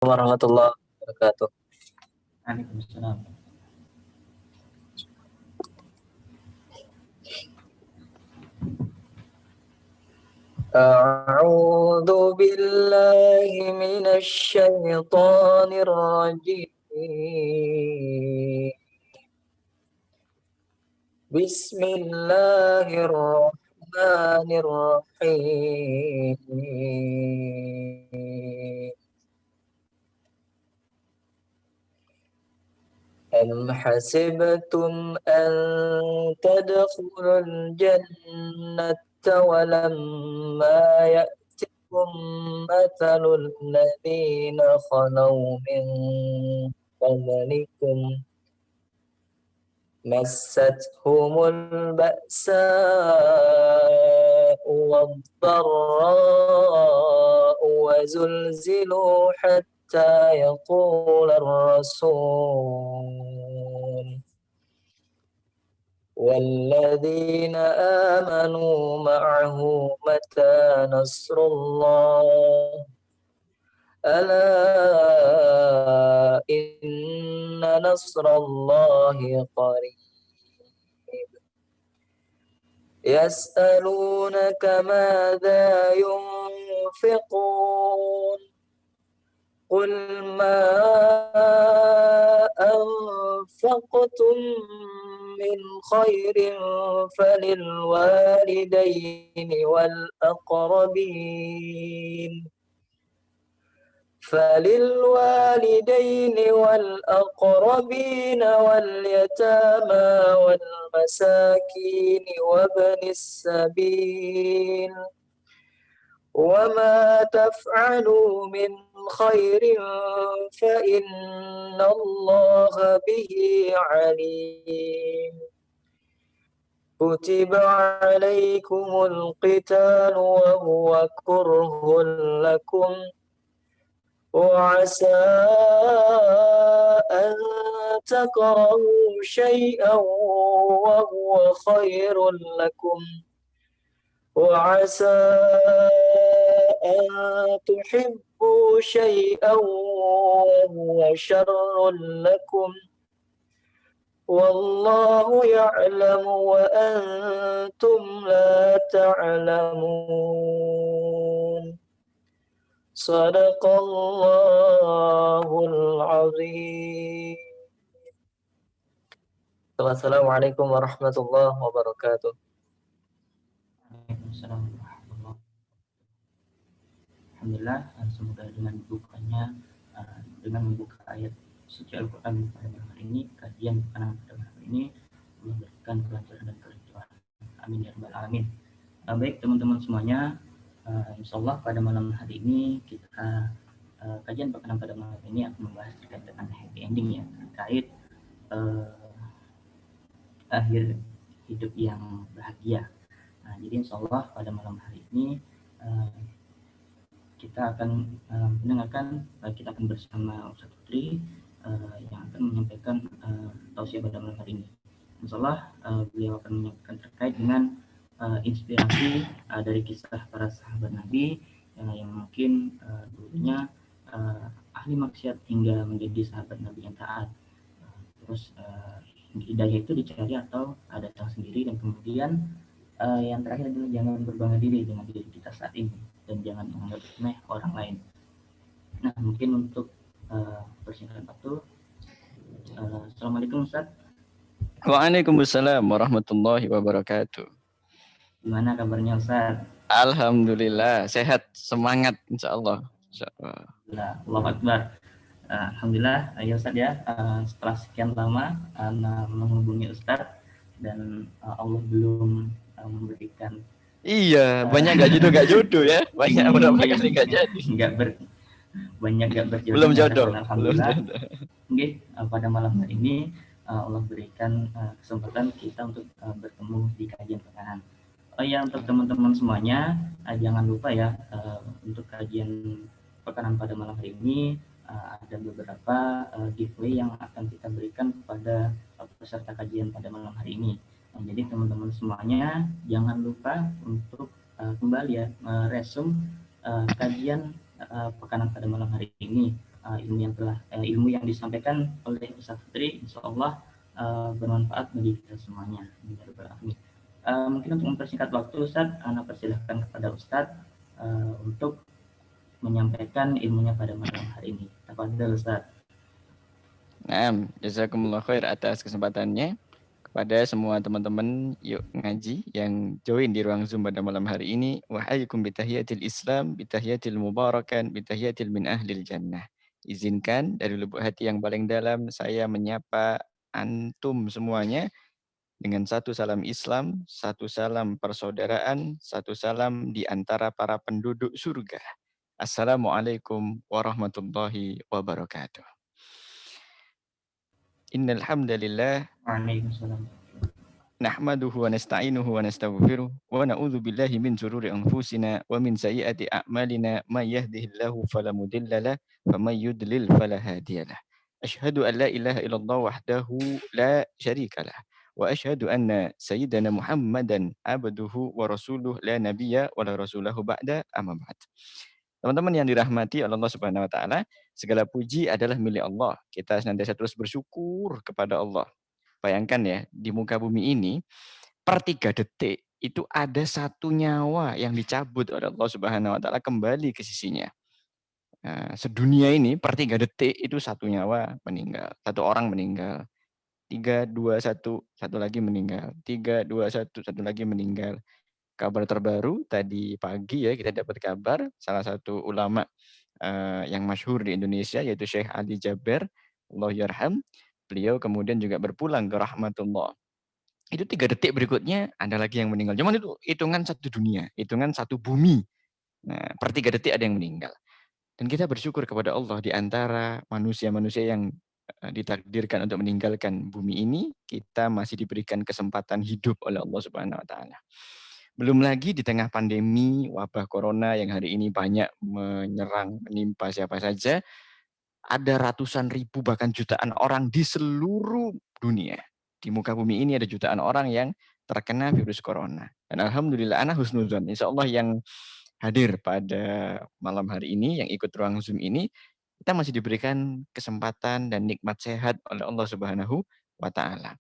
warahmatullahi wabarakatuh. Waalaikumsalam. أعوذ بالله من الشيطان الرجيم. بسم الله الرحمن الرحيم. أم حسبتم أن تدخلوا الجنة ولما يأتكم مثل الذين خلوا من قبلكم مستهم البأساء والضراء وزلزلوا حتى يقول الرسول والذين آمنوا معه متى نصر الله ألا إن نصر الله قريب يسألونك ماذا ينفقون قل ما أنفقتم من خير فللوالدين والأقربين واليتامى والمساكين وابن السبيل وما تفعلوا من خير فإن الله به عليم كتب عليكم القتال وهو كره لكم وعسى أن تكرهوا شيئا وهو خير لكم وعسى أن تحبوا شيئا وهو شر لكم والله يعلم وأنتم لا تعلمون صدق الله العظيم. Wassalamualaikum warahmatullahi wabarakatuh. Waalaikumsalam warahmatullahi wabarakatuh. Alhamdulillah, semoga dengan membuka ayat suci Al-Quran pada malam hari ini, kajian pada malam hari ini, Allah berikan kelancaran dan kelancaran. Amin ya rabbal alamin. Baik teman-teman semuanya, insyaallah pada malam hari ini kita kajian pekan pada malam ini akan membahas terkait dengan happy ending ya, terkait akhir hidup yang bahagia. Nah, jadi insyaallah pada malam hari ini kita akan mendengarkan, kita akan bersama Ustaz Putri yang akan menyampaikan tausiah pada malam hari ini. Insyaallah beliau akan menyampaikan terkait dengan inspirasi dari kisah para sahabat Nabi yang mungkin dulunya ahli maksiat hingga menjadi sahabat Nabi yang taat. Terus hidayah itu dicari atau datang sendiri, dan kemudian yang terakhir adalah jangan berbangga diri dengan diri kita saat ini dan jangan menganggap remeh orang lain. Nah, mungkin untuk persingkat waktu, Assalamualaikum Ustaz. Waalaikumsalam warahmatullahi wabarakatuh. Gimana kabarnya Ustaz? Alhamdulillah, sehat, semangat insyaallah. Allahu Akbar. Alhamdulillah ya Ustaz ya, setelah sekian lama menghubungi Ustaz dan Allah belum memberikan. Iya, banyak gak jodoh ya, banyak berapa kali gak jadi. Banyak gak berjodoh. Belum jodoh. Alhamdulillah. Oke, pada malam hari ini Allah berikan kesempatan kita untuk bertemu di kajian pekanan. Oh ya, untuk teman-teman semuanya, jangan lupa ya, untuk kajian pekanan pada malam hari ini ada beberapa giveaway yang akan kita berikan kepada peserta kajian pada malam hari ini. Jadi teman-teman semuanya jangan lupa untuk kembali ya meresum kajian pekanan pada malam hari ini. ilmu yang disampaikan oleh Ustaz Fitri, insya Allah bermanfaat bagi kita semuanya. Mungkin untuk mempersingkat waktu, Ustaz, Ana persilahkan kepada Ustaz untuk menyampaikan ilmunya pada malam hari ini. Tafadhol, Ustaz. Nah, jazakumullah khair atas kesempatannya. Kepada semua teman-teman yuk ngaji yang join di ruang Zoom pada malam hari ini. Wahayukum bitahiyatil Islam, bitahiyatil mubarakan, bitahiyatil min ahlil jannah. Izinkan dari lubuk hati yang paling dalam saya menyapa antum semuanya dengan satu salam Islam, satu salam persaudaraan, satu salam di antara para penduduk surga. Assalamualaikum warahmatullahi wabarakatuh. Innal hamdalillah Waalaikumsalam. nahmaduhu wa nasta'inuhu wa nastaghfiruh wa na'udzu billahi min shururi anfusina wa min sayyiati a'malina may yahdihillahu fala mudilla lahu wa may yudlil fala hadiyalah. Asyhadu an la ilaha illallah wahdahu la syarika lah wa asyhadu anna sayyidana Muhammadan abduhu wa rasuluh la nabiyya wa la rasulahu ba'da amma ba'd. Teman-teman yang dirahmati oleh Allah Subhanahu wa taala, segala puji adalah milik Allah. Kita senantiasa terus bersyukur kepada Allah. Bayangkan ya, di muka bumi ini per 3 detik itu ada satu nyawa yang dicabut oleh Allah Subhanahu wa taala kembali ke sisinya. Nah, sedunia ini per 3 detik itu satu nyawa meninggal, satu orang meninggal. 3, 2, 1, satu lagi meninggal. 3, 2, 1, satu lagi meninggal. Kabar terbaru tadi pagi ya kita dapat kabar salah satu ulama yang masyhur di Indonesia yaitu Syekh Ali Jaber, Allah yarham. Beliau kemudian juga berpulang ke rahmatullah. Itu 3 detik berikutnya ada lagi yang meninggal. Cuman itu hitungan satu dunia, hitungan satu bumi. Nah, per 3 detik ada yang meninggal. Dan kita bersyukur kepada Allah di antara manusia-manusia yang ditakdirkan untuk meninggalkan bumi ini, kita masih diberikan kesempatan hidup oleh Allah Subhanahu wa taala. Belum lagi di tengah pandemi wabah corona yang hari ini banyak menyerang, menimpa siapa saja, ada ratusan ribu bahkan jutaan orang di seluruh dunia. Di muka bumi ini ada jutaan orang yang terkena virus corona. Dan alhamdulillah ana husnuzon, insya Allah yang hadir pada malam hari ini, yang ikut ruang Zoom ini, kita masih diberikan kesempatan dan nikmat sehat oleh Allah Subhanahu wa taala.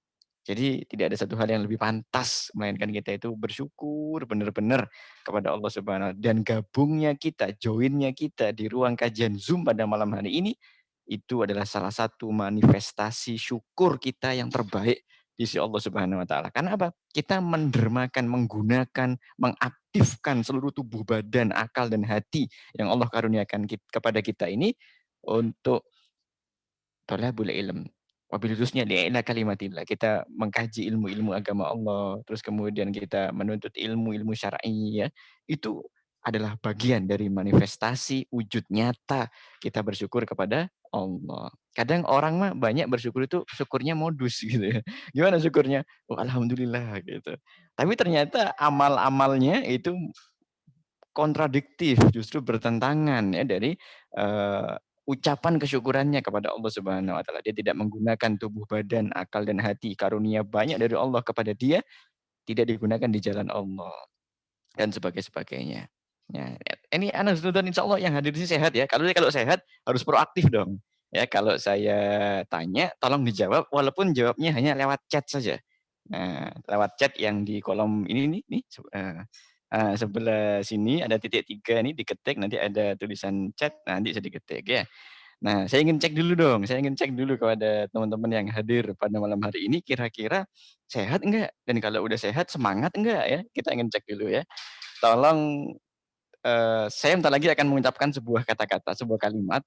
Jadi tidak ada satu hal yang lebih pantas melainkan kita itu bersyukur benar-benar kepada Allah Subhanahu wa taala, dan gabungnya kita, joinnya kita di ruang kajian Zoom pada malam hari ini itu adalah salah satu manifestasi syukur kita yang terbaik di sisi Allah Subhanahu wa taala. Karena apa? Kita mendermakan, menggunakan, mengaktifkan seluruh tubuh badan, akal dan hati yang Allah karuniakan kepada kita ini untuk thalabul ilm. Wabil khususnya li'ila kalimatillah. Kita mengkaji ilmu-ilmu agama Allah, terus kemudian kita menuntut ilmu-ilmu syar'i ya. Itu adalah bagian dari manifestasi wujud nyata kita bersyukur kepada Allah. Kadang orang mah banyak bersyukur itu syukurnya modus gitu ya. Gimana syukurnya? Oh, alhamdulillah gitu. Tapi ternyata amal-amalnya itu kontradiktif, justru bertentangan ya dari ucapan kesyukurannya kepada Allah Subhanahu wa taala. Dia tidak menggunakan tubuh badan, akal dan hati, karunia banyak dari Allah kepada dia tidak digunakan di jalan Allah dan sebagainya. Ya, ini anak dan insya Allah yang hadir di sini sehat ya. Kalau sehat harus proaktif dong. Ya, kalau saya tanya tolong dijawab walaupun jawabnya hanya lewat chat saja. Nah, lewat chat yang di kolom ini nih sebelah sini ada titik 3 nih diketik, nanti ada tulisan chat, nanti bisa diketik ya. Nah, saya ingin cek dulu kepada teman-teman yang hadir pada malam hari ini kira-kira sehat enggak? Dan kalau udah sehat semangat enggak ya? Kita ingin cek dulu ya. Tolong saya bentar lagi akan mengucapkan sebuah kata-kata, sebuah kalimat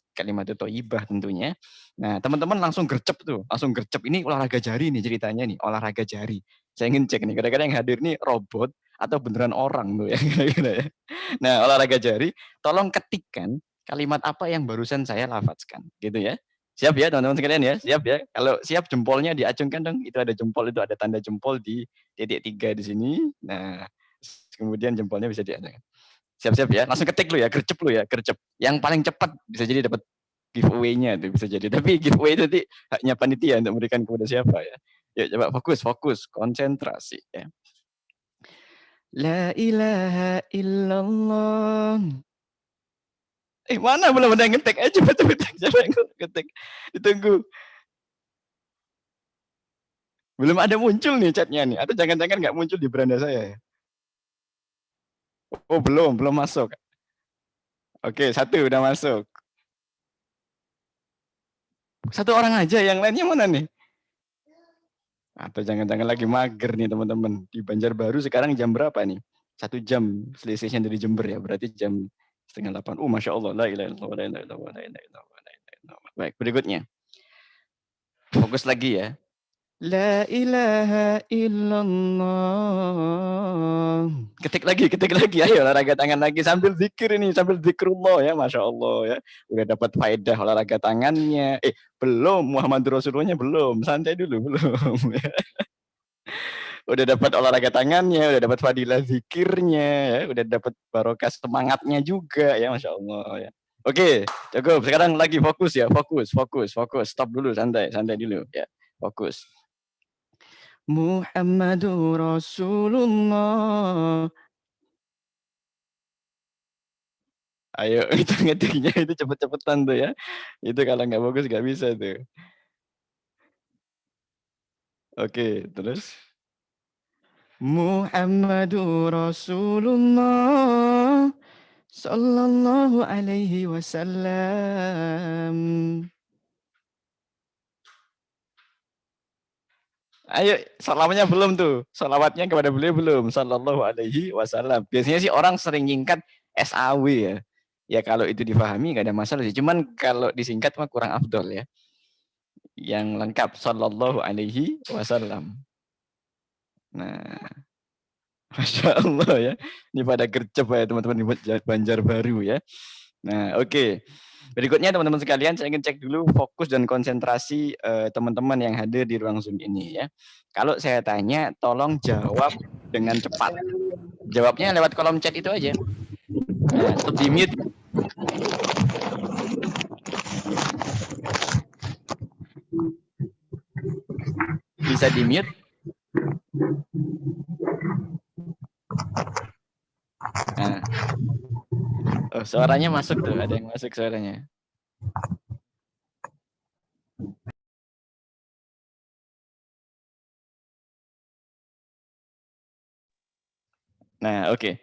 itu thayyibah tentunya. Nah, teman-teman langsung gercep tuh, langsung gercep. Ini olahraga jari nih ceritanya nih, olahraga jari. Saya ingin cek nih, kira-kira yang hadir nih robot atau beneran orang tuh ya, kira-kira ya. Nah, olahraga jari, tolong ketikkan kalimat apa yang barusan saya lafadzkan, gitu ya. Siap ya teman-teman sekalian ya, siap ya. Kalau siap jempolnya diacungkan dong, itu ada jempol, itu ada tanda jempol di titik 3 di sini. Nah, kemudian jempolnya bisa diacungkan. Siap-siap ya, langsung ketik lu ya, gercep lu ya, gercep. Yang paling cepat bisa jadi dapat giveaway-nya tuh bisa jadi. Tapi giveaway itu nanti haknya panitia untuk memberikan kepada siapa ya. Yuk coba fokus, konsentrasi ya. La ilaha illallah. Mana belum ada yang ngetik? Ayo cepet. Siapa yang ngetik? Ditunggu. Belum ada muncul nih chatnya nih. Atau jangan-jangan nggak muncul di beranda saya ya? Oh belum masuk. Oke, 1 udah masuk. 1 orang aja, yang lainnya mana nih? Atau jangan-jangan lagi mager nih teman-teman. Di Banjarbaru sekarang jam berapa nih? 1 jam selisihnya dari Jember ya. Berarti jam 7:30. Masya Allah. La ilaha illallah, la ilaha illallah, la ilaha illallah, la ilaha illallah. Baik, berikutnya. Fokus lagi ya. La ilaha illallah. Ketik lagi. Ayo olahraga tangan lagi sambil zikir ini, sambil zikrullah ya, Masya Allah ya. Udah dapat faedah olahraga tangannya. Belum, Muhammad Rasulullah belum. Santai dulu, belum. Udah dapat olahraga tangannya, udah dapat fadilah zikirnya ya, udah dapat barokah semangatnya juga ya, Masya Allah ya. Oke, cukup. Sekarang lagi fokus ya, fokus. Stop dulu, santai dulu ya. Fokus. Muhammadur Rasulullah. Ayo, itu ngetiknya itu cepet-cepetan tuh ya. Itu kalau nggak bagus nggak bisa tuh. Oke, terus. Muhammadur Rasulullah sallallahu alaihi wasallam. Ayo, salamnya belum tuh. Salawatnya kepada beliau belum. Sallallahu alaihi wasallam. Biasanya sih orang sering nyingkat SAW ya. Ya kalau itu difahami nggak ada masalah sih. Cuman kalau disingkat mah kurang afdol ya. Yang lengkap sallallahu alaihi wasallam. Nah, Masya Allah ya. Ini pada gercep ya teman-teman di Banjarbaru ya. Nah, oke. Berikutnya teman-teman sekalian, saya ingin cek dulu fokus dan konsentrasi teman-teman yang hadir di ruang Zoom ini ya. Kalau saya tanya, tolong jawab dengan cepat. Jawabnya lewat kolom chat itu aja. Nah, tetap di mute. Bisa di mute. Nah. Oh, suaranya masuk tuh, ada yang masuk suaranya. Nah, oke.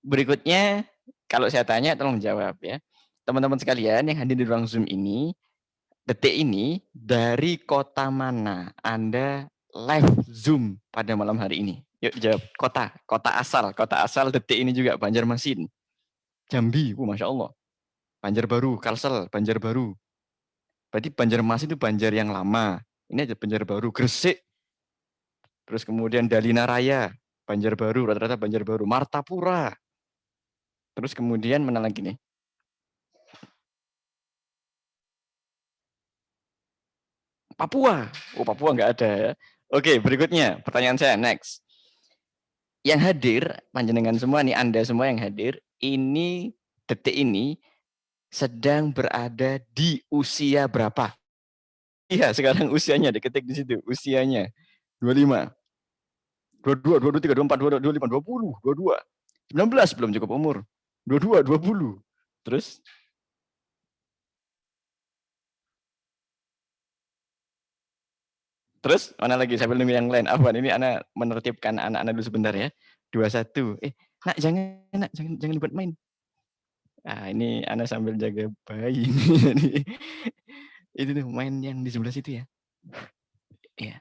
Berikutnya, kalau saya tanya, tolong jawab ya. Teman-teman sekalian yang hadir di ruang Zoom ini, detik ini dari kota mana Anda live Zoom pada malam hari ini? Yuk jawab, kota asal detik ini juga Banjarmasin, Jambi, Masya Allah. Banjarbaru, Kalsel, Banjarbaru. Berarti Banjarmasin itu Banjar yang lama. Ini aja Banjarbaru, Gresik. Terus kemudian Dalina Raya, Banjarbaru, rata-rata Banjarbaru, Martapura. Terus kemudian mana lagi nih? Papua. Oh, Papua nggak ada ya. Oke, berikutnya pertanyaan saya next. Yang hadir, panjenengan semua nih, Anda semua yang hadir, ini detik ini sedang berada di usia berapa? Iya, sekarang usianya diketik di situ, usianya 25, 22, 23, 24, 25, 20, 22, 19 belum cukup umur, 22, 20. Terus mana lagi? Saya belum yang lain. Afwan, ini anak menertibkan anak-anak dulu sebentar ya. 21. Nak jangan dibuat main. Ah, ini anak sambil jaga bayi ini. Itu tuh main yang di sebelah situ ya. Iya.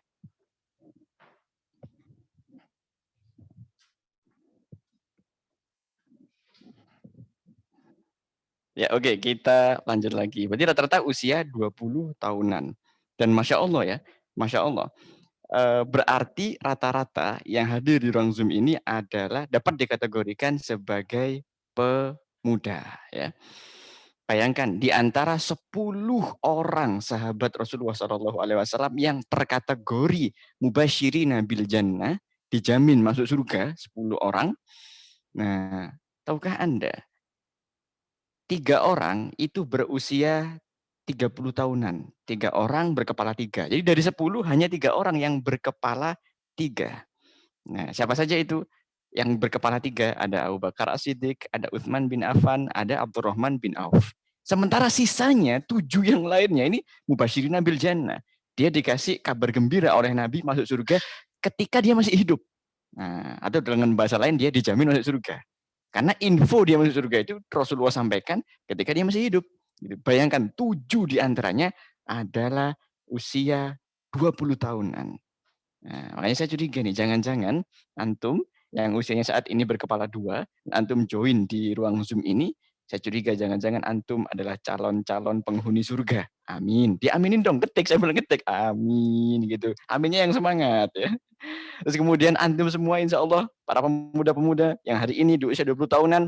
Ya oke, kita lanjut lagi. Berarti rata-rata usia 20 tahunan. Dan Masya Allah ya, Masya Allah. Berarti rata-rata yang hadir di ruang Zoom ini adalah dapat dikategorikan sebagai pemuda ya. Bayangkan di antara 10 orang sahabat Rasulullah SAW yang terkategori mubasyirina bil jannah, dijamin masuk surga 10 orang. Nah, tahukah Anda 3 orang itu berusia 30 tahunan. 3 orang berkepala 3. Jadi dari 10 hanya 3 orang yang berkepala 3. Nah, siapa saja itu? Yang berkepala 3, ada Abu Bakar As-Siddiq, ada Utsman bin Affan, ada Abdurrahman bin Auf. Sementara sisanya 7 yang lainnya ini mubasyirin bil jannah. Dia dikasih kabar gembira oleh Nabi masuk surga ketika dia masih hidup. Nah, atau dengan bahasa lain dia dijamin masuk surga. Karena info dia masuk surga itu Rasulullah sampaikan ketika dia masih hidup. Bayangkan 7 diantaranya adalah usia 20 tahunan. Nah, makanya saya curiga nih, jangan-jangan antum yang usianya saat ini berkepala 2, antum join di ruang Zoom ini, saya curiga jangan-jangan antum adalah calon-calon penghuni surga. Amin. Diaminin dong, ketik, saya bilang ketik. Amin gitu. Aminnya yang semangat ya. Terus kemudian antum semua insya Allah, para pemuda-pemuda yang hari ini di usia 20 tahunan,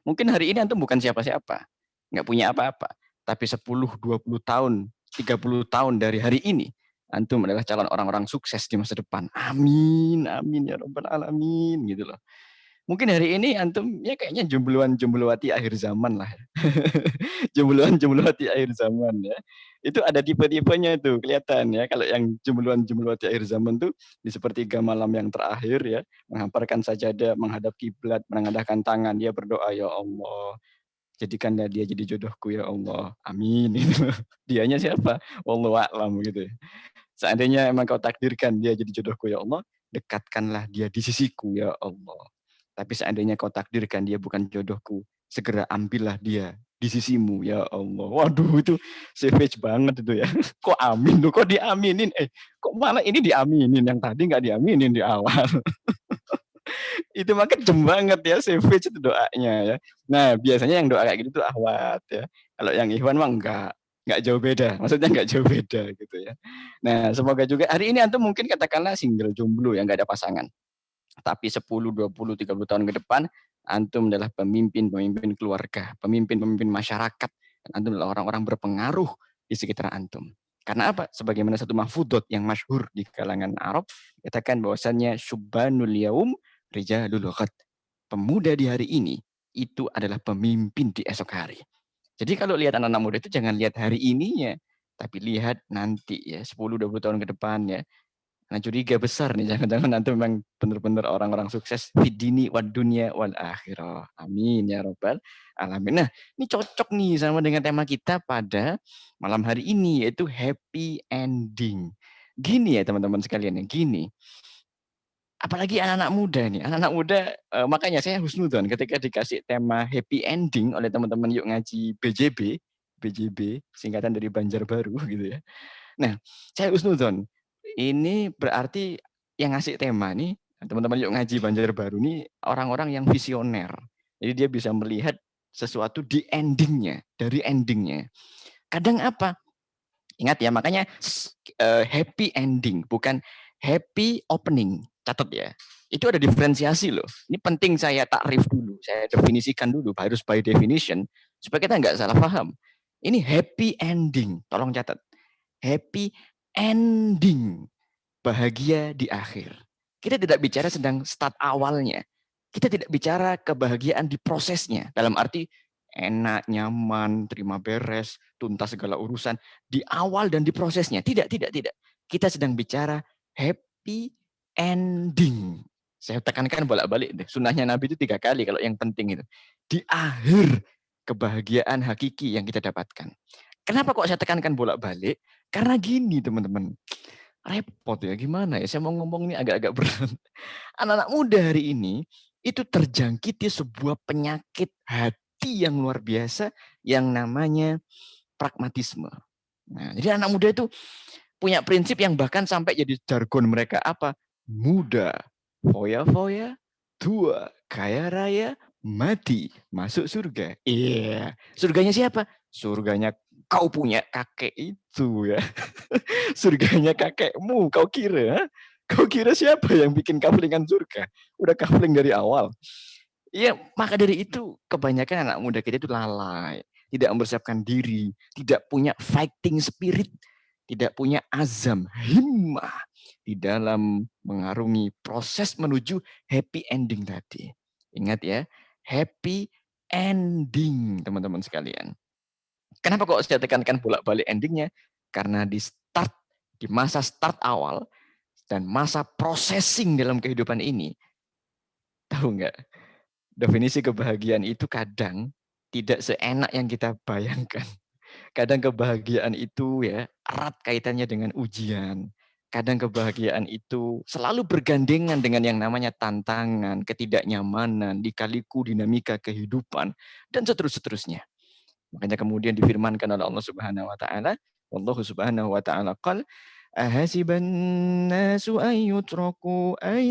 mungkin hari ini antum bukan siapa-siapa, nggak punya apa-apa. Tapi 10, 20 tahun, 30 tahun dari hari ini, antum adalah calon orang-orang sukses di masa depan. Amin, amin ya rabbal alamin gitu loh. Mungkin hari ini antum ya kayaknya jombloan-jomblowati akhir zaman lah. Jombloan-jomblowati akhir zaman ya. Itu ada tipe-tipenya tuh kelihatan ya. Kalau yang jombloan-jomblowati akhir zaman tuh di sepertiga malam yang terakhir ya, menghamparkan sajadah, menghadap kiblat, menengadahkan tangan, dia berdoa, ya Allah, jadikanlah dia jadi jodohku ya Allah. Amin gitu. Dianya siapa? Wallahu a'lam gitu. Seandainya emang kau takdirkan dia jadi jodohku ya Allah, dekatkanlah dia di sisiku ya Allah. Tapi seandainya kau takdirkan dia bukan jodohku, segera ambillah dia di sisimu ya Allah. Waduh itu savage banget itu ya. Kok amin tuh, kok diaminin? Kok malah ini diaminin, yang tadi nggak diaminin di awal. Itu mah kejem banget ya, savage itu doanya ya. Nah biasanya yang doa kayak gitu tuh ahwat ya. Kalau yang ikhwan mah nggak jauh beda, maksudnya nggak jauh beda gitu ya. Nah semoga juga hari ini antum mungkin katakanlah single jomblo yang nggak ada pasangan. Tapi 10, 20, 30 tahun ke depan, antum adalah pemimpin-pemimpin keluarga, pemimpin-pemimpin masyarakat. Dan antum adalah orang-orang berpengaruh di sekitar antum. Karena apa? Sebagaimana satu mahfudot yang masyhur di kalangan Arab, katakan bahwasannya syubbanul yaum rijalul ghad. Pemuda di hari ini, itu adalah pemimpin di esok hari. Jadi kalau lihat anak-anak muda itu jangan lihat hari ininya, tapi lihat nanti ya, 10-20 tahun ke depan ya. Nah curiga besar nih, jangan-jangan nanti memang benar-benar orang-orang sukses fidini wad dunya wal akhirah. Amin ya robbal alamin. Nah ini cocok nih sama dengan tema kita pada malam hari ini, yaitu happy ending. Gini ya teman-teman sekalian ya, gini. Apalagi anak-anak muda nih, anak-anak muda, makanya saya husnudon ketika dikasih tema happy ending oleh teman-teman yuk ngaji BJB, singkatan dari Banjarbaru gitu ya. Nah, saya husnudon. Ini berarti yang ngasih tema nih, teman-teman yuk ngaji Banjarbaru nih orang-orang yang visioner. Jadi dia bisa melihat sesuatu di endingnya, dari endingnya. Kadang apa? Ingat ya, makanya happy ending, bukan happy opening. Catat ya. Itu ada diferensiasi loh. Ini penting saya takrif dulu, saya definisikan dulu, harus by definition, supaya kita nggak salah paham. Ini happy ending, tolong catat. Happy ending, bahagia di akhir. Kita tidak bicara sedang start awalnya. Kita tidak bicara kebahagiaan di prosesnya. Dalam arti enak, nyaman, terima beres, tuntas segala urusan di awal dan di prosesnya. Tidak. Kita sedang bicara happy ending. Saya tekankan bolak-balik deh. Sunnahnya Nabi itu 3 kali kalau yang penting itu. Di akhir kebahagiaan hakiki yang kita dapatkan. Kenapa kok saya tekankan bolak-balik? Karena gini teman-teman. Repot ya, gimana ya? Saya mau ngomong ini agak-agak berat. Anak-anak muda hari ini itu terjangkiti sebuah penyakit hati yang luar biasa yang namanya pragmatisme. Nah, jadi anak muda itu punya prinsip yang bahkan sampai jadi jargon mereka apa? Muda, foya-foya, tua, kaya raya, mati, masuk surga. Iya, surganya siapa? Surganya kau punya kakek itu ya. Surganya kakekmu, kau kira? Kau kira siapa yang bikin kaflingan surga? Udah kafling dari awal. Iya, maka dari itu kebanyakan anak muda kita itu lalai, tidak mempersiapkan diri, tidak punya fighting spirit, tidak punya azam, himmah di dalam mengarungi proses menuju happy ending tadi. Ingat ya, happy ending teman-teman sekalian. Kenapa kok saya tekankan bolak-balik endingnya? Karena di masa start awal dan masa processing dalam kehidupan ini, Tahu nggak? Definisi kebahagiaan itu kadang tidak seenak yang kita bayangkan. Kadang kebahagiaan itu ya erat kaitannya dengan ujian. Kadang kebahagiaan itu selalu bergandengan dengan yang namanya tantangan, ketidaknyamanan, dikaliku dinamika kehidupan, dan seterusnya. Makanya kemudian difirmankan oleh Allah Subhanahu wa taala, Allah Subhanahu wa taala qala ahasiban nasu an yutraku an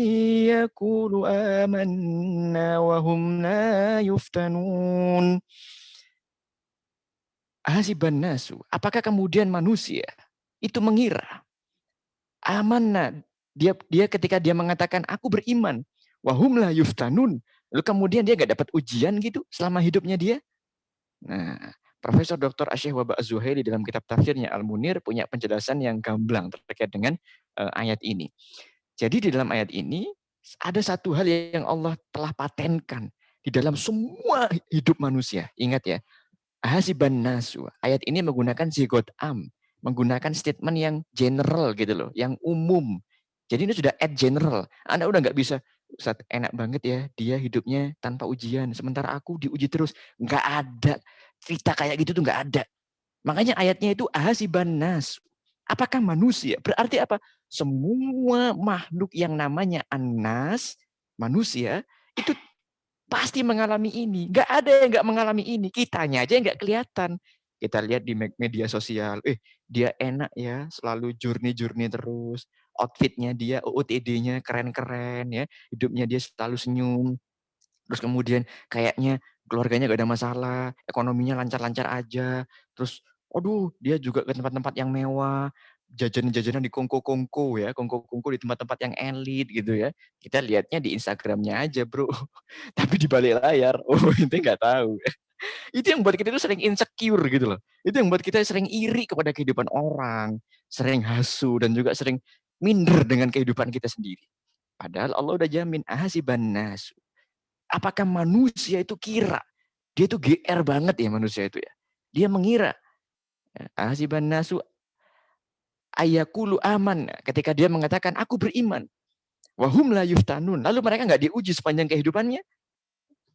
yaqulu amanna wa hum la yuftanun. Ahasiban nasu, apakah kemudian manusia itu mengira amanna, dia ketika dia mengatakan aku beriman, wa hum la yuftanun, lalu kemudian dia enggak dapat ujian gitu selama hidupnya dia. Nah, Profesor Dr. Asy Waba Az-Zuhaili dalam kitab tafsirnya Al-Munir punya penjelasan yang gamblang terkait dengan ayat ini. Jadi di dalam ayat ini ada satu hal yang Allah telah patenkan di dalam semua hidup manusia. Ingat ya, ahasiban nasu. Ayat ini menggunakan zigot am, menggunakan statement yang general gitu loh, yang umum. Jadi ini sudah at general. Anda udah nggak bisa, Ustaz, enak banget ya dia hidupnya tanpa ujian, sementara aku diuji terus. Nggak ada cerita kayak gitu tuh, nggak ada. Makanya ayatnya itu ahasiban nasu. Apakah manusia? Berarti apa? Semua makhluk yang namanya anas, manusia, itu pasti mengalami ini. Nggak ada yang nggak mengalami ini. Kitanya aja yang nggak kelihatan. Kita lihat di media sosial, dia enak ya, selalu journey terus. Outfitnya dia, OOTD-nya keren-keren ya. Hidupnya dia selalu senyum. Terus kemudian kayaknya keluarganya gak ada masalah, ekonominya lancar-lancar aja. Terus, aduh, dia juga ke tempat-tempat yang mewah, jajan-jajanan di kongko-kongko ya, kongko-kongko di tempat-tempat yang elit gitu ya. Kita lihatnya di Instagramnya aja, bro. Tapi di balik layar, itu nggak tahu. Itu yang buat kita itu sering insecure gitu loh. Itu yang buat kita sering iri kepada kehidupan orang, sering hasu, dan juga sering minder dengan kehidupan kita sendiri. Padahal Allah udah jamin, ahasiban nas. Apakah manusia itu kira? Dia itu GR banget ya manusia itu ya. Dia mengira. Ahasiban nasu ayakulu aman. Ketika dia mengatakan, aku beriman. Wahum la yuftanun. Lalu mereka nggak diuji sepanjang kehidupannya?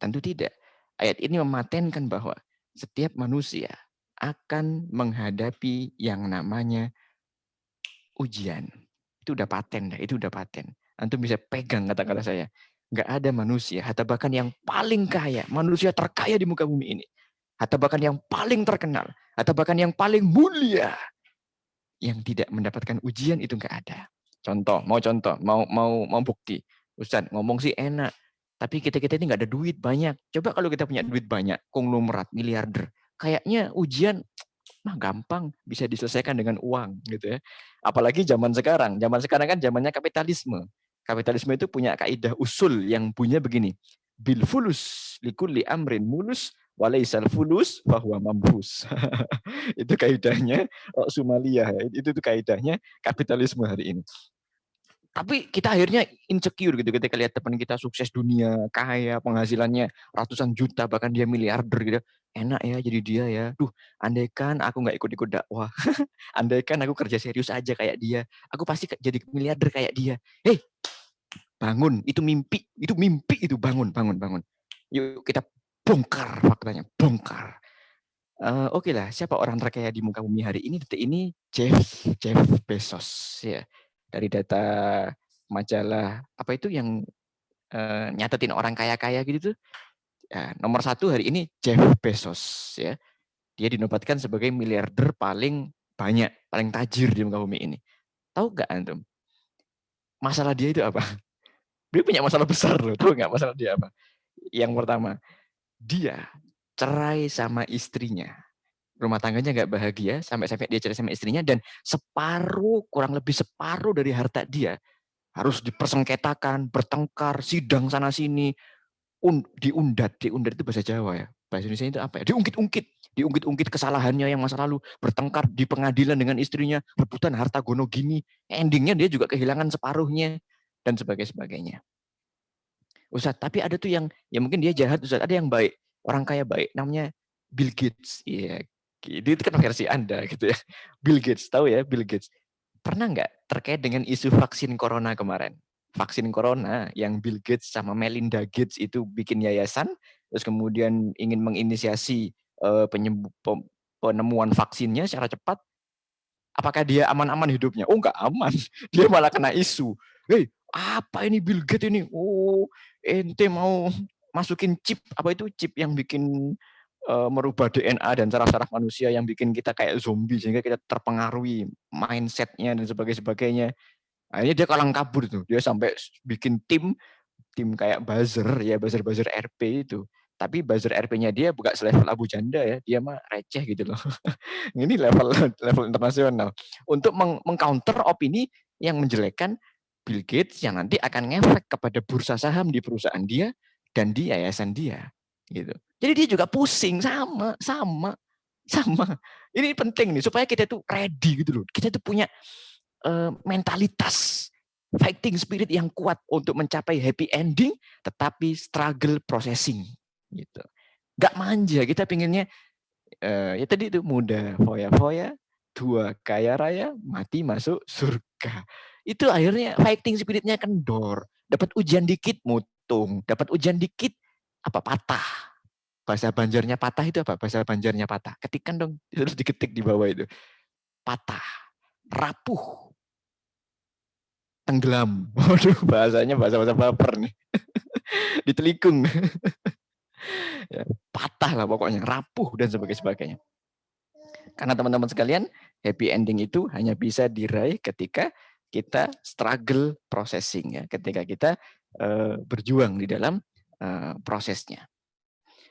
Tentu tidak. Ayat ini mematenkan bahwa setiap manusia akan menghadapi yang namanya ujian. Itu udah paten, itu udah paten. Antum bisa pegang kata-kata saya. Nggak ada manusia, hatta bahkan yang paling kaya, manusia terkaya di muka bumi ini, hatta bahkan yang paling terkenal, hatta bahkan yang paling mulia, yang tidak mendapatkan ujian itu nggak ada. Contoh, mau bukti. Ustaz, ngomong sih enak, tapi kita ini nggak ada duit banyak. Coba kalau kita punya duit banyak, konglomerat, miliarder, kayaknya ujian mah gampang, bisa diselesaikan dengan uang gitu ya. Apalagi zaman sekarang kan zamannya kapitalisme. Kapitalisme itu punya kaidah usul yang punya begini. Bil fulus likulli amrin mulus walaisal fulus fahuwa mambus. Itu kaidahnya Sumaliyah. Itu tuh kaidahnya kapitalisme hari ini. Tapi kita akhirnya insecure gitu ketika lihat teman kita sukses dunia, kaya, penghasilannya ratusan juta, bahkan dia miliarder gitu. Enak ya jadi dia ya. Duh, andaikan aku nggak ikut-ikut dakwah. Andaikan aku kerja serius aja kayak dia. Aku pasti jadi miliarder kayak dia. Hei, bangun. Itu mimpi. Itu bangun. Yuk kita bongkar faktanya. Bongkar. Oke lah, siapa orang terkaya di muka bumi hari ini? Detik ini Jeff Bezos ya. Dari data majalah apa itu yang nyatetin orang kaya-kaya gitu tuh. Ya, nomor 1 hari ini Jeff Bezos ya. Dia dinobatkan sebagai miliarder paling banyak, paling tajir di muka bumi ini. Tahu nggak antum? Masalah dia itu apa? Dia punya masalah besar loh. Tahu nggak masalah dia apa? Yang pertama, dia cerai sama istrinya. Rumah tangganya nggak bahagia sampai dia cerai sama istrinya, dan kurang lebih separuh dari harta dia harus dipersengketakan, bertengkar, sidang sana sini, diundat itu bahasa Jawa ya. Bahasa Indonesia itu apa ya? Diungkit kesalahannya yang masa lalu, bertengkar di pengadilan dengan istrinya, rebutan harta gono gini. Endingnya dia juga kehilangan separuhnya dan sebagainya. Ustaz, tapi ada tuh yang ya mungkin dia jahat, Ustaz, ada yang baik, orang kaya baik, namanya Bill Gates. Iya, itu kan versi Anda gitu ya. Bill Gates, tahu ya Bill Gates. Pernah nggak terkait dengan isu vaksin corona kemarin? vaksin corona yang Bill Gates sama Melinda Gates itu bikin yayasan, terus kemudian ingin menginisiasi penemuan vaksinnya secara cepat, apakah dia aman-aman hidupnya? Oh, nggak aman. Dia malah kena isu. Hei, apa ini Bill Gates ini? Oh, ente mau masukin chip, apa itu chip yang bikin merubah DNA dan saraf-saraf manusia yang bikin kita kayak zombie sehingga kita terpengaruhi mindsetnya dan sebagainya. Akhirnya dia kalang kabur tuh. Dia sampai bikin tim kayak buzzer RP itu. Tapi buzzer RP-nya dia bukan selevel Abu Janda ya, dia mah receh gitu loh. Ini level internasional. Untuk mengcounter opini yang menjelekkan Bill Gates yang nanti akan ngefek kepada bursa saham di perusahaan dia dan di yayasan dia gitu. Jadi dia juga pusing sama. Ini penting nih supaya kita tuh ready gitu loh. Kita tuh punya mentalitas fighting spirit yang kuat untuk mencapai happy ending tetapi struggle processing gitu. Gak manja, kita pinginnya ya tadi itu muda foya-foya, tua kaya raya, mati masuk surga. Itu akhirnya fighting spiritnya kendor. Dapat ujian dikit mutung, dapat ujian dikit apa patah. Bahasa Banjarnya patah itu apa? Bahasa Banjarnya patah. Ketikkan dong, terus diketik di bawah itu. Patah, rapuh, tenggelam. Waduh, bahasanya bahasa baper nih. Ditelikung. Ya, patah lah pokoknya, rapuh dan sebagainya. Karena teman-teman sekalian, happy ending itu hanya bisa diraih ketika kita struggle processing ya, ketika kita berjuang di dalam prosesnya.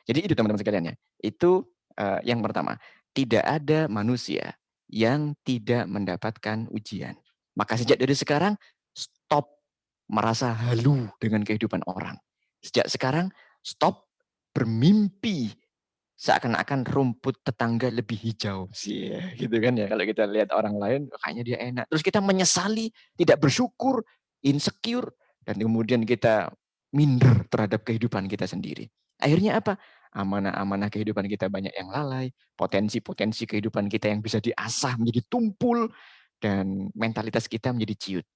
Jadi itu teman-teman sekalian ya. Itu yang pertama, tidak ada manusia yang tidak mendapatkan ujian. Maka sejak dari sekarang stop merasa halu dengan kehidupan orang. Sejak sekarang stop bermimpi seakan-akan rumput tetangga lebih hijau sih, gitu kan ya. Kalau kita lihat orang lain, kayaknya dia enak. Terus kita menyesali, tidak bersyukur, insecure, dan kemudian kita minder terhadap kehidupan kita sendiri. Akhirnya apa? Amanah-amanah kehidupan kita banyak yang lalai, potensi-potensi kehidupan kita yang bisa diasah menjadi tumpul, dan mentalitas kita menjadi ciut.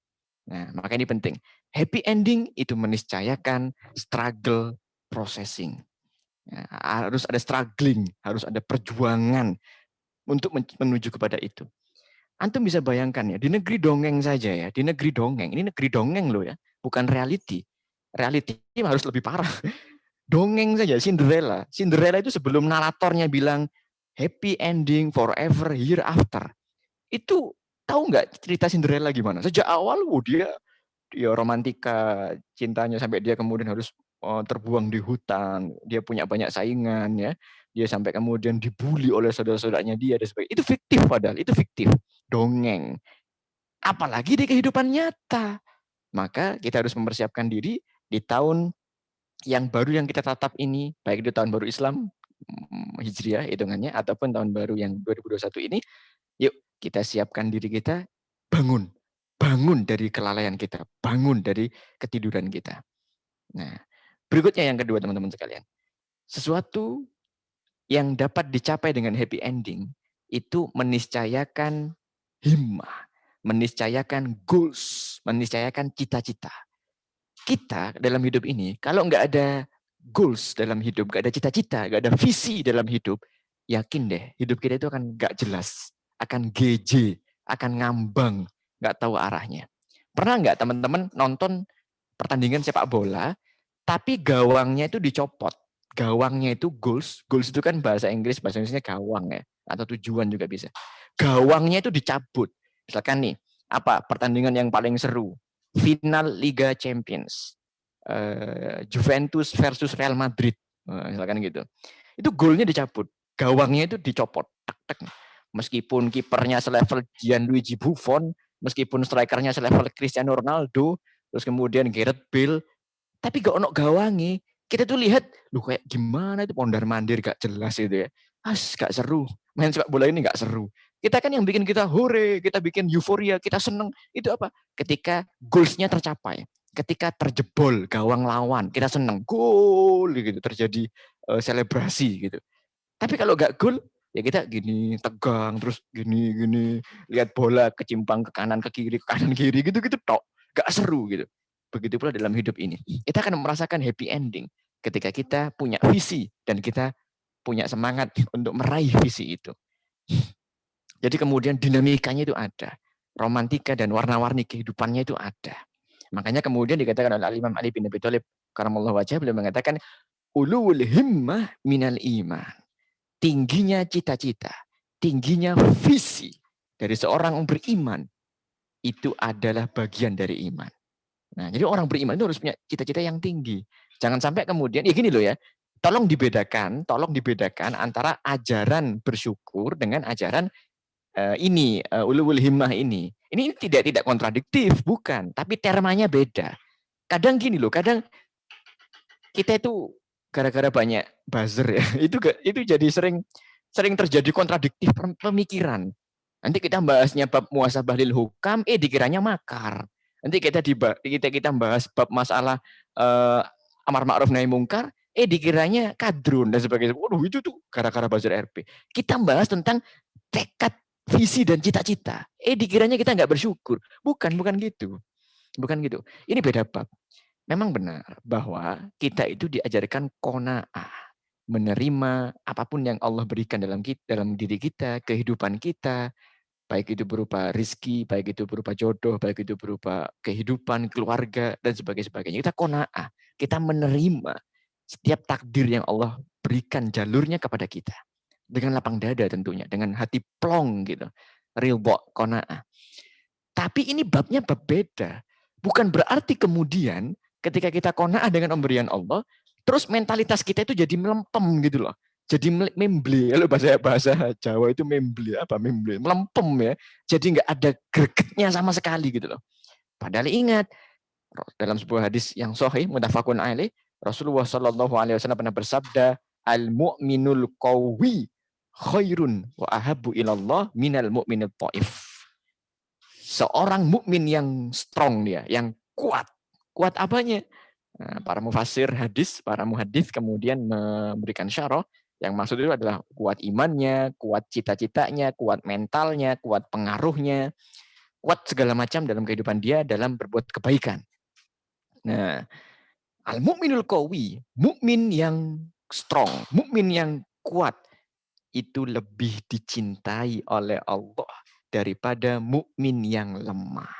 Nah, maka ini penting. Happy ending itu meniscayakan struggle processing. Ya, harus ada struggling, harus ada perjuangan untuk menuju kepada itu. Antum bisa bayangkan ya, di negeri dongeng saja ya, di negeri dongeng, ini negeri dongeng loh ya, bukan reality. Reality harus lebih parah. Dongeng saja, Cinderella. Cinderella itu sebelum naratornya bilang happy ending forever hereafter. Itu tahu nggak cerita Cinderella gimana? Sejak awal dia romantika cintanya sampai dia kemudian harus terbuang di hutan, dia punya banyak saingan ya, dia sampai kemudian dibully oleh saudara-saudaranya dia dan sebagainya. Itu fiktif padahal, itu fiktif, dongeng. Apalagi di kehidupan nyata. Maka kita harus mempersiapkan diri di tahun yang baru yang kita tatap ini, baik di tahun baru Islam Hijriah hitungannya ataupun tahun baru yang 2021 ini, yuk kita siapkan diri kita, bangun dari kelalaian kita, bangun dari ketiduran kita. Nah, berikutnya yang kedua teman-teman sekalian. Sesuatu yang dapat dicapai dengan happy ending itu meniscayakan himmah, meniscayakan goals, meniscayakan cita-cita. Kita dalam hidup ini, kalau nggak ada goals dalam hidup, nggak ada cita-cita, nggak ada visi dalam hidup, yakin deh, hidup kita itu akan nggak jelas, akan GJ, akan ngambang, nggak tahu arahnya. Pernah nggak teman-teman nonton pertandingan sepak bola, tapi gawangnya itu dicopot. Gawangnya itu goals itu kan bahasa Inggrisnya gawang ya, atau tujuan juga bisa. Gawangnya itu dicabut. Misalkan nih, apa pertandingan yang paling seru? Final Liga Champions. Juventus versus Real Madrid. Misalkan gitu. Itu golnya dicabut. Gawangnya itu dicopot. Tak. Meskipun kipernya selevel Gianluigi Buffon, meskipun strikernya selevel Cristiano Ronaldo, terus kemudian Gareth Bale, tapi gak ono gawangi. Kita tuh lihat, lu kayak gimana itu mondar-mandir gak jelas itu ya. Gak seru. Main sepak bola ini gak seru. Kita kan yang bikin kita hore, kita bikin euforia, kita seneng. Itu apa? Ketika goals-nya tercapai. Ketika terjebol gawang lawan, kita seneng. Gol gitu, terjadi selebrasi gitu. Tapi kalau gak gol, ya kita gini, tegang, terus gini, lihat bola kecimpang ke kanan, ke kiri, gitu tok. Gak seru gitu. begitu pula dalam hidup ini. Kita akan merasakan happy ending ketika kita punya visi dan kita punya semangat untuk meraih visi itu. Jadi kemudian dinamikanya itu ada. Romantika dan warna-warni kehidupannya itu ada. Makanya kemudian dikatakan oleh Imam Ali bin Abi Thalib karamallahu wajhah, beliau mengatakan ulul himmah minal iman. Tingginya cita-cita, tingginya visi dari seorang yang beriman itu adalah bagian dari iman. Nah, jadi orang beriman itu harus punya cita-cita yang tinggi. Jangan sampai kemudian, ya gini loh ya, tolong dibedakan antara ajaran bersyukur dengan ajaran ulul himmah ini. Ini tidak kontradiktif, bukan, tapi termanya beda. Kadang gini loh, kadang kita itu gara-gara banyak buzzer ya, itu jadi sering terjadi kontradiktif pemikiran. Nanti kita bahasnya bab muhasabah lil hukam, dikiranya makar. Nanti kita bahas bab masalah amar ma'ruf nahi mungkar, dikiranya kadrun dan sebagainya. Waduh, itu tuh gara-gara buzzer RP. Kita bahas tentang tekad, visi dan cita-cita. Dikiranya kita nggak bersyukur. Bukan gitu. Bukan gitu. Ini beda bab. Memang benar bahwa kita itu diajarkan qanaah, menerima apapun yang Allah berikan dalam diri kita, kehidupan kita, baik itu berupa rizki, baik itu berupa jodoh, baik itu berupa kehidupan, keluarga, dan sebagainya. Kita qanaah, kita menerima setiap takdir yang Allah berikan jalurnya kepada kita. Dengan lapang dada tentunya, dengan hati plong gitu. Ridha, qanaah. Tapi ini babnya bab beda. Bukan berarti kemudian ketika kita qanaah dengan pemberian Allah, terus mentalitas kita itu jadi melempem gitu loh. Jadi memble, kalau bahasa Jawa itu memble, melempem ya. Jadi nggak ada gregetnya sama sekali gitu loh. Padahal ingat, dalam sebuah hadis yang sahih, muttafaqun alaih, Rasulullah Shallallahu Alaihi Wasallam pernah bersabda, al-mu'minul qawi khairun wa ahabbu ilallah minal mu'minil ta'if. Seorang mukmin yang strong dia, yang kuat. Kuat apanya? Nah, para mufassir hadis, para muhadis kemudian memberikan syarah yang maksud itu adalah kuat imannya, kuat cita-citanya, kuat mentalnya, kuat pengaruhnya, kuat segala macam dalam kehidupan dia dalam berbuat kebaikan. Nah, al-mu'minul qawi, mukmin yang strong, mukmin yang kuat itu lebih dicintai oleh Allah daripada mukmin yang lemah.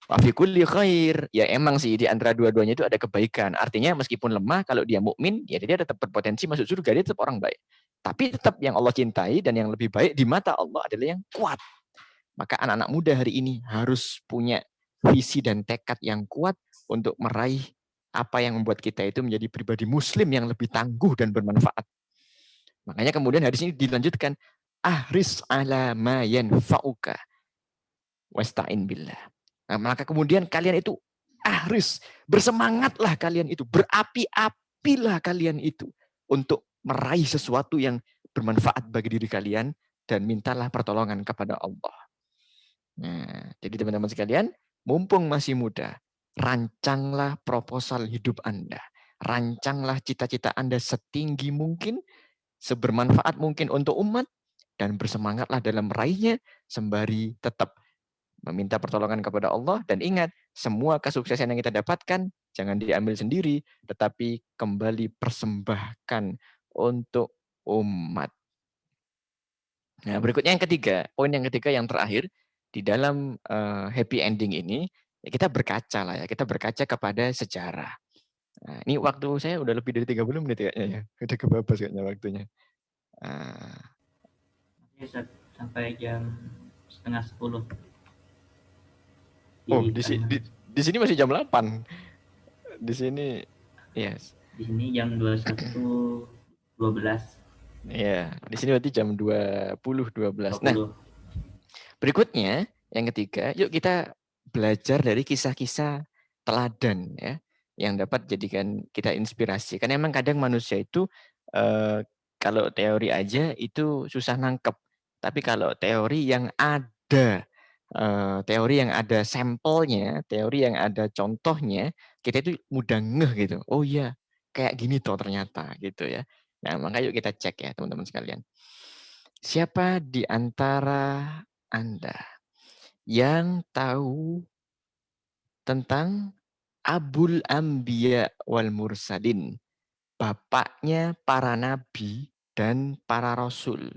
Wa fi kulli khair. Ya emang sih di antara dua-duanya itu ada kebaikan. Artinya meskipun lemah, kalau dia mukmin, ya dia tetap berpotensi masuk surga, dia tetap orang baik. Tapi tetap yang Allah cintai dan yang lebih baik di mata Allah adalah yang kuat. Maka anak-anak muda hari ini harus punya visi dan tekad yang kuat untuk meraih apa yang membuat kita itu menjadi pribadi muslim yang lebih tangguh dan bermanfaat. Makanya kemudian hadis ini dilanjutkan, ahris ala ma yanfa'uka wasta'in billah. Nah, maka kemudian kalian itu ahris, bersemangatlah kalian itu, berapi-apilah kalian itu untuk meraih sesuatu yang bermanfaat bagi diri kalian dan mintalah pertolongan kepada Allah. Nah, jadi teman-teman sekalian, mumpung masih muda, rancanglah proposal hidup Anda. Rancanglah cita-cita Anda setinggi mungkin, sebermanfaat mungkin untuk umat, dan bersemangatlah dalam meraihnya sembari tetap meminta pertolongan kepada Allah. Dan ingat, semua kesuksesan yang kita dapatkan jangan diambil sendiri, tetapi kembali persembahkan untuk umat. Nah, berikutnya yang ketiga, poin yang ketiga yang terakhir di dalam happy ending ini, ya kita berkaca lah ya, kita berkaca kepada sejarah. Nah, ini waktu saya udah lebih dari 30 menit kayaknya ya, udah kebabas kayaknya waktunya. Sampai jam 9:30. Oh, di sini masih jam 8. Di sini, yes. Di sini jam 21.12. Ya, di sini berarti jam 20.12. Nah, berikutnya yang ketiga, yuk kita belajar dari kisah-kisah teladan ya, yang dapat jadikan kita inspirasi. Karena memang kadang manusia itu kalau teori aja itu susah nangkep. Tapi kalau teori yang ada sampelnya, teori yang ada contohnya, kita itu mudah ngeh gitu. Oh iya, kayak gini toh ternyata gitu ya. Nah, maka yuk kita cek ya teman-teman sekalian. Siapa di antara Anda yang tahu tentang Abul Anbiya wal Mursalin, bapaknya para nabi dan para rasul.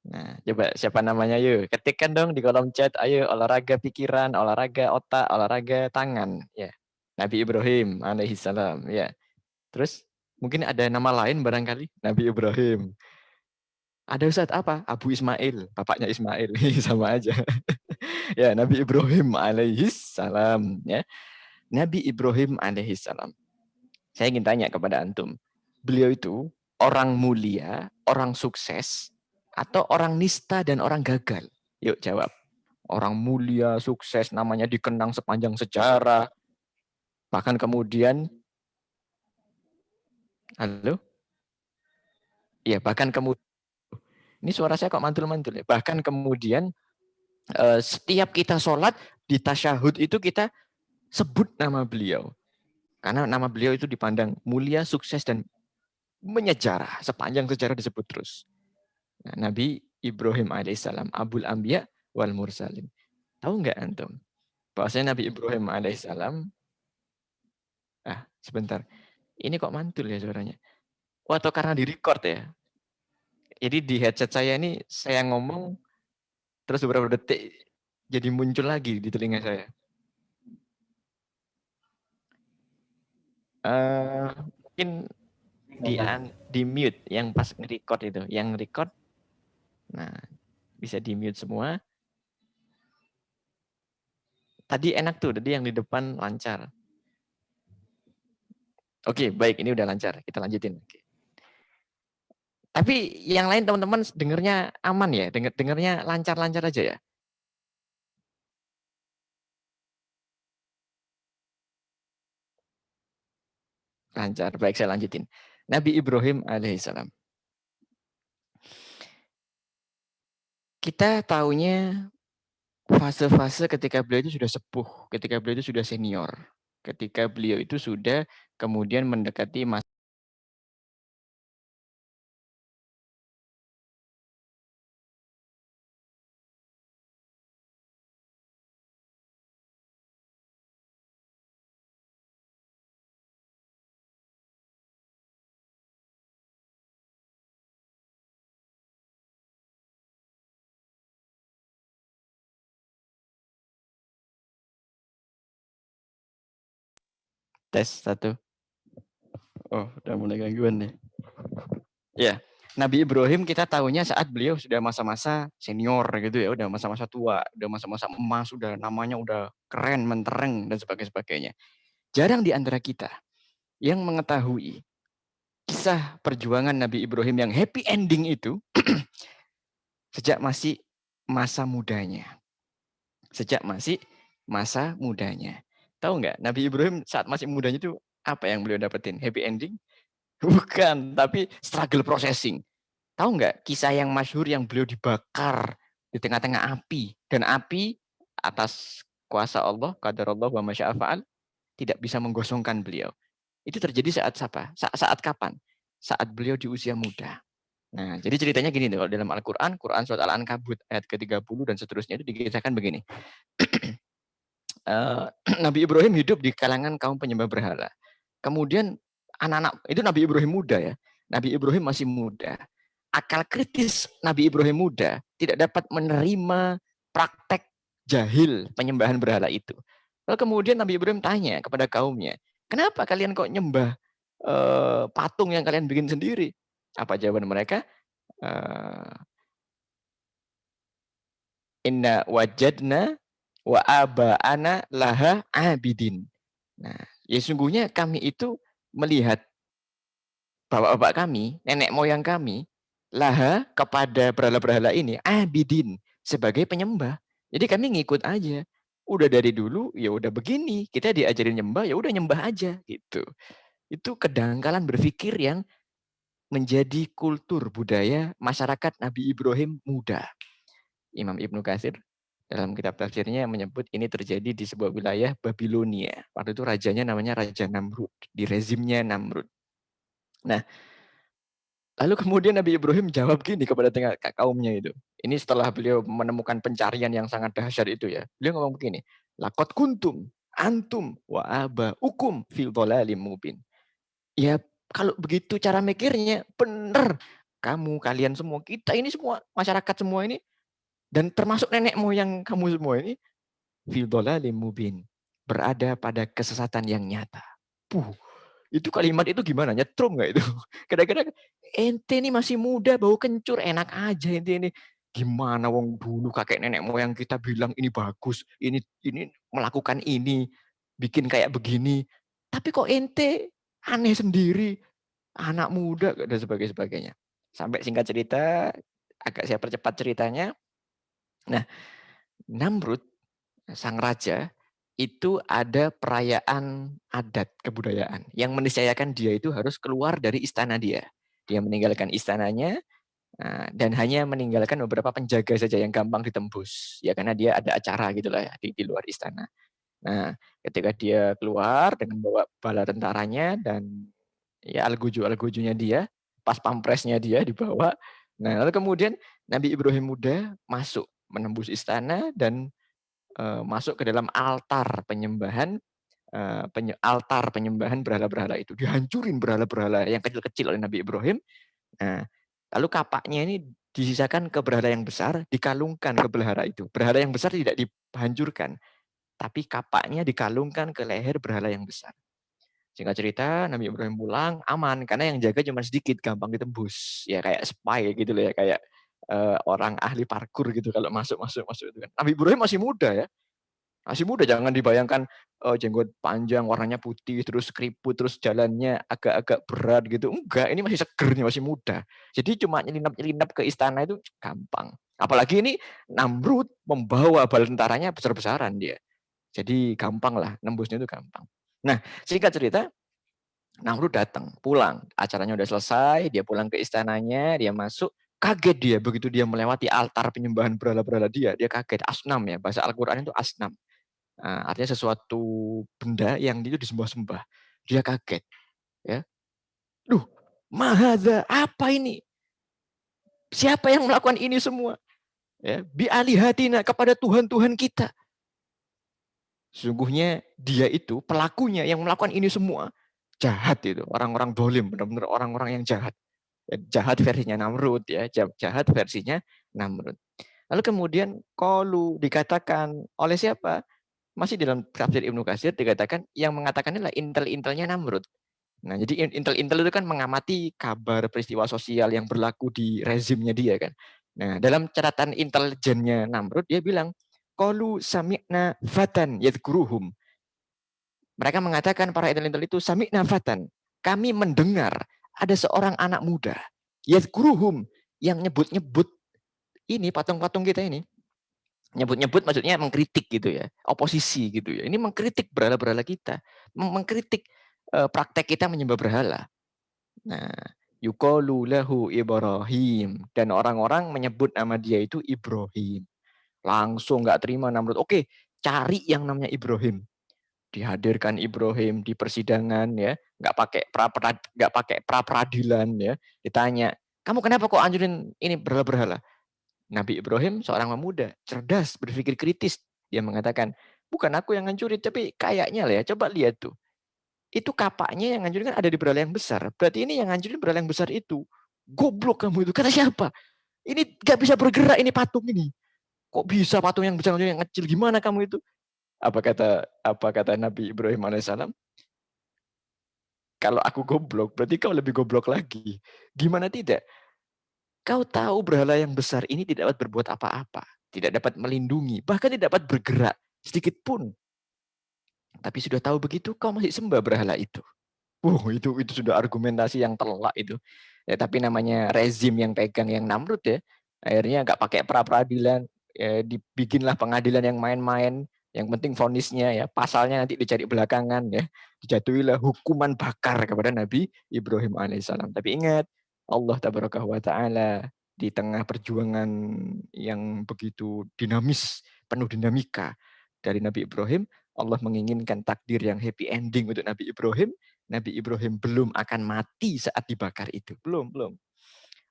Nah, coba siapa namanya yuk? Ketikkan dong di kolom chat. Ayo, olahraga pikiran, olahraga otak, olahraga tangan. Ya, Nabi Ibrahim alaihissalam. Ya, terus mungkin ada nama lain barangkali. Nabi Ibrahim. Ada Ustaz apa? Abu Ismail, bapaknya Ismail. Sama aja. Ya, Nabi Ibrahim alaihissalam. Ya, Nabi Ibrahim alaihissalam. Saya ingin tanya kepada antum. Beliau itu orang mulia, orang sukses, atau orang nista dan orang gagal? Yuk jawab. Orang mulia, sukses, namanya dikenang sepanjang sejarah. Bahkan kemudian, halo? Ya, bahkan kemudian, ini suara saya kok mantul-mantul ya. Bahkan kemudian, setiap kita sholat, di tasyahud itu kita sebut nama beliau. Karena nama beliau itu dipandang mulia, sukses, dan menyejarah. Sepanjang sejarah disebut terus. Nah, Nabi Ibrahim alaihissalam, Abul Anbiya wal Mursalin. Tahu nggak antum? Bahwasanya Nabi Ibrahim alaihissalam, sebentar. Ini kok mantul ya suaranya? Atau karena di record ya? Jadi di headset saya ini, saya ngomong, terus beberapa detik, jadi muncul lagi di telinga saya. Mungkin di mute, yang pas nge-record itu. Yang record, nah bisa di mute semua. Tadi enak tuh, tadi yang di depan lancar. Oke, baik, ini udah lancar. Kita lanjutin. Tapi yang lain teman-teman dengernya aman ya? Dengernya lancar-lancar aja ya? Lancar. Baik, saya lanjutin. Nabi Ibrahim alaihissalam. Kita taunya fase-fase ketika beliau itu sudah sepuh, ketika beliau itu sudah senior, ketika beliau itu sudah kemudian mendekati masa tes 1. Oh, udah mulai gangguan nih. Ya, Nabi Ibrahim kita tahunya saat beliau sudah masa-masa senior gitu ya, udah masa-masa tua, udah masa-masa emas, udah namanya udah keren, mentereng dan sebagainya. Jarang di antara kita yang mengetahui kisah perjuangan Nabi Ibrahim yang happy ending itu sejak masih masa mudanya. Sejak masih masa mudanya. Tahu nggak, Nabi Ibrahim saat masih mudanya itu apa yang beliau dapetin? Happy ending? Bukan, tapi struggle processing. Tahu nggak kisah yang masyhur yang beliau dibakar di tengah-tengah api, dan api atas kuasa Allah, qadarullah wa masya'a fa'al, tidak bisa menggosongkan beliau. Itu terjadi saat apa? Saat kapan? Saat beliau di usia muda. Nah, jadi ceritanya gini, kalau dalam Al-Quran, Quran surat Al-Ankabut ayat ke-30 dan seterusnya itu dikisahkan begini. Nabi Ibrahim hidup di kalangan kaum penyembah berhala. Kemudian anak-anak, itu Nabi Ibrahim muda ya. Nabi Ibrahim masih muda. Akal kritis Nabi Ibrahim muda tidak dapat menerima praktek jahil penyembahan berhala itu. Lalu kemudian Nabi Ibrahim tanya kepada kaumnya, kenapa kalian kok nyembah patung yang kalian bikin sendiri? Apa jawaban mereka? Inna wajadna wa aba'ana laha abidin. Nah, ya sungguhnya kami itu melihat bapak-bapak kami, nenek moyang kami, laha kepada berhala-berhala ini, abidin, sebagai penyembah. Jadi kami ngikut aja. Udah dari dulu, ya udah begini. Kita diajarin nyembah, ya udah nyembah aja. Gitu. Itu kedangkalan berpikir yang menjadi kultur budaya masyarakat Nabi Ibrahim muda. Imam Ibnu Katsir dalam kitab tafsirnya menyebut ini terjadi di sebuah wilayah Babilonia. Waktu itu rajanya namanya Raja Namrud, di rezimnya Namrud. Nah, lalu kemudian Nabi Ibrahim jawab gini kepada kaumnya itu. Ini setelah beliau menemukan pencarian yang sangat dahsyat itu ya. Beliau ngomong begini, lakot kuntum Antum wa abaukum fil dhalalim mubin. Ya, kalau begitu cara mikirnya benar. Kamu, kalian semua, kita ini semua, masyarakat semua ini, dan termasuk nenek moyang kamu semua ini, fil dhalalim mubin. Berada pada kesesatan yang nyata. Itu kalimat itu gimana? Nyetrum nggak itu? Kadang-kadang ente ini masih muda, bau kencur, enak aja ente ini. Gimana wong dulu kakek nenek moyang kita bilang ini bagus, ini melakukan ini, bikin kayak begini. Tapi kok ente aneh sendiri, anak muda dan sebagainya. Sampai singkat cerita, agak saya percepat ceritanya. Nah, Namrud, sang raja, itu ada perayaan adat kebudayaan yang meniscayakan dia itu harus keluar dari istana dia. Dia meninggalkan istananya dan hanya meninggalkan beberapa penjaga saja yang gampang ditembus. Ya karena dia ada acara gitulah ya di luar istana. Nah, ketika dia keluar dengan bawa bala tentaranya dan ya algojo-algojonya dia, pas pampresnya dia dibawa. Nah, lalu kemudian Nabi Ibrahim muda masuk menembus istana dan masuk ke dalam altar penyembahan berhala-berhala itu. Dihancurin berhala-berhala yang kecil-kecil oleh Nabi Ibrahim. Nah, lalu kapaknya ini disisakan ke berhala yang besar, dikalungkan ke berhala itu. Berhala yang besar tidak dihancurkan, tapi kapaknya dikalungkan ke leher berhala yang besar. Singkat cerita, Nabi Ibrahim pulang aman karena yang jaga cuma sedikit, gampang ditembus. Ya kayak spy gitu loh ya, kayak orang ahli parkur gitu kalau masuk itu kan. Nabi Ibrahim masih muda ya. Masih muda, jangan dibayangkan jenggot panjang, warnanya putih, terus keriput, terus jalannya agak-agak berat gitu. Enggak, ini masih seger nih, masih muda. Jadi cuma nyelinap-nyelinap ke istana itu gampang. Apalagi ini Namrud membawa bala tentaranya besar-besaran dia. Jadi gampang lah, nembusnya itu gampang. Nah, singkat cerita, Namrud datang, pulang. Acaranya udah selesai, dia pulang ke istananya, dia masuk. Kaget dia, begitu dia melewati altar penyembahan berhala-berhala dia kaget. Asnam ya, bahasa Al-Quran itu asnam. Artinya sesuatu benda yang itu disembah-sembah. Dia kaget. Ya. Duh, mahadza, apa ini? Siapa yang melakukan ini semua? Ya, bi'alihatina, kepada Tuhan-Tuhan kita. Sesungguhnya dia itu, pelakunya yang melakukan ini semua, jahat itu. Orang-orang dolim, benar-benar orang-orang yang jahat. Ya, jahat versinya Namrud, ya, jahat versinya Namrud. Lalu kemudian, qalu dikatakan oleh siapa? Masih dalam tafsir Ibnu Katsir dikatakan yang mengatakan adalah intel-intelnya Namrud. Nah, jadi intel-intel itu kan mengamati kabar peristiwa sosial yang berlaku di rezimnya dia kan. Nah, dalam catatan intelijennya Namrud dia bilang, qalu sami'na fatan yadhkuruhum. Mereka mengatakan para intel-intel itu sami'na fatan. Kami mendengar ada seorang anak muda yadhkuruhum yang nyebut-nyebut ini patung-patung kita ini. Nyebut-nyebut maksudnya mengkritik gitu ya, oposisi gitu ya. Ini mengkritik berhala-berhala kita, mengkritik praktek kita menyembah berhala. Nah, yuqalu lahu Ibrahim, dan orang-orang menyebut nama dia itu Ibrahim. Langsung nggak terima Namrud. Oke, cari yang namanya Ibrahim. Dihadirkan Ibrahim di persidangan ya, nggak pakai pra peradilan ya. Ditanya, kamu kenapa kok anjurin ini berhala-berhala? Nabi Ibrahim seorang pemuda, cerdas, berpikir kritis. Dia mengatakan, bukan aku yang ngancurin, tapi kayaknya lah ya, coba lihat tuh. Itu kapaknya yang ngancurin kan ada di berhala yang besar. Berarti ini yang ngancurin berhala yang besar itu. Goblok kamu itu. Kata siapa? Ini gak bisa bergerak ini patung ini. Kok bisa patung yang besar yang kecil? Gimana kamu itu? Apa kata Nabi Ibrahim alaihissalam? Kalau aku goblok, berarti kau lebih goblok lagi. Gimana tidak? Kau tahu berhala yang besar ini tidak dapat berbuat apa-apa, tidak dapat melindungi, bahkan tidak dapat bergerak sedikit pun. Tapi sudah tahu begitu, kau masih sembah berhala itu. Itu sudah argumentasi yang telak itu. Ya, tapi namanya rezim yang pegang yang Namrud ya, akhirnya nggak pakai pra-peradilan, ya, dibikinlah pengadilan yang main-main. Yang penting vonisnya ya, pasalnya nanti dicari belakangan ya. Dijatuhilah hukuman bakar kepada Nabi Ibrahim alaihissalam. Tapi ingat, Allah tabaraka wa ta'ala di tengah perjuangan yang begitu dinamis, penuh dinamika dari Nabi Ibrahim, Allah menginginkan takdir yang happy ending untuk Nabi Ibrahim. Nabi Ibrahim belum akan mati saat dibakar itu. Belum.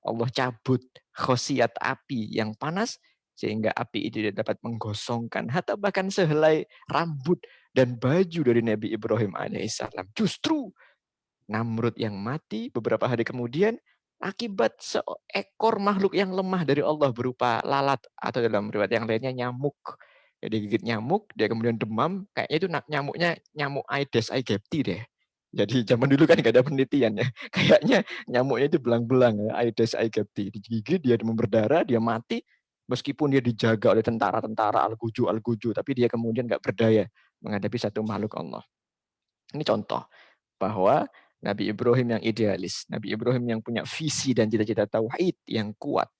Allah cabut khosiat api yang panas, sehingga api itu tidak dapat menggosongkan atau bahkan sehelai rambut dan baju dari Nabi Ibrahim alaihissalam. Justru Namrud yang mati beberapa hari kemudian akibat seekor makhluk yang lemah dari Allah berupa lalat atau dalam riwayat yang lainnya nyamuk. Dia digigit nyamuk, dia kemudian demam, kayaknya itu nyamuknya nyamuk Aedes aegypti deh. Jadi zaman dulu kan nggak ada penelitian ya. Kayaknya nyamuknya itu belang-belang ya, Aedes aegypti. Digigit, dia demam berdarah, dia mati. Meskipun dia dijaga oleh tentara-tentara Al-Guju, tapi dia kemudian nggak berdaya menghadapi satu makhluk Allah. Ini contoh bahwa Nabi Ibrahim yang idealis, Nabi Ibrahim yang punya visi dan cita-cita tauhid yang kuat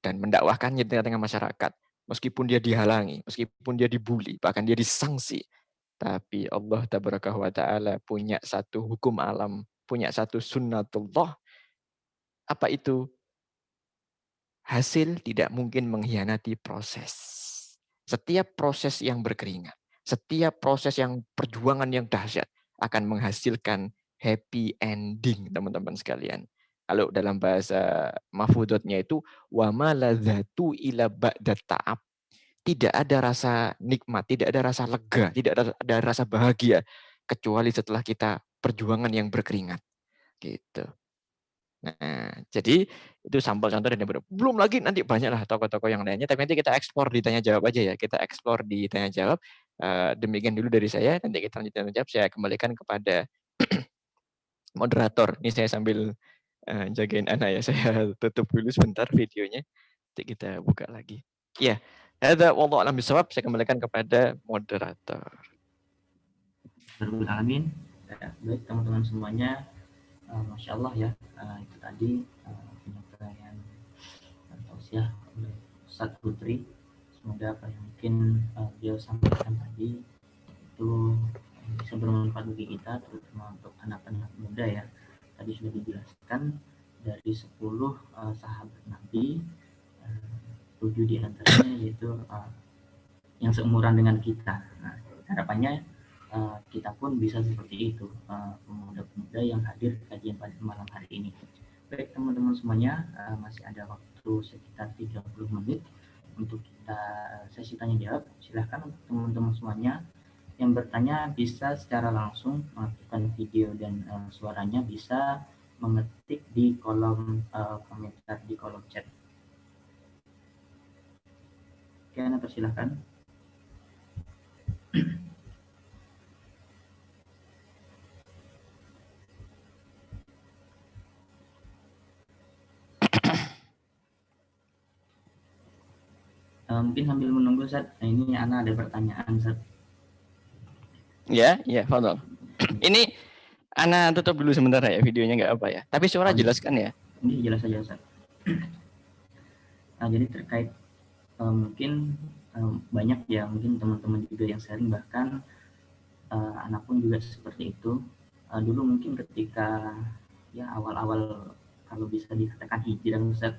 dan mendakwahkannya di tengah-tengah masyarakat. Meskipun dia dihalangi, meskipun dia dibully, bahkan dia disangsi, tapi Allah Tabaraka wa Ta'ala punya satu hukum alam, punya satu sunnatullah. Apa itu? Hasil tidak mungkin mengkhianati proses. Setiap proses yang berkeringat, setiap proses yang perjuangan yang dahsyat akan menghasilkan happy ending, teman-teman sekalian. Kalau dalam bahasa mahfudotnya itu wa ma ladzatu ila ba'da ta'ab. Tidak ada rasa nikmat, tidak ada rasa lega, tidak ada rasa bahagia kecuali setelah kita perjuangan yang berkeringat. Gitu. Nah, jadi itu sampel contoh dan beberapa. Belum lagi nanti banyak lah tokoh-tokoh yang lainnya, tapi nanti kita eksplor di tanya jawab aja ya. Kita eksplor di tanya jawab. Demikian dulu dari saya. Nanti kita lanjut tanya jawab. Saya kembalikan kepada moderator. Ini saya sambil jagain anak ya. Saya tutup dulu sebentar videonya. Nanti kita buka lagi. Ya, ada wallahu a'lam bishawab. Saya kembalikan kepada moderator. Alamin. Baik teman-teman semuanya. Masya Allah ya, itu tadi penyampaian tausiah oleh Ustaz Putri. Semoga apa yang mungkin beliau sampaikan tadi itu bisa bermanfaat bagi kita, terutama untuk anak-anak muda ya. Tadi sudah dijelaskan dari 10 sahabat Nabi, 7 diantaranya yaitu yang seumuran dengan kita. Nah, harapannya kita pun bisa seperti itu, pemuda-pemuda yang hadir kajian pada malam hari ini. Baik teman-teman semuanya, masih ada waktu sekitar 30 menit untuk kita sesi tanya jawab. Silahkan untuk teman-teman semuanya yang bertanya bisa secara langsung mengaktifkan video dan suaranya, bisa mengetik di kolom komentar di kolom chat. Oke, Anda persilahkan. Mungkin sambil menunggu, Zat. Nah, ini Ana ada pertanyaan, Zat. Ya, Fadol. Ini Ana tutup dulu sebentar ya, videonya nggak apa ya. Tapi suara jelaskan ya. Ini jelas saja, Zat. Nah, jadi terkait mungkin banyak ya, mungkin teman-teman juga yang sharing, bahkan anak pun juga seperti itu. Dulu mungkin ketika ya awal-awal kalau bisa dikatakan hijrah, Ustaz,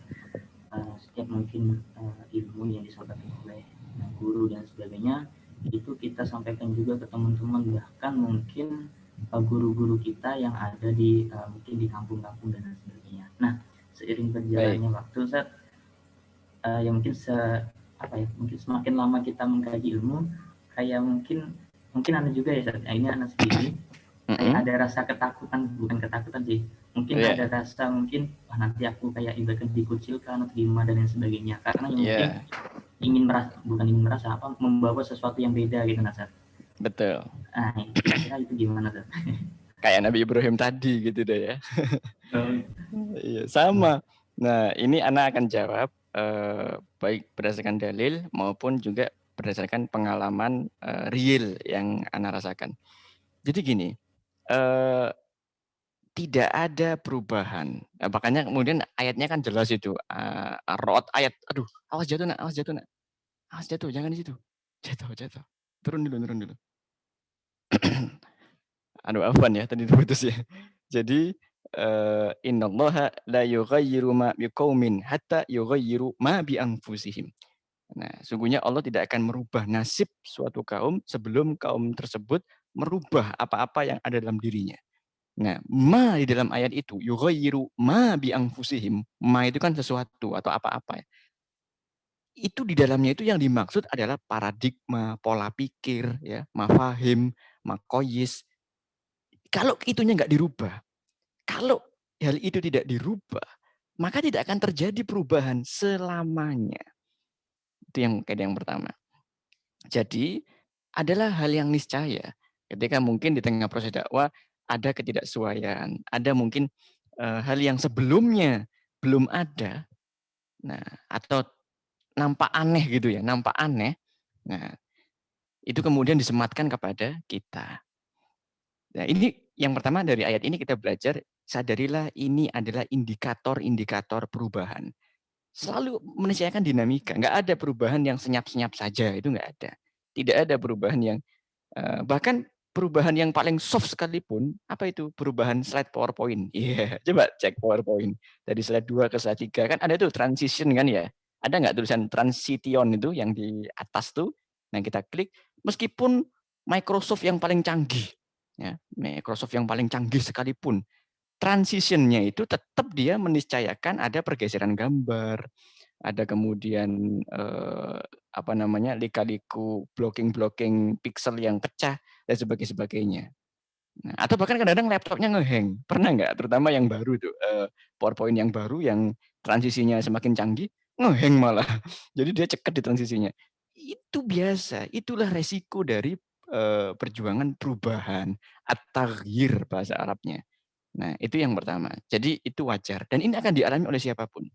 setiap mungkin ilmu yang disampaikan oleh guru dan sebagainya itu kita sampaikan juga ke teman-teman, bahkan mungkin guru-guru kita yang ada di mungkin di kampung-kampung dan sebagainya. Nah, seiring berjalannya waktu, Ustaz, ya mungkin mungkin semakin lama kita mengkaji ilmu, kayak mungkin Anda juga ya, Ustaz. Nah, ini Anda sendiri kayak ada rasa ketakutan, bukan ketakutan sih, mungkin ada rasa mungkin nanti aku kayak ibaratkan dikucilkan atau gimana dan lain sebagainya, karena mungkin ingin merasa membawa sesuatu yang beda gitu, Nazar. Betul. Nah, kira-kira itu gimana, Nazar? Kayak Nabi Ibrahim tadi gitu deh ya. Iya, sama. Nah, ini Ana akan jawab baik berdasarkan dalil maupun juga berdasarkan pengalaman real yang Ana rasakan. Jadi gini, tidak ada perubahan. Nah, makanya kemudian ayatnya kan jelas itu. Ar-Ra'd ayat, aduh, awas jatuh nak. Awas jatuh, jangan di situ. Jatuh. Turun dulu. Aduh, afwan ya, tadi putus ya. Jadi, innallaha la yughayyiru ma biqaumin hatta yughayyiru ma bi anfusihim. Nah, sungguhnya Allah tidak akan merubah nasib suatu kaum sebelum kaum tersebut merubah apa-apa yang ada dalam dirinya. Nah, ma di dalam ayat itu, yughayyiru ma bi anfusihim. Ma itu kan sesuatu atau apa-apa ya. itu di dalamnya itu yang dimaksud adalah paradigma, pola pikir, ya, mafahim, makoyis. Kalau itunya nggak dirubah, kalau hal itu tidak dirubah, maka tidak akan terjadi perubahan selamanya. Itu yang kaidah yang pertama. Jadi adalah hal yang niscaya ketika mungkin di tengah proses dakwah ada ketidaksesuaian, ada mungkin hal yang sebelumnya belum ada, nah atau nampak aneh gitu ya, nampak aneh. Nah, itu kemudian disematkan kepada kita. Nah, ini yang pertama dari ayat ini kita belajar, sadarilah ini adalah indikator-indikator perubahan. Selalu meniscayakan dinamika, nggak ada perubahan yang senyap-senyap saja, itu nggak ada. Tidak ada perubahan yang, bahkan perubahan yang paling soft sekalipun, apa itu? Perubahan slide PowerPoint. Iya, coba cek PowerPoint. Dari slide 2 ke slide 3, kan ada tuh transition kan ya. Ada nggak tulisan transition itu yang di atas tuh? Nah, kita klik, meskipun Microsoft yang paling canggih, ya, Microsoft yang paling canggih sekalipun, transitionnya itu tetap dia meniscayakan ada pergeseran gambar, ada kemudian apa namanya lika-liku blocking pixel yang pecah dan sebagainya. Nah, atau bahkan kadang-kadang laptopnya ngehang, pernah nggak? Terutama yang baru tuh PowerPoint yang baru yang transisinya semakin canggih ngehang malah. Jadi dia ceket di transisinya. Itu biasa, itulah resiko dari perjuangan perubahan, at-taghyir bahasa Arabnya. Nah, itu yang pertama. Jadi itu wajar dan ini akan dialami oleh siapapun.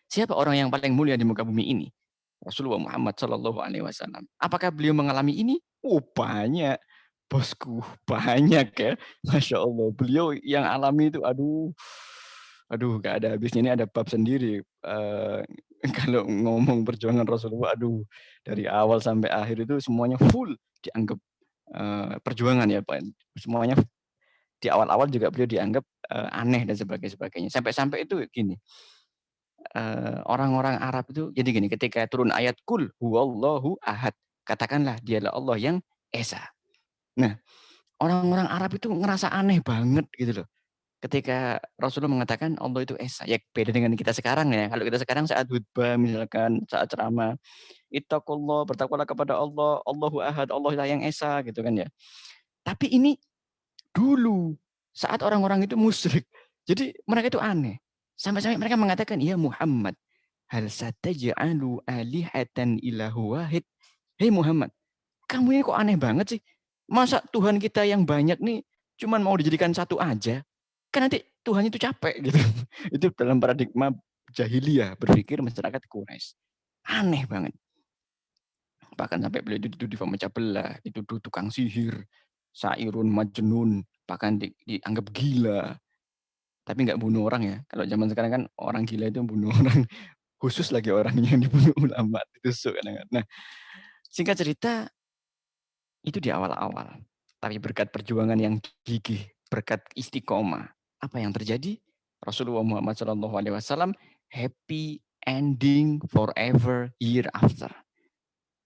Siapa orang yang paling mulia di muka bumi ini? Rasulullah Muhammad Shallallahu Alaihi Wasallam. Apakah beliau mengalami ini? Oh banyak, bosku, banyak ya. Masya Allah, beliau yang alami itu, aduh, gak ada habisnya. Ini ada bab sendiri. Kalau ngomong perjuangan Rasulullah, aduh, dari awal sampai akhir itu semuanya full dianggap perjuangan ya, Pak. Semuanya di awal-awal juga beliau dianggap aneh dan sebagainya. Sampai-sampai itu gini, orang-orang Arab itu jadi gini, ketika turun ayat kul huwallahu ahad, katakanlah dialah Allah yang esa. Nah, orang-orang Arab itu ngerasa aneh banget gitu loh. Ketika Rasulullah mengatakan Allah itu esa, ya beda dengan kita sekarang ya. Kalau kita sekarang saat khutbah misalkan, saat ceramah, ittaqullah, bertakwalah kepada Allah, Allahu ahad, Allah lah yang esa gitu kan ya. Tapi ini dulu saat orang-orang itu musyrik. Jadi mereka itu aneh. Sampai-sampai mereka mengatakan, "Ya Muhammad, hal sataj'alu alihatan ilahu wahid?" Hei Muhammad, kamu ini kok aneh banget sih? Masa Tuhan kita yang banyak nih cuman mau dijadikan satu aja? Kan nanti Tuhan itu capek gitu. Itu dalam paradigma jahiliyah berpikir masyarakat Quraisy. Aneh banget. Bahkan sampai beliau itu dituduh memecah belah, dituduh tukang sihir, sairun majnun, bahkan dianggap gila. Tapi nggak bunuh orang ya. Kalau zaman sekarang kan orang gila itu bunuh orang, khusus lagi orang yang dibunuh ulama, ditusuk kadang-kadang. Nah, singkat cerita, itu di awal-awal. Tapi berkat perjuangan yang gigih, berkat istiqomah, apa yang terjadi? Rasulullah Muhammad SAW happy ending forever year after.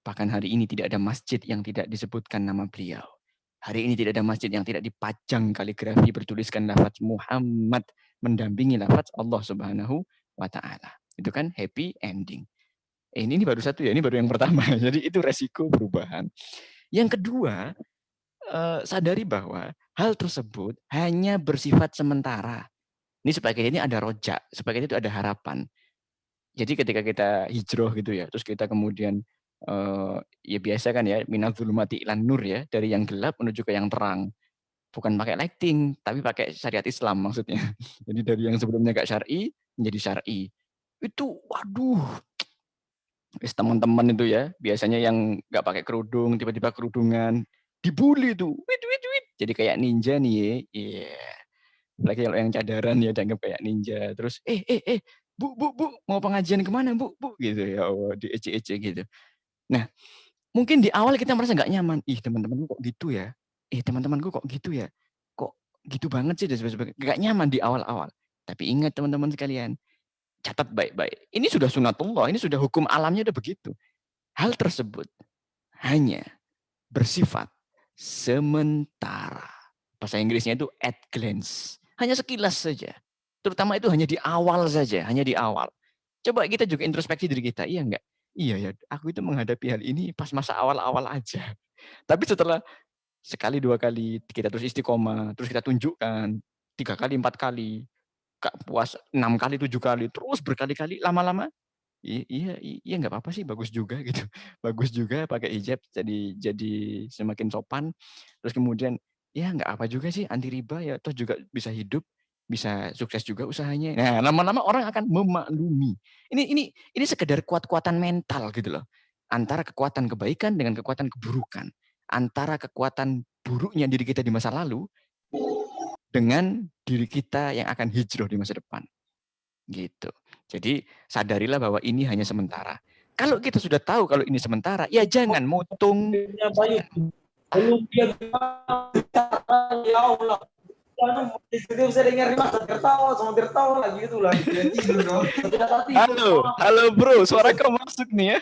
Bahkan hari ini tidak ada masjid yang tidak disebutkan nama beliau. Hari ini tidak ada masjid yang tidak dipajang kaligrafi bertuliskan lafaz Muhammad mendampingi lafaz Allah Subhanahu wa taala. Itu kan happy ending. Ini baru satu ya, ini baru yang pertama. Jadi itu resiko perubahan. Yang kedua, sadari bahwa hal tersebut hanya bersifat sementara. Ini sebagai ini ada rojak, sebagai itu ada harapan. Jadi ketika kita hijrah gitu ya, terus kita kemudian ya biasa kan ya, minal zulumati ilan nur ya, dari yang gelap menuju ke yang terang. Bukan pakai lighting, tapi pakai syariat Islam maksudnya. Jadi dari yang sebelumnya gak syar'i menjadi syar'i. Itu waduh, teman-teman itu ya, biasanya yang gak pakai kerudung, tiba-tiba kerudungan, dibully tuh. Wit wit wit. Jadi kayak ninja nih ya. Iya. Apalagi kalau yang cadaran ya dianggap kayak ninja. Terus Bu, mau pengajian kemana Bu? Gitu ya, diece-ece gitu. Nah, mungkin di awal kita merasa nggak nyaman. Ih, teman-temanku kok gitu ya? Teman-temanku kok gitu ya? Kok gitu banget sih dan sebagainya. Nggak nyaman di awal-awal. Tapi ingat teman-teman sekalian, catat baik-baik. Ini sudah sunatullah, ini sudah hukum alamnya udah begitu. Hal tersebut hanya bersifat sementara. Bahasa Inggrisnya itu at glance. Hanya sekilas saja. Terutama itu hanya di awal saja, hanya di awal. Coba kita juga introspeksi diri kita, iya enggak? Iya ya, aku itu menghadapi hal ini pas masa awal-awal aja. Tapi setelah sekali, 2 kali, kita terus istiqomah, terus kita tunjukkan, 3 kali, 4 kali, gak puas 6 kali, 7 kali, terus berkali-kali, lama-lama, iya nggak apa-apa sih, bagus juga gitu. Bagus juga pakai hijab, jadi semakin sopan. Terus kemudian, ya nggak apa juga sih, anti riba ya, toh juga bisa hidup, bisa sukses juga usahanya. Nah, lama-lama orang akan memaklumi. Ini sekedar kuat-kuatan mental gitu loh. Antara kekuatan kebaikan dengan kekuatan keburukan. Antara kekuatan buruknya diri kita di masa lalu dengan diri kita yang akan hijrah di masa depan. Gitu. Jadi sadarilah bahwa ini hanya sementara. Kalau kita sudah tahu kalau ini sementara, ya jangan mutung. Belum dia ya Allah. Itu bisa dengar tertawa lagi itu lagi. Halo bro, suara kau masuk nih ya.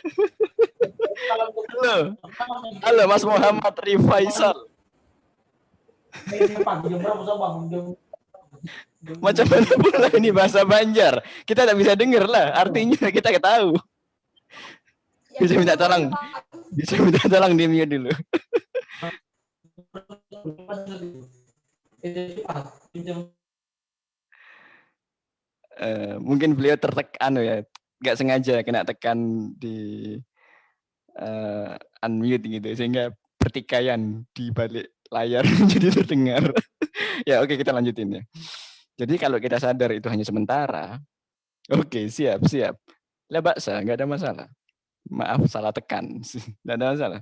Halo Mas Muhammad Rifaisal. Macam mana pula ini bahasa Banjar? Kita tidak bisa dengar lah, artinya kita tahu. Bisa minta tolong di mute dulu. Mungkin beliau tertekan ya, nggak sengaja kena tekan di unmute gitu, sehingga pertikaian di balik layar jadi terdengar. Ya oke, kita lanjutin ya. Jadi kalau kita sadar itu hanya sementara, oke siap. Lah baksa, nggak ada masalah. Maaf salah tekan, nggak ada masalah.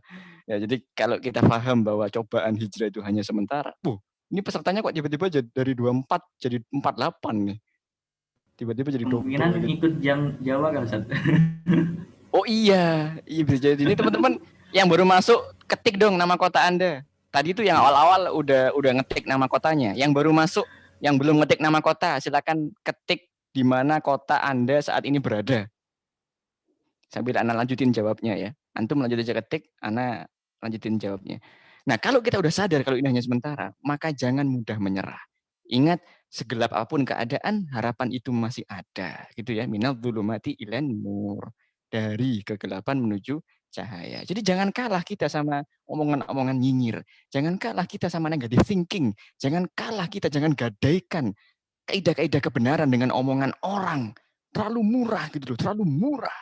Ya jadi kalau kita paham bahwa cobaan hijrah itu hanya sementara, ini pesertanya kok tiba-tiba dari 24 jadi 48 nih. Tiba-tiba jadi 20. Kemungkinan ikut jam Jawa kan Ustaz? Oh iya bisa jadi. Ini teman-teman yang baru masuk, ketik dong nama kota Anda. Tadi itu yang awal-awal udah ngetik nama kotanya. Yang baru masuk, yang belum ngetik nama kota, silakan ketik di mana kota Anda saat ini berada. Sambil Ana lanjutin jawabnya ya. Antum lanjut aja ketik, Ana lanjutin jawabnya. Nah, kalau kita udah sadar kalau ini hanya sementara, maka jangan mudah menyerah. Ingat, segelap apapun keadaan, harapan itu masih ada. Gitu ya, minal dzulumati ilan nur. Dari kegelapan menuju cahaya. Jadi jangan kalah kita sama omongan-omongan nyinyir. Jangan kalah kita sama negative thinking. Jangan kalah kita, jangan gadaikan kaidah-kaidah kebenaran dengan omongan orang. Terlalu murah gitu loh, terlalu murah.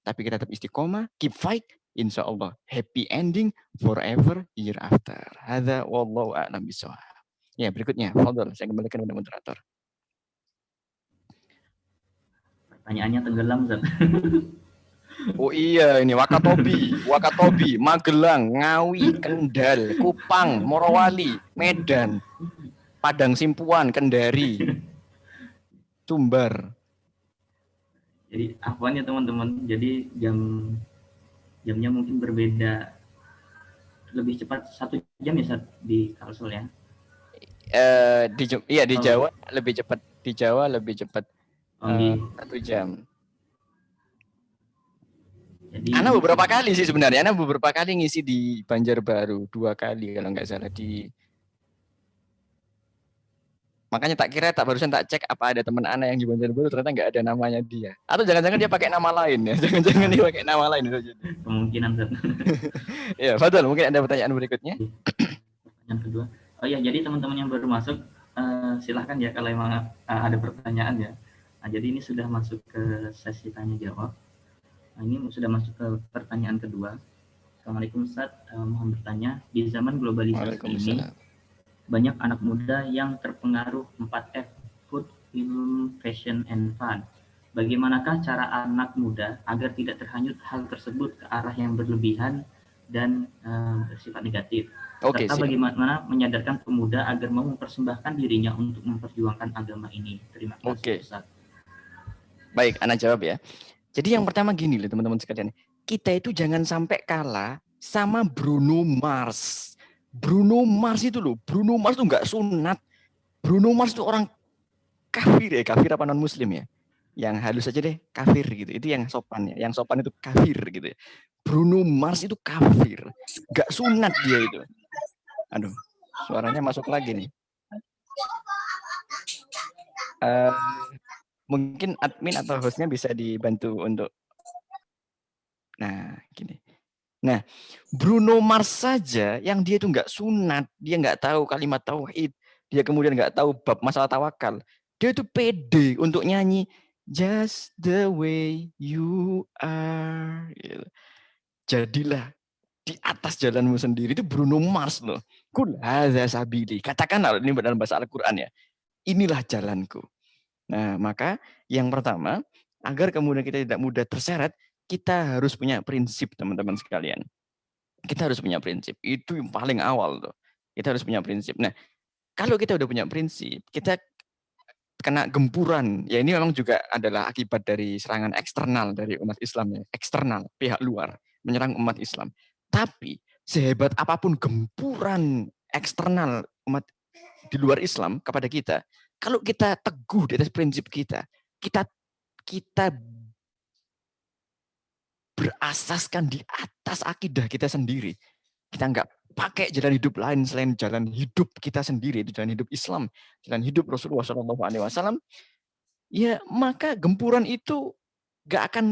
Tapi kita tetap istiqomah, keep fight, insya Allah happy ending forever year after. Hadza wallahu a'lam bishawab. Ya berikutnya, fadhol, saya kembalikan kepada moderator. Pertanyaannya tenggelam Ustaz. Oh iya, ini Wakatobi, Magelang, Ngawi, Kendal, Kupang, Morowali, Medan, Padang Simpuan, Kendari, Sumbar. Jadi afwan ya teman-teman. Jadi jamnya mungkin berbeda, lebih cepat 1 jam ya Ustaz di Kalsel ya. Di Jawa lebih cepat. Di Jawa lebih cepat 1 jam. Jadi Ana beberapa kali sih sebenarnya. Ana beberapa kali ngisi di Banjarbaru, 2 kali kalau nggak salah di. Makanya barusan tak cek apa ada teman Ana yang di Banjarbaru, ternyata nggak ada namanya dia. Atau jangan-jangan dia pakai nama lain ya? Jangan-jangan dia pakai nama lain. Kemungkinan Ustaz. Ya, Fadhol, mungkin ada pertanyaan berikutnya. Pertanyaan kedua. Oh ya, jadi teman-teman yang baru masuk silahkan ya kalau memang ada pertanyaan ya. Nah, jadi ini sudah masuk ke sesi tanya jawab. Nah, ini sudah masuk ke pertanyaan kedua. Assalamualaikum Ustaz, mohon bertanya, di zaman globalisasi ini banyak anak muda yang terpengaruh 4F, food, film, fashion, and fun. Bagaimanakah cara anak muda agar tidak terhanyut hal tersebut ke arah yang berlebihan dan bersifat negatif? Serta bagaimana menyadarkan pemuda agar mau mempersembahkan dirinya untuk memperjuangkan agama ini? Terima kasih Ustaz. Baik, Ana jawab ya. Jadi yang pertama gini loh teman-teman sekalian. Kita itu jangan sampai kalah sama Bruno Mars. Bruno Mars itu loh. Bruno Mars itu nggak sunat. Bruno Mars itu orang kafir ya. Kafir apa non muslim ya. Yang halus aja deh kafir gitu. Itu yang sopan ya. Yang sopan itu kafir gitu ya. Bruno Mars itu kafir. Nggak sunat dia itu. Aduh, suaranya masuk lagi nih. Mungkin admin atau hostnya bisa dibantu untuk. Nah, gini. Nah, Bruno Mars saja yang dia itu nggak sunat, dia nggak tahu kalimat tauhid, dia kemudian nggak tahu bab masalah tawakal. Dia itu pede untuk nyanyi Just the way you are. Gitu. Jadilah di atas jalanmu sendiri, itu Bruno Mars loh. Kul hadza sabili. Katakanlah ini dalam bahasa Al-Qur'an ya. Inilah jalanku. Nah, maka yang pertama, agar kemudian kita tidak mudah terseret, kita harus punya prinsip, teman-teman sekalian. Kita harus punya prinsip. Itu yang paling awal tuh. Kita harus punya prinsip. Nah, kalau kita udah punya prinsip, kita kena gempuran. Ya ini memang juga adalah akibat dari serangan eksternal dari umat Islam ya. Eksternal, pihak luar menyerang umat Islam. Tapi sehebat apapun gempuran eksternal umat di luar Islam kepada kita, kalau kita teguh di atas prinsip kita berasaskan di atas akidah kita sendiri. Kita nggak pakai jalan hidup lain selain jalan hidup kita sendiri, itu jalan hidup Islam, jalan hidup Rasulullah SAW. Ya maka gempuran itu nggak akan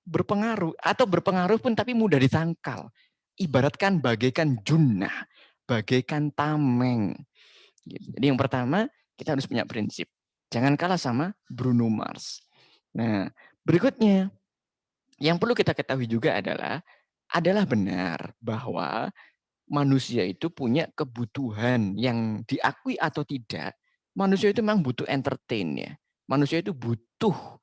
berpengaruh, atau berpengaruh pun tapi mudah ditangkal. Ibaratkan bagaikan junnah, bagaikan tameng. Jadi yang pertama, kita harus punya prinsip. Jangan kalah sama Bruno Mars. Nah, berikutnya, yang perlu kita ketahui juga adalah benar bahwa manusia itu punya kebutuhan yang diakui atau tidak. Manusia itu memang butuh entertain ya. Manusia itu butuh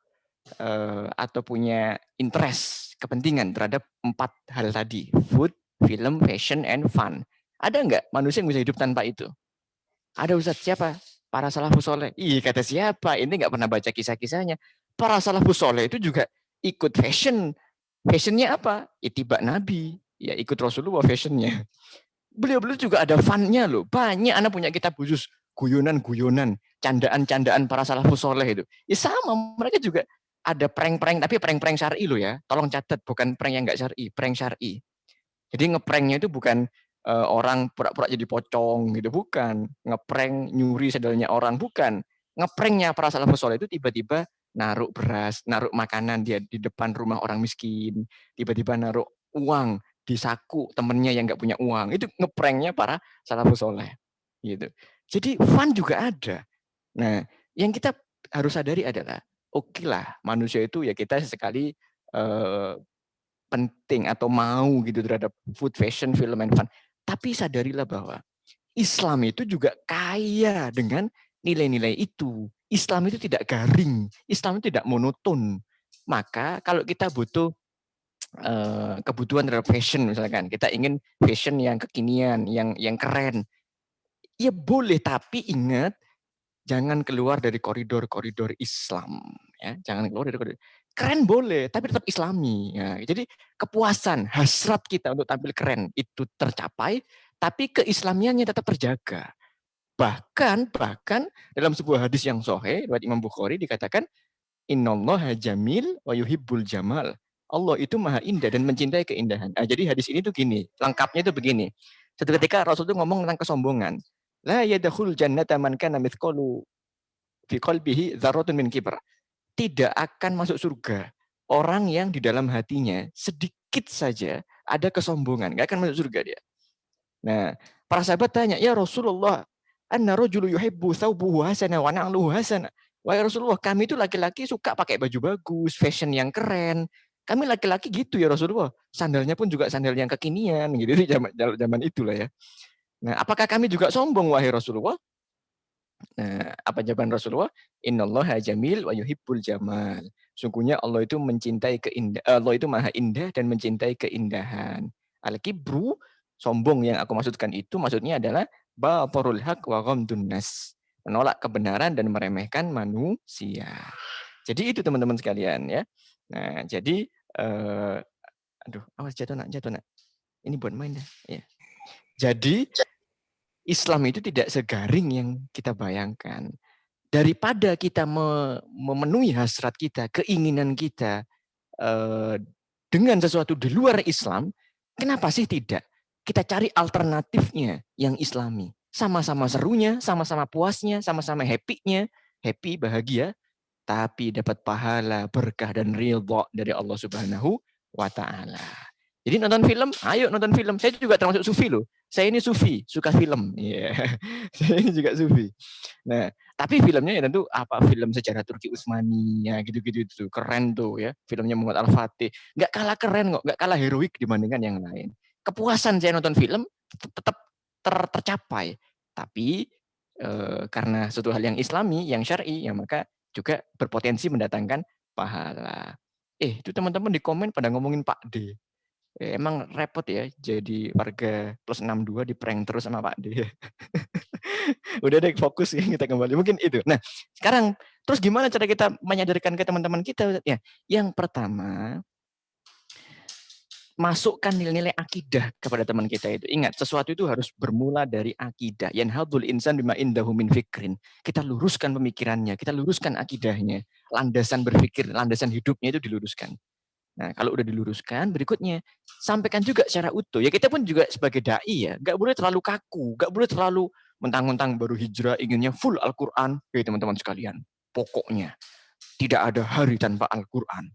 atau punya interest, kepentingan terhadap 4 hal tadi. Food, film, fashion, and fun. Ada nggak manusia yang bisa hidup tanpa itu? Ada Ustadz, siapa? Para salafus soleh. Ih, kata siapa? Ini nggak pernah baca kisah-kisahnya. Para salafus soleh itu juga ikut fashion. Fashionnya apa? Itibak Nabi. Ya ikut Rasulullah fashionnya. Beliau-beliau juga ada fun-nya loh. Banyak anak punya kitab khusus. Guyonan-guyonan. Candaan-candaan para salafus soleh itu. Ya sama, mereka juga ada prank-prank, tapi prank-prank syar'i loh ya. Tolong catat, bukan prank yang nggak syar'i, prank syar'i. Jadi ngepranknya itu bukan orang pura-pura jadi pocong gitu, bukan. Ngeprank nyuri sandalnya orang, bukan. Ngepranknya para salafus soleh itu tiba-tiba naruh beras, naruh makanan dia di depan rumah orang miskin, tiba-tiba naruh uang di saku temennya yang nggak punya uang. Itu ngepranknya para salafus soleh. Gitu. Jadi fun juga ada. Nah, yang kita harus sadari adalah oke lah, manusia itu ya kita sesekali penting atau mau gitu terhadap food, fashion, film, and fun. Tapi sadarilah bahwa Islam itu juga kaya dengan nilai-nilai itu. Islam itu tidak garing, Islam itu tidak monoton. Maka kalau kita butuh kebutuhan terhadap fashion misalkan, kita ingin fashion yang kekinian, yang keren, ya boleh, tapi ingat jangan keluar dari koridor-koridor Islam, ya. Jangan keluar dari koridor. Keren boleh, tapi tetap Islami. Ya. Jadi kepuasan, hasrat kita untuk tampil keren itu tercapai, tapi keislamiannya tetap terjaga. Bahkan dalam sebuah hadis yang sahih riwayat Imam Bukhari dikatakan innallaha jamil wa yuhibbul jamal. Allah itu maha indah dan mencintai keindahan. Nah, jadi hadis ini tuh gini, lengkapnya itu begini. Suatu ketika Rasul itu ngomong tentang kesombongan. La yadkhul jannata man kana mithqalu fi qalbihi dzarratun min kibr. Tidak akan masuk surga orang yang di dalam hatinya sedikit saja ada kesombongan, enggak akan masuk surga dia. Nah, para sahabat tanya, "Ya Rasulullah, anna rajulu yuhibbu thawbuhu hasana wa na'luhu hasana." Wahai Rasulullah, kami itu laki-laki suka pakai baju bagus, fashion yang keren. Kami laki-laki gitu ya Rasulullah. Sandalnya pun juga sandal yang kekinian gitu di zaman itulah ya. Nah, apakah kami juga sombong wahai Rasulullah? Nah, apa jawaban Rasulullah? Innallaha jamil wa yuhibbul jamal. Sungguhnya Allah itu mencintai Allah itu maha indah dan mencintai keindahan. Al-kibru, sombong yang aku maksudkan itu maksudnya adalah batarul haq wa ghamdun nas. Menolak kebenaran dan meremehkan manusia. Jadi itu teman-teman sekalian ya. Nah, jadi aduh, awas jatuh nak. Ini buat main dah. Ya. Jadi Islam itu tidak segaring yang kita bayangkan. Daripada kita memenuhi hasrat kita, keinginan kita dengan sesuatu di luar Islam, kenapa sih tidak? Kita cari alternatifnya yang Islami. Sama-sama serunya, sama-sama puasnya, sama-sama happy-nya, happy, bahagia. tapi dapat pahala, berkah dan ridha dari Allah Subhanahu wa taala. Jadi nonton film, ayo nonton film. Saya juga termasuk sufi loh. Saya ini sufi, suka film. Iya. Yeah. Saya ini juga sufi. Nah, tapi filmnya ya tentu apa film sejarah Turki Utsmani ya gitu-gitu itu keren tuh ya. Filmnya Muhammad Al-Fatih. Nggak kalah keren kok, nggak kalah heroik dibandingkan yang lain. Kepuasan saya nonton film tetap tercapai. Tapi karena suatu hal yang islami, yang syar'i, ya maka juga berpotensi mendatangkan pahala. Itu teman-teman di komen pada ngomongin Pak D. Emang repot ya jadi warga plus 62 di prank terus sama Pak D. Udah deh fokus ya kita kembali. Mungkin itu. Nah, sekarang terus gimana cara kita menyadarkan ke teman-teman kita ya? Yang pertama, masukkan nilai-nilai akidah kepada teman kita itu. Ingat, sesuatu itu harus bermula dari akidah. Yanhadul insan bima indahu min fikrin. Kita luruskan pemikirannya, kita luruskan akidahnya. Landasan berpikir, landasan hidupnya itu diluruskan. Nah, kalau udah diluruskan, berikutnya sampaikan juga secara utuh. Ya kita pun juga sebagai dai ya, nggak boleh terlalu kaku, nggak boleh terlalu mentang-mentang baru hijrah inginnya full Al-Quran. Oke teman-teman sekalian, pokoknya tidak ada hari tanpa Al-Quran.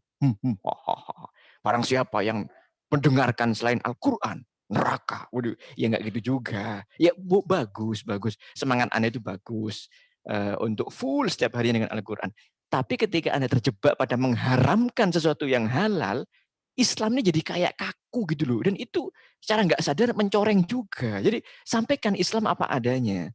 Barang siapa yang mendengarkan selain Al-Quran, neraka. Waduh, ya nggak gitu juga. Ya bagus. Semangat Anda itu bagus untuk full setiap hari dengan Al-Quran. Tapi ketika Anda terjebak pada mengharamkan sesuatu yang halal, Islamnya jadi kayak kaku gitu loh. Dan itu secara nggak sadar mencoreng juga. Jadi sampaikan Islam apa adanya.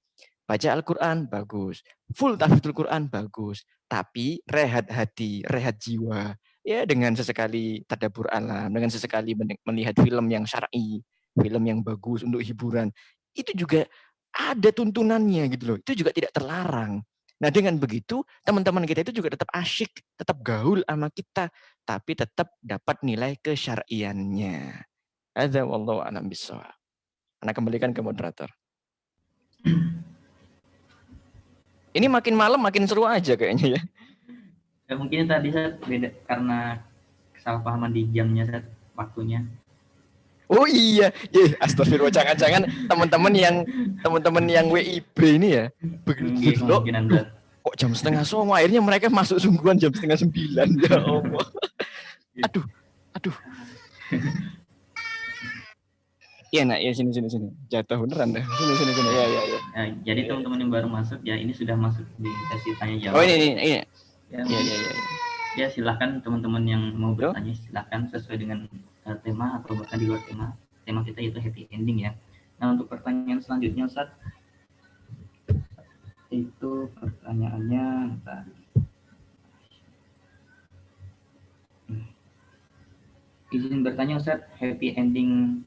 Baca Al-Quran, bagus. Full tahfidzul Quran, bagus. Tapi rehat hati, rehat jiwa. Ya dengan sesekali tadabbur alam, dengan sesekali melihat film yang syar'i, film yang bagus untuk hiburan. Itu juga ada tuntunannya gitu loh. Itu juga tidak terlarang. Nah dengan begitu teman-teman kita itu juga tetap asyik, tetap gaul sama kita, tapi tetap dapat nilai kesyar'iannya. Hadza wallahu a'lam bishawab. Ana kembalikan ke moderator. Ini makin malam makin seru aja kayaknya ya. Mungkin tadi saya beda karena kesalahpahaman di jamnya, saya waktunya. Oh iya, astagfirullah, jangan-jangan teman-teman yang WIB ini ya, begitu loh. Kok jam 8:30 akhirnya mereka masuk sungguhan jam 8:30 ya Allah. Aduh. Iya nak, ya sini. Jatuh beneran dah. Sini. Ya. Nah, jadi teman-teman yang baru masuk ya, ini sudah masuk di sesi tanya jawab. Oh ini. Ya. Ya silakan teman-teman yang mau bertanya, silakan sesuai dengan tema atau bahkan di luar tema. Tema kita itu happy ending ya. Nah untuk pertanyaan selanjutnya Ustaz, itu pertanyaannya izin bertanya Ustaz, happy ending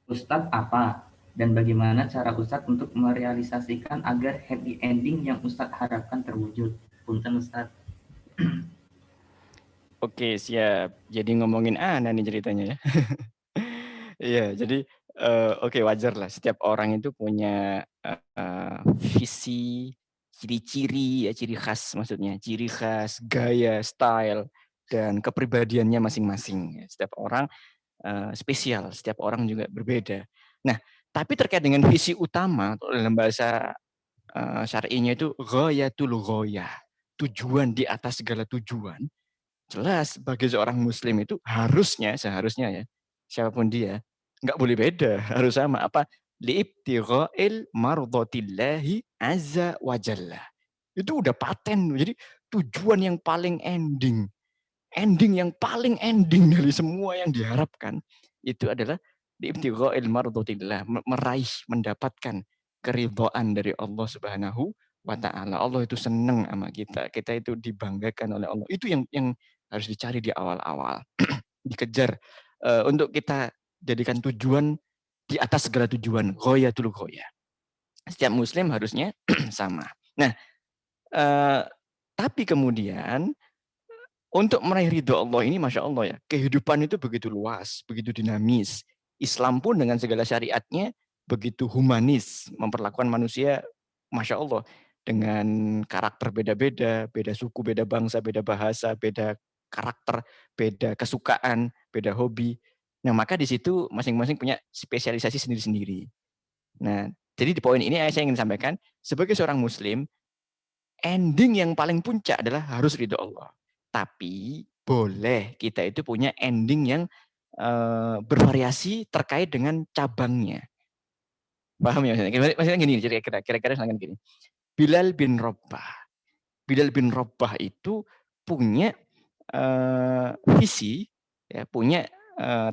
Ustaz apa dan bagaimana cara Ustaz untuk merealisasikan agar happy ending yang Ustaz harapkan terwujud? Punten Ustaz. Oke, siap. Jadi ngomongin Ana nih ceritanya ya. Iya, jadi oke, wajar lah. Setiap orang itu punya visi, ciri-ciri, ya ciri khas maksudnya. Ciri khas, gaya, style, dan kepribadiannya masing-masing. Setiap orang spesial, setiap orang juga berbeda. Nah, tapi terkait dengan visi utama, dalam bahasa syar'inya itu ghayatul ghayah. Tujuan di atas segala tujuan. Jelas bagi seorang muslim itu seharusnya ya, siapapun dia, nggak boleh beda, harus sama. Apa? Liibtigha'il mardhatillahi azza wa jalla. Itu udah paten. Jadi tujuan yang paling ending yang paling ending dari semua yang diharapkan itu adalah liibtigha'il mardhatillah, meraih, mendapatkan keridhaan dari Allah Subhanahu wa taala. Allah itu senang sama kita. Kita itu dibanggakan oleh Allah. Itu yang harus dicari di awal-awal. Dikejar untuk kita jadikan tujuan di atas segala tujuan, ghayatul ghayah. Setiap muslim harusnya sama. Nah, tapi kemudian untuk meraih ridho Allah ini, Masya Allah ya, kehidupan itu begitu luas, begitu dinamis. Islam pun dengan segala syariatnya begitu humanis, memperlakukan manusia, Masya Allah, dengan karakter beda-beda, beda suku, beda bangsa, beda bahasa, beda karakter, beda kesukaan, beda hobi. Nah, maka di situ masing-masing punya spesialisasi sendiri-sendiri. Nah, jadi di poin ini saya ingin sampaikan, sebagai seorang muslim, ending yang paling puncak adalah harus ridho Allah. Tapi boleh kita itu punya ending yang bervariasi terkait dengan cabangnya. Paham ya? Maksudnya gini, kira-kira gini. Bilal bin Rabah itu punya visi, ya, punya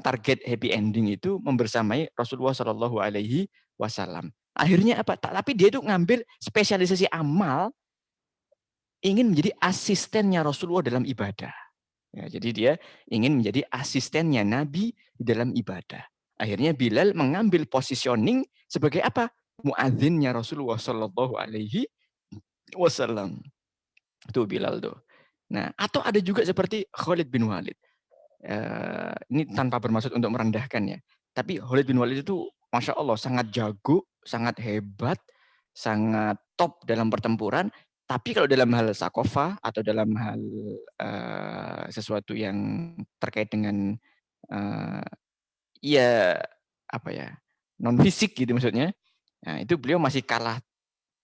target happy ending itu membersamai Rasulullah Shallallahu Alaihi Wasallam. Akhirnya apa? Tapi dia itu ngambil spesialisasi amal, ingin menjadi asistennya Rasulullah dalam ibadah. Ya, jadi dia ingin menjadi asistennya Nabi di dalam ibadah. Akhirnya Bilal mengambil positioning sebagai apa? Muadzinnya Rasulullah Shallallahu Alaihi Wasallam. Tuh Bilal tuh. Nah, atau ada juga seperti Khalid bin Walid. Ini tanpa bermaksud untuk merendahkan ya. Tapi Khalid bin Walid itu Masya Allah sangat jago, sangat hebat, sangat top dalam pertempuran. Tapi kalau dalam hal sakofah atau dalam hal sesuatu yang terkait dengan ya apa ya, non fisik gitu maksudnya, nah, itu beliau masih kalah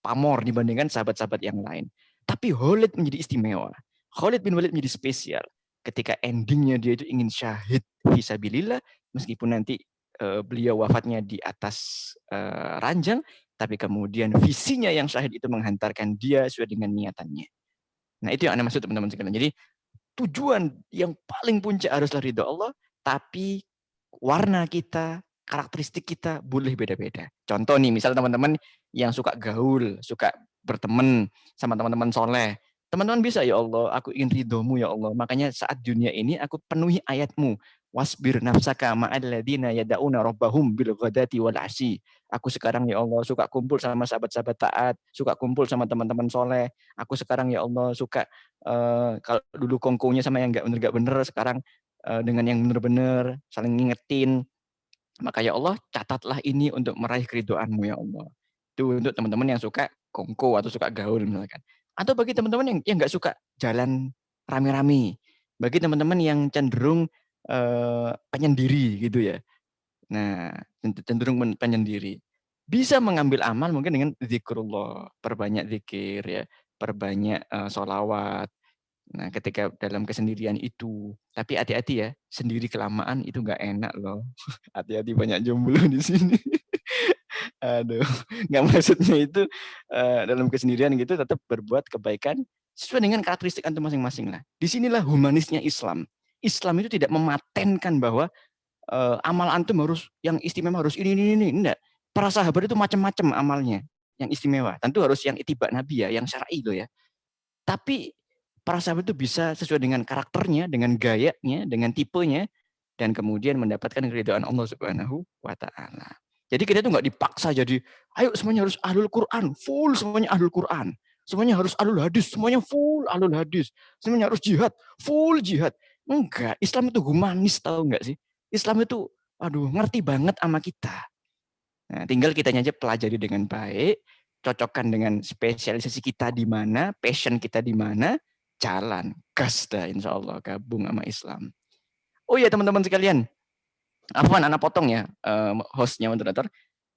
pamor dibandingkan sahabat-sahabat yang lain. Tapi Khalid menjadi istimewa. Khalid bin Walid menjadi spesial. Ketika endingnya dia itu ingin syahid fisabilillah, meskipun nanti beliau wafatnya di atas ranjang, tapi kemudian visinya yang syahid itu menghantarkan dia sesuai dengan niatannya. Nah itu yang Anda maksud teman-teman sekalian. Jadi tujuan yang paling puncak haruslah ridho Allah, tapi warna kita, karakteristik kita boleh beda-beda. Contoh nih, misal teman-teman yang suka gaul, suka berteman sama teman-teman soleh. Teman-teman bisa, ya Allah, aku ingin ridhomu ya Allah. Makanya saat dunia ini aku penuhi ayatmu. Wasbir nafsaka ma'alladina yada'una rabbahum bil ghadati wal asyi. Aku sekarang ya Allah suka kumpul sama sahabat-sahabat taat, suka kumpul sama teman-teman soleh. Aku sekarang ya Allah suka kalau dulu kongkonya sama yang enggak bener, sekarang dengan yang benar-benar saling ngingetin. Maka ya Allah, catatlah ini untuk meraih keridhoanmu ya Allah. Itu untuk teman-teman yang suka kongko atau suka gaul misalkan. Atau bagi teman-teman yang nggak suka jalan rame-rame. Bagi teman-teman yang cenderung penyendiri gitu ya. Nah, cenderung penyendiri. Bisa mengambil amal mungkin dengan zikrullah, perbanyak zikir ya, perbanyak sholawat. Nah, ketika dalam kesendirian itu, tapi hati-hati ya, sendiri kelamaan itu nggak enak loh. Hati-hati banyak jomblo di sini. Aduh, nggak maksudnya itu dalam kesendirian gitu tetap berbuat kebaikan sesuai dengan karakteristik antum masing-masing lah. Disinilah humanisnya Islam. Islam itu tidak mematenkan bahwa amal antum harus yang istimewa harus ini. Enggak. Para sahabat itu macam-macam amalnya yang istimewa. Tentu harus yang ittiba Nabi ya, yang syar'i itu ya. Tapi para sahabat itu bisa sesuai dengan karakternya, dengan gayanya, dengan tipenya, dan kemudian mendapatkan keridhaan Allah Subhanahu wa Ta'ala. Jadi kita itu nggak dipaksa jadi, ayo semuanya harus ahlul Quran, full semuanya ahlul Quran. Semuanya harus ahlul hadis, semuanya full ahlul hadis. Semuanya harus jihad, full jihad. Enggak, Islam itu humanis, tahu nggak sih? Islam itu, ngerti banget sama kita. Nah, tinggal kitanya aja pelajari dengan baik, cocokkan dengan spesialisasi kita di mana, passion kita di mana, jalan, gas dah insya Allah, gabung sama Islam. Oh iya teman-teman sekalian, Afwan, anak potong ya hostnya moderator.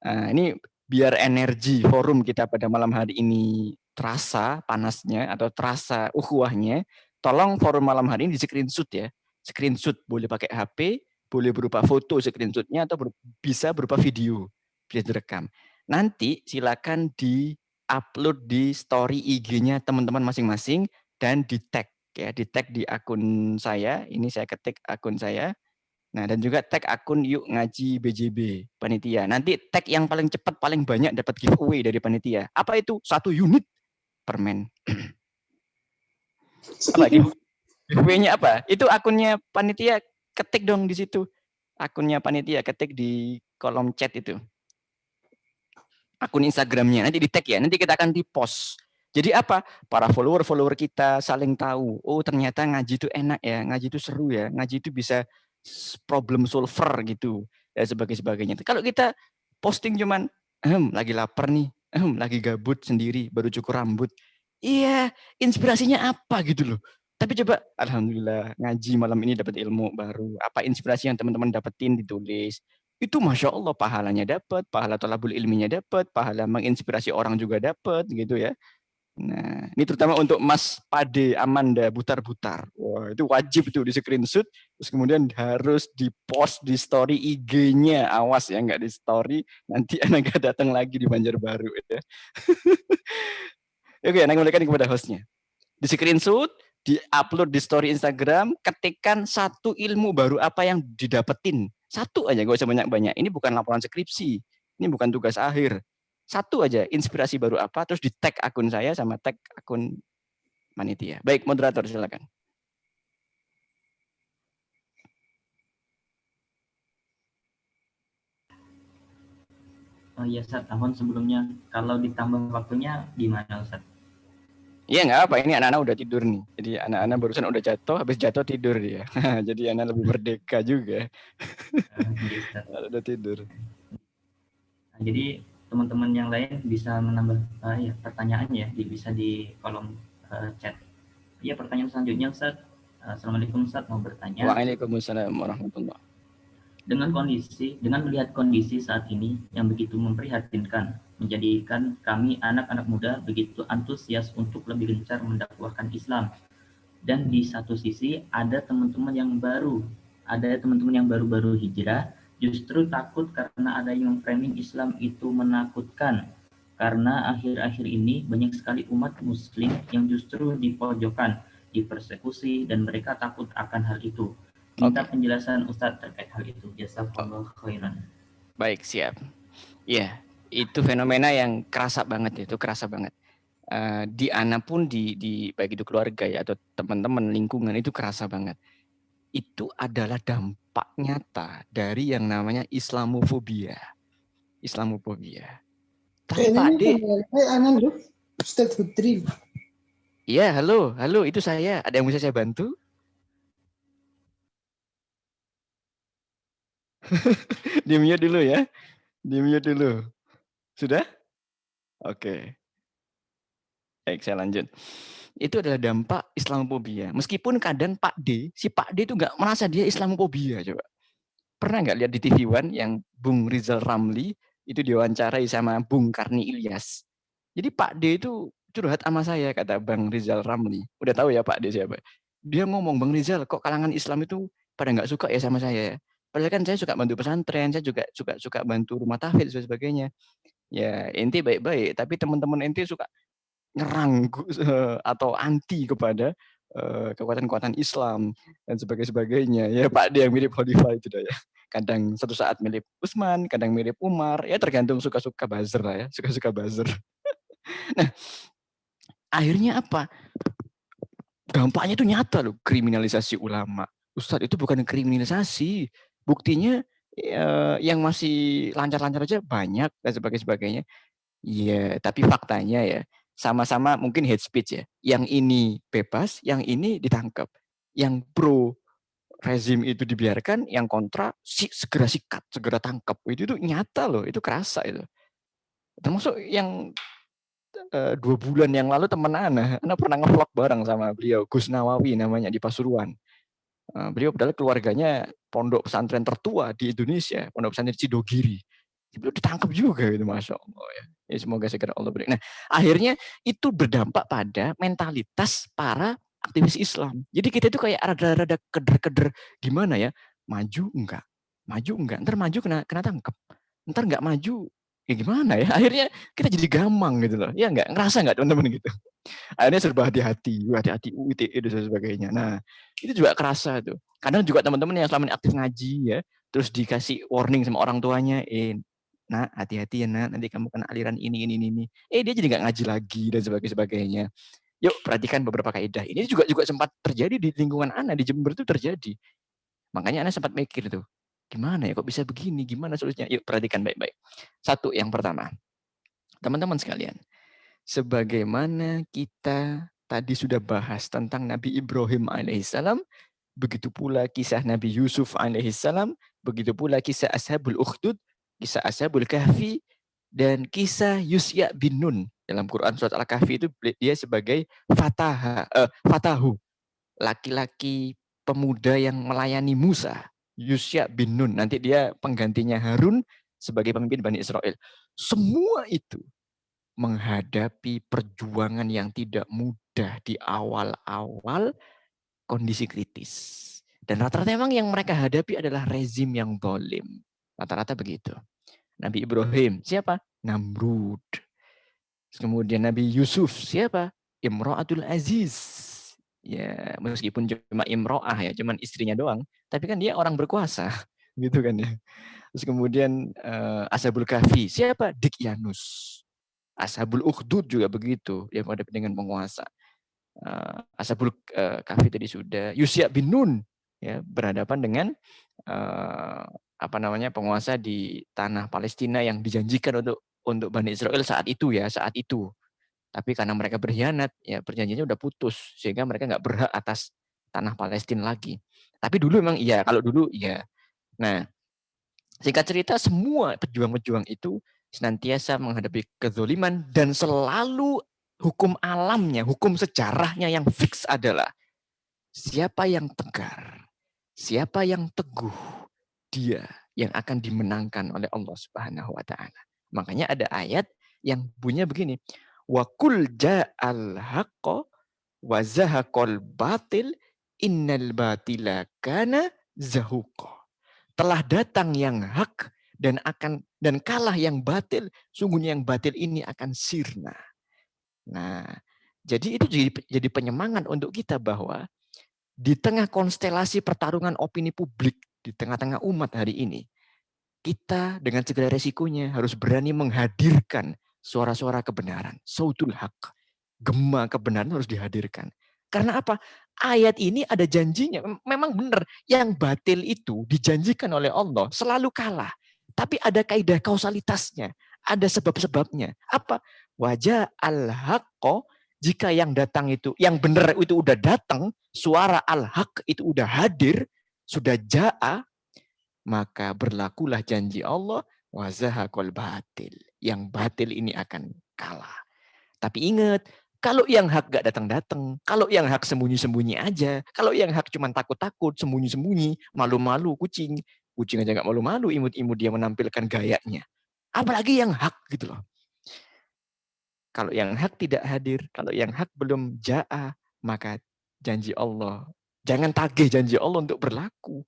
Ini biar energi forum kita pada malam hari ini terasa panasnya atau terasa ukhuwahnya, tolong forum malam hari ini di screenshot ya. Screenshot boleh pakai HP, boleh berupa foto screenshotnya atau bisa berupa video, bisa direkam. Nanti silakan di-upload di story IG-nya teman-teman masing-masing dan di-tag ya, di-tag di akun saya. Ini saya ketik akun saya. Nah, dan juga tag akun Yuk Ngaji BJB panitia. Nanti tag yang paling cepat paling banyak dapat giveaway dari panitia. Apa itu? 1 unit permen. Apa giveaway-nya apa? Itu akunnya panitia, ketik dong di situ. Akunnya panitia ketik di kolom chat itu. Akun Instagramnya nanti di tag ya. Nanti kita akan di-post. Jadi apa? Para follower kita saling tahu. Oh, ternyata ngaji itu enak ya. Ngaji itu seru ya. Ngaji itu bisa problem solver gitu dan sebagainya. Kalau kita posting cuman lagi lapar nih, lagi gabut sendiri baru cukur rambut, iya inspirasinya apa gitu loh. Tapi coba alhamdulillah ngaji malam ini dapat ilmu baru, apa inspirasi yang teman-teman dapetin ditulis, itu masya Allah pahalanya dapat, pahala thalabul ilminya dapat, pahala menginspirasi orang juga dapat gitu ya. Nah, ini terutama untuk Mas Pade Amanda Butar-Butar. Wah, itu wajib itu di screenshot, terus kemudian harus di-post di story IG-nya. Awas ya, nggak di story, nanti Anda nggak datang lagi di Banjarbaru ya. Oke, Anda kembalikan kepada hostnya. Di screenshot, di-upload di story Instagram, ketikkan satu ilmu baru apa yang didapetin. Satu aja, nggak usah banyak-banyak. Ini bukan laporan skripsi, ini bukan tugas akhir. Satu aja, inspirasi baru apa, terus di-tag akun saya sama tag akun Manitia. Baik, moderator silakan. Oh iya, Ustaz, tahun sebelumnya kalau ditambah waktunya gimana, Ustaz? Iya nggak apa, ini anak-anak udah tidur nih. Jadi anak-anak barusan udah jatuh, habis jatuh tidur dia. Jadi anak lebih merdeka juga. Iya, Ustaz. Udah tidur. Nah, jadi teman-teman yang lain bisa menambah ya, pertanyaan ya, bisa di kolom chat. Iya, pertanyaan selanjutnya, Ustaz. Assalamualaikum, Ustaz, mau bertanya. Waalaikumsalam warahmatullahi. Dengan melihat kondisi saat ini yang begitu memprihatinkan, menjadikan kami anak-anak muda begitu antusias untuk lebih gencar mendakwahkan Islam. Dan di satu sisi ada teman-teman yang baru-baru hijrah, justru takut karena ada yang framing Islam itu menakutkan. Karena akhir-akhir ini banyak sekali umat muslim yang justru dipojokkan, dipersekusi, dan mereka takut akan hal itu. Minta penjelasan Ustadz terkait hal itu. Jazakallahu khairan. Baik, siap. Iya, itu fenomena yang kerasa banget, itu kerasa banget. Di Ana pun di baik itu keluarga ya atau teman-teman lingkungan itu kerasa banget. Itu adalah dampak nyata dari yang namanya Islamofobia. Islamofobia. Tapi Pak D. Ustadz Putri. Iya, halo, itu saya. Ada yang bisa saya bantu? Di-mute dulu ya. Di-mute dulu. Sudah? Oke. Baik, saya lanjut. Itu adalah dampak Islamofobia. Meskipun kadang si Pak D itu nggak merasa dia Islamofobia, coba. Pernah nggak lihat di TV One yang Bung Rizal Ramli itu diwawancarai sama Bung Karni Ilyas. Jadi Pak D itu curhat sama saya, kata Bang Rizal Ramli. Udah tahu ya Pak D siapa? Dia ngomong, Bang Rizal, kok kalangan Islam itu pada nggak suka ya sama saya? Padahal kan saya suka bantu pesantren, saya juga suka bantu rumah tahfidz dan sebagainya. Ya, ente baik-baik, tapi teman-teman ente suka nyerang atau anti kepada kekuatan-kekuatan Islam dan sebagainya. Ya Pak D yang mirip Khalifah itu dah ya. Kadang satu saat mirip Utsman, kadang mirip Umar, ya tergantung suka-suka buzzer lah ya, suka-suka buzzer. Nah, akhirnya apa? Dampaknya itu nyata loh, kriminalisasi ulama. Ustadz, itu bukan kriminalisasi. Buktinya yang masih lancar-lancar aja banyak dan sebagainya. Iya, tapi faktanya ya, sama-sama mungkin hate speech ya. Yang ini bebas, yang ini ditangkap. Yang pro rezim itu dibiarkan, yang kontra segera sikat, segera tangkap. Itu nyata loh, itu kerasa itu. Termasuk yang 2 bulan yang lalu teman Ana pernah nge-vlog bareng sama beliau, Gus Nawawi namanya, di Pasuruan. Beliau padahal keluarganya pondok pesantren tertua di Indonesia, pondok pesantren Cidogiri. Beliau ditangkap juga itu, Masya Allah ya. Ya semoga segera Allah beri. Nah, akhirnya itu berdampak pada mentalitas para aktivis Islam. Jadi kita itu kayak rada-rada keder-keder gimana ya, maju enggak, ntar maju kena tangkap, ntar enggak maju, ya gimana ya, akhirnya kita jadi gamang gitu loh, ya enggak, ngerasa enggak teman-teman gitu. Akhirnya serba hati-hati UITE dan sebagainya. Nah, itu juga kerasa tuh. Kadang juga teman-teman yang selama ini aktif ngaji ya, terus dikasih warning sama orang tuanya, nah hati-hati ya nak, nanti kamu kena aliran ini. Dia jadi nggak ngaji lagi dan sebagainya. Yuk perhatikan beberapa kaidah. Ini juga sempat terjadi di lingkungan Ana di Jember itu terjadi. Makanya Ana sempat mikir tuh, gimana ya kok bisa begini? Gimana solusinya? Yuk perhatikan baik-baik. Satu, yang pertama, teman-teman sekalian, sebagaimana kita tadi sudah bahas tentang Nabi Ibrahim alaihissalam, begitu pula kisah Nabi Yusuf alaihissalam, begitu pula kisah Ashabul Ukhdud, kisah Ashabul Kahfi, dan kisah Yusya bin Nun. Dalam Quran surat Al-Kahfi itu dia sebagai Fatahu, laki-laki pemuda yang melayani Musa, Yusya bin Nun. Nanti dia penggantinya Harun sebagai pemimpin Bani Israel. Semua itu menghadapi perjuangan yang tidak mudah di awal-awal kondisi kritis. Dan rata-rata memang yang mereka hadapi adalah rezim yang zalim. Rata-rata begitu. Nabi Ibrahim, siapa? Namrud. Kemudian Nabi Yusuf, siapa? Imra'atul Aziz. Ya, meskipun cuma imro'ah ya, cuman istrinya doang. Tapi kan dia orang berkuasa. Gitu kan ya. Terus kemudian Ashabul Kahfi, siapa? Dikyanus. Ashabul Ukhdud juga begitu, yang menghadapi dengan penguasa. Ashabul Kahfi tadi sudah. Yusya bin Nun ya, berhadapan dengan penguasa di tanah Palestina yang dijanjikan untuk Bani Israel saat itu ya, saat itu. Tapi karena mereka berkhianat, ya perjanjiannya udah putus sehingga mereka nggak berhak atas tanah Palestina lagi. Tapi dulu memang iya, kalau dulu iya. Nah, singkat cerita semua pejuang-pejuang itu senantiasa menghadapi kezoliman dan selalu hukum alamnya, hukum sejarahnya yang fix adalah siapa yang tegar, siapa yang teguh, dia yang akan dimenangkan oleh Allah Subhanahu wa taala. Makanya ada ayat yang bunyinya begini, wa qul ja'al haqqo wa zahaqal batil innal batila kana zahuqa. Telah datang yang hak dan kalah yang batil, sungguhnya yang batil ini akan sirna. Nah, jadi itu jadi penyemangat untuk kita bahwa di tengah konstelasi pertarungan opini publik di tengah-tengah umat hari ini, kita dengan segala resikonya harus berani menghadirkan suara-suara kebenaran, sautul haq, gema kebenaran harus dihadirkan. Karena apa? Ayat ini ada janjinya. Memang benar, yang batil itu dijanjikan oleh Allah selalu kalah. Tapi ada kaidah kausalitasnya, ada sebab-sebabnya. Apa? Wajah al-haqqo, jika yang datang itu, yang benar itu udah datang, suara al-haq itu udah hadir, sudah ja'a, maka berlakulah janji Allah, wazahaqal batil. Yang batil ini akan kalah. Tapi ingat, kalau yang hak gak datang-datang, kalau yang hak sembunyi-sembunyi aja, kalau yang hak cuma takut-takut, sembunyi-sembunyi, malu-malu, kucing aja gak malu-malu, imut-imut dia menampilkan gayanya. Apalagi yang hak gitu loh. Kalau yang hak tidak hadir, kalau yang hak belum ja'a, maka janji Allah, jangan tagih janji Allah untuk berlaku.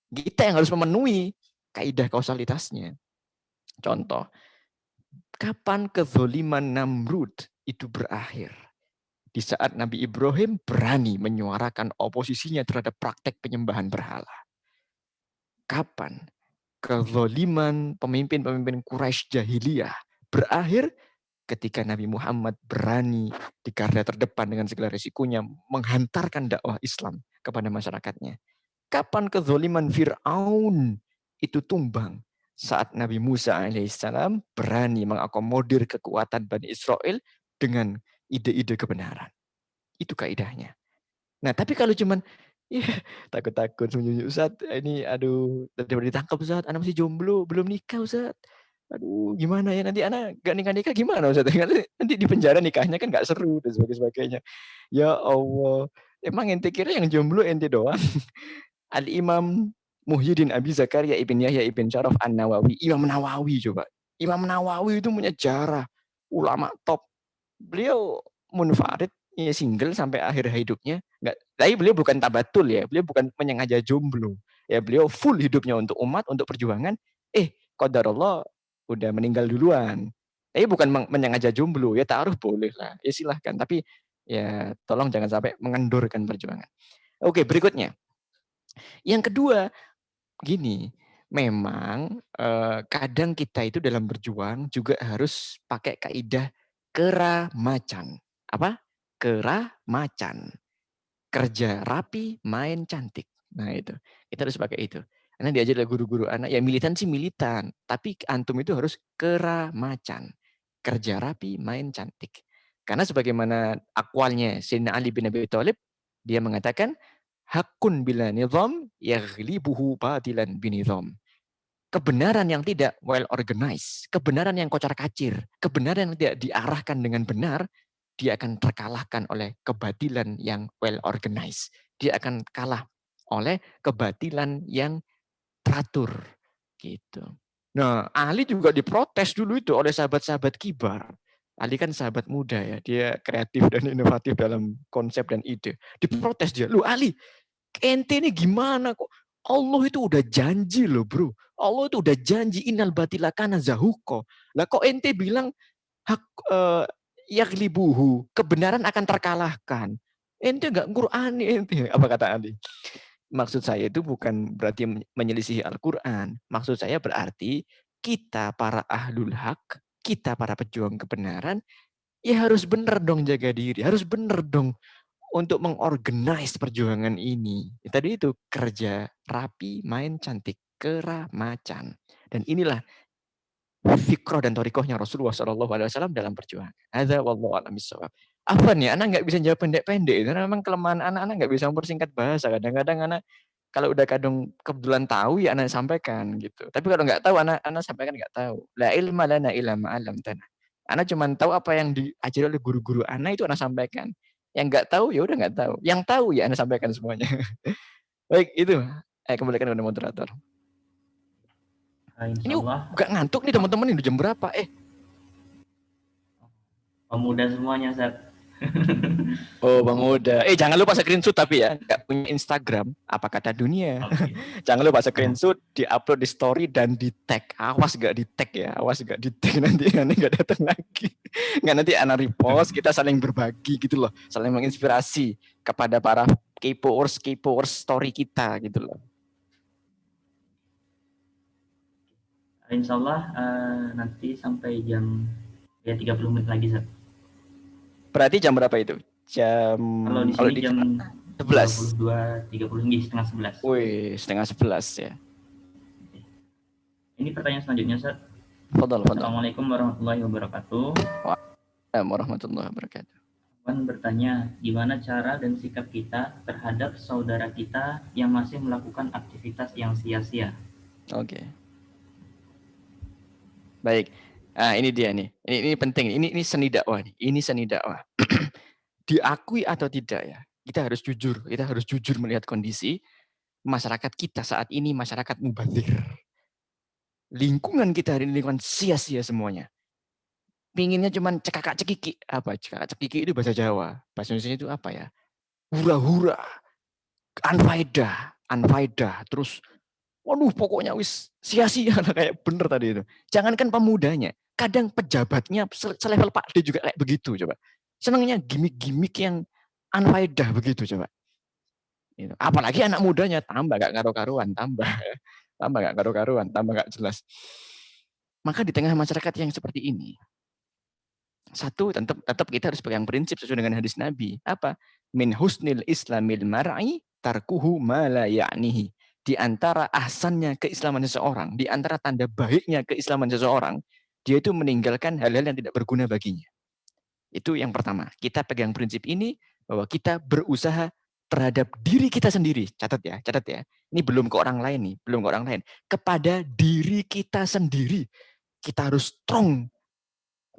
Kita yang harus memenuhi kaidah kausalitasnya. Contoh, kapan kezoliman Namrud itu berakhir? Di saat Nabi Ibrahim berani menyuarakan oposisinya terhadap praktek penyembahan berhala. Kapan kezoliman pemimpin-pemimpin Quraisy jahiliyah berakhir? Ketika Nabi Muhammad berani di garda terdepan dengan segala risikonya menghantarkan dakwah Islam kepada masyarakatnya. Kapan kezoliman Fir'aun itu tumbang? Saat Nabi Musa alaihissalam berani mengakomodir kekuatan Bani Israel dengan ide-ide kebenaran. Itu kaidahnya. Nah, tapi kalau cuman ya takut-takut sembunyi Ustaz, ini aduh daripada ditangkap Ustaz, anak masih jomblo, belum nikah Ustaz. Aduh, gimana ya nanti anak gak nikah-nikah gimana Ustaz? Nanti di penjara nikahnya kan gak seru dan sebagainya. Ya Allah, emang ente kira yang jomblo ente doang? Al-Imam Muhyiddin Abi Zakaria Ibn Yahya Ibn Syaraf An-Nawawi. Imam Nawawi coba. Imam Nawawi itu punya jarah. Ulama top. Beliau munfarid, ya single sampai akhir hidupnya. Enggak, tapi beliau bukan tabatul ya. Beliau bukan menyengaja jomblo. Ya beliau full hidupnya untuk umat, untuk perjuangan. Qadarullah udah meninggal duluan. Tapi bukan menyengaja jomblo. Ya taruh boleh lah. Ya silahkan. Tapi ya tolong jangan sampai mengendorkan perjuangan. Oke, berikutnya. Yang kedua, gini, memang kadang kita itu dalam berjuang juga harus pakai kaidah keramacan. Apa? Keramacan. Kerja rapi, main cantik. Nah itu, kita harus pakai itu. Karena diajar oleh guru-guru anak, ya militan sih militan, tapi antum itu harus keramacan. Kerja rapi, main cantik. Karena sebagaimana akwalnya Sayyidina Ali bin Abi Thalib, dia mengatakan, hakun bila nizam yaghlibuhu batilan binizam. Kebenaran yang tidak well organized, kebenaran yang kocar-kacir, kebenaran yang tidak diarahkan dengan benar, dia akan terkalahkan oleh kebatilan yang well organized. Dia akan kalah oleh kebatilan yang teratur gitu. Nah, Ali juga diprotes dulu itu oleh sahabat-sahabat kibar. Ali kan sahabat muda ya, dia kreatif dan inovatif dalam konsep dan ide. Diprotes dia, lu Ali, ente ini gimana kok? Allah itu udah janji loh bro. Allah itu udah janji innal batila kana zahuqa. Lah kok ente bilang hak yaglibuhu, kebenaran akan terkalahkan. Ente enggak Qur'ani ente. Apa kata Ali? Maksud saya itu bukan berarti menyelisihi Al-Qur'an. Maksud saya berarti kita para ahlul haq, kita para pejuang kebenaran, ya harus benar dong jaga diri, harus benar dong untuk mengorganize perjuangan ini. Tadi itu kerja rapi, main cantik, keramacan. Dan inilah fikroh dan torikohnya Rasulullah SAW dalam perjuangan. Hadza wallahu a'lam bishawab. Apa nih? Anak nggak bisa jawab pendek-pendek. Karena memang kelemahan anak-anak nggak bisa mempersingkat bahasa. Kadang-kadang anak kalau udah kadang kebetulan tahu ya anak sampaikan gitu. Tapi kalau nggak tahu anak sampaikan nggak tahu. La ilma lana illa ma 'allamtana. Anak cuma tahu apa yang diajari oleh guru-guru anak itu anak sampaikan. Yang nggak tahu ya udah nggak tahu. Yang tahu ya anak sampaikan semuanya. Baik itu. Kembalikan kepada moderator. Ini nggak ngantuk nih teman-teman, ini udah jam berapa? Pemuda semuanya, Ustaz. Oh, pemuda. Jangan lupa screenshot tapi ya. Nggak punya Instagram, apa kata dunia. Okay. Jangan lupa screenshot, di-upload di story dan di tag. Awas nggak di tag ya, awas nggak di tag nanti nggak datang lagi. Nggak, nanti anak repost, kita saling berbagi gitu loh, saling menginspirasi kepada para K-popers story kita gitu loh. Insya Allah nanti sampai jam 30 menit lagi, Zat. Berarti jam berapa itu? Kalau di sini jam 11. 22.30 hingga setengah 11. Wih, setengah 11 ya. Ini pertanyaan selanjutnya, Zat. Fadal. Assalamualaikum warahmatullahi wabarakatuh. Waalaikumsalam warahmatullahi wabarakatuh. Puan bertanya, gimana cara dan sikap kita terhadap saudara kita yang masih melakukan aktivitas yang sia-sia? Oke. Baik. Ini dia nih. Ini penting. Ini seni dakwah nih. Ini seni dakwah. Diakui atau tidak ya, kita harus jujur. Kita harus jujur melihat kondisi masyarakat kita saat ini, masyarakat mubadzir. Lingkungan kita hari ini lingkungan sia-sia semuanya. Pinginnya cuman cekakak-cekiki. Apa cekakak-cekiki itu bahasa Jawa. Bahasa Indonesia itu apa ya? Hura-hura. Anfaedah. Terus waduh, pokoknya wis sia-sia lah, kayak bener tadi itu. Jangankan pemudanya, kadang pejabatnya selevel Pak D juga kayak begitu coba. Senangnya gimmick-gimmick yang anfaedah begitu coba. Apalagi anak mudanya tambah gak karu-karuan, tambah gak karu-karuan, tambah gak jelas. Maka di tengah masyarakat yang seperti ini, satu tetap kita harus pegang prinsip sesuai dengan hadis Nabi. Apa? Min husnil islamil mar'i tarkuhu ma la ya'nihi. Di antara ahsannya keislaman seseorang, di antara tanda baiknya keislaman seseorang, dia itu meninggalkan hal-hal yang tidak berguna baginya. Itu yang pertama. Kita pegang prinsip ini bahwa kita berusaha terhadap diri kita sendiri. Catat ya. Ini belum ke orang lain nih, belum ke orang lain. Kepada diri kita sendiri, kita harus strong.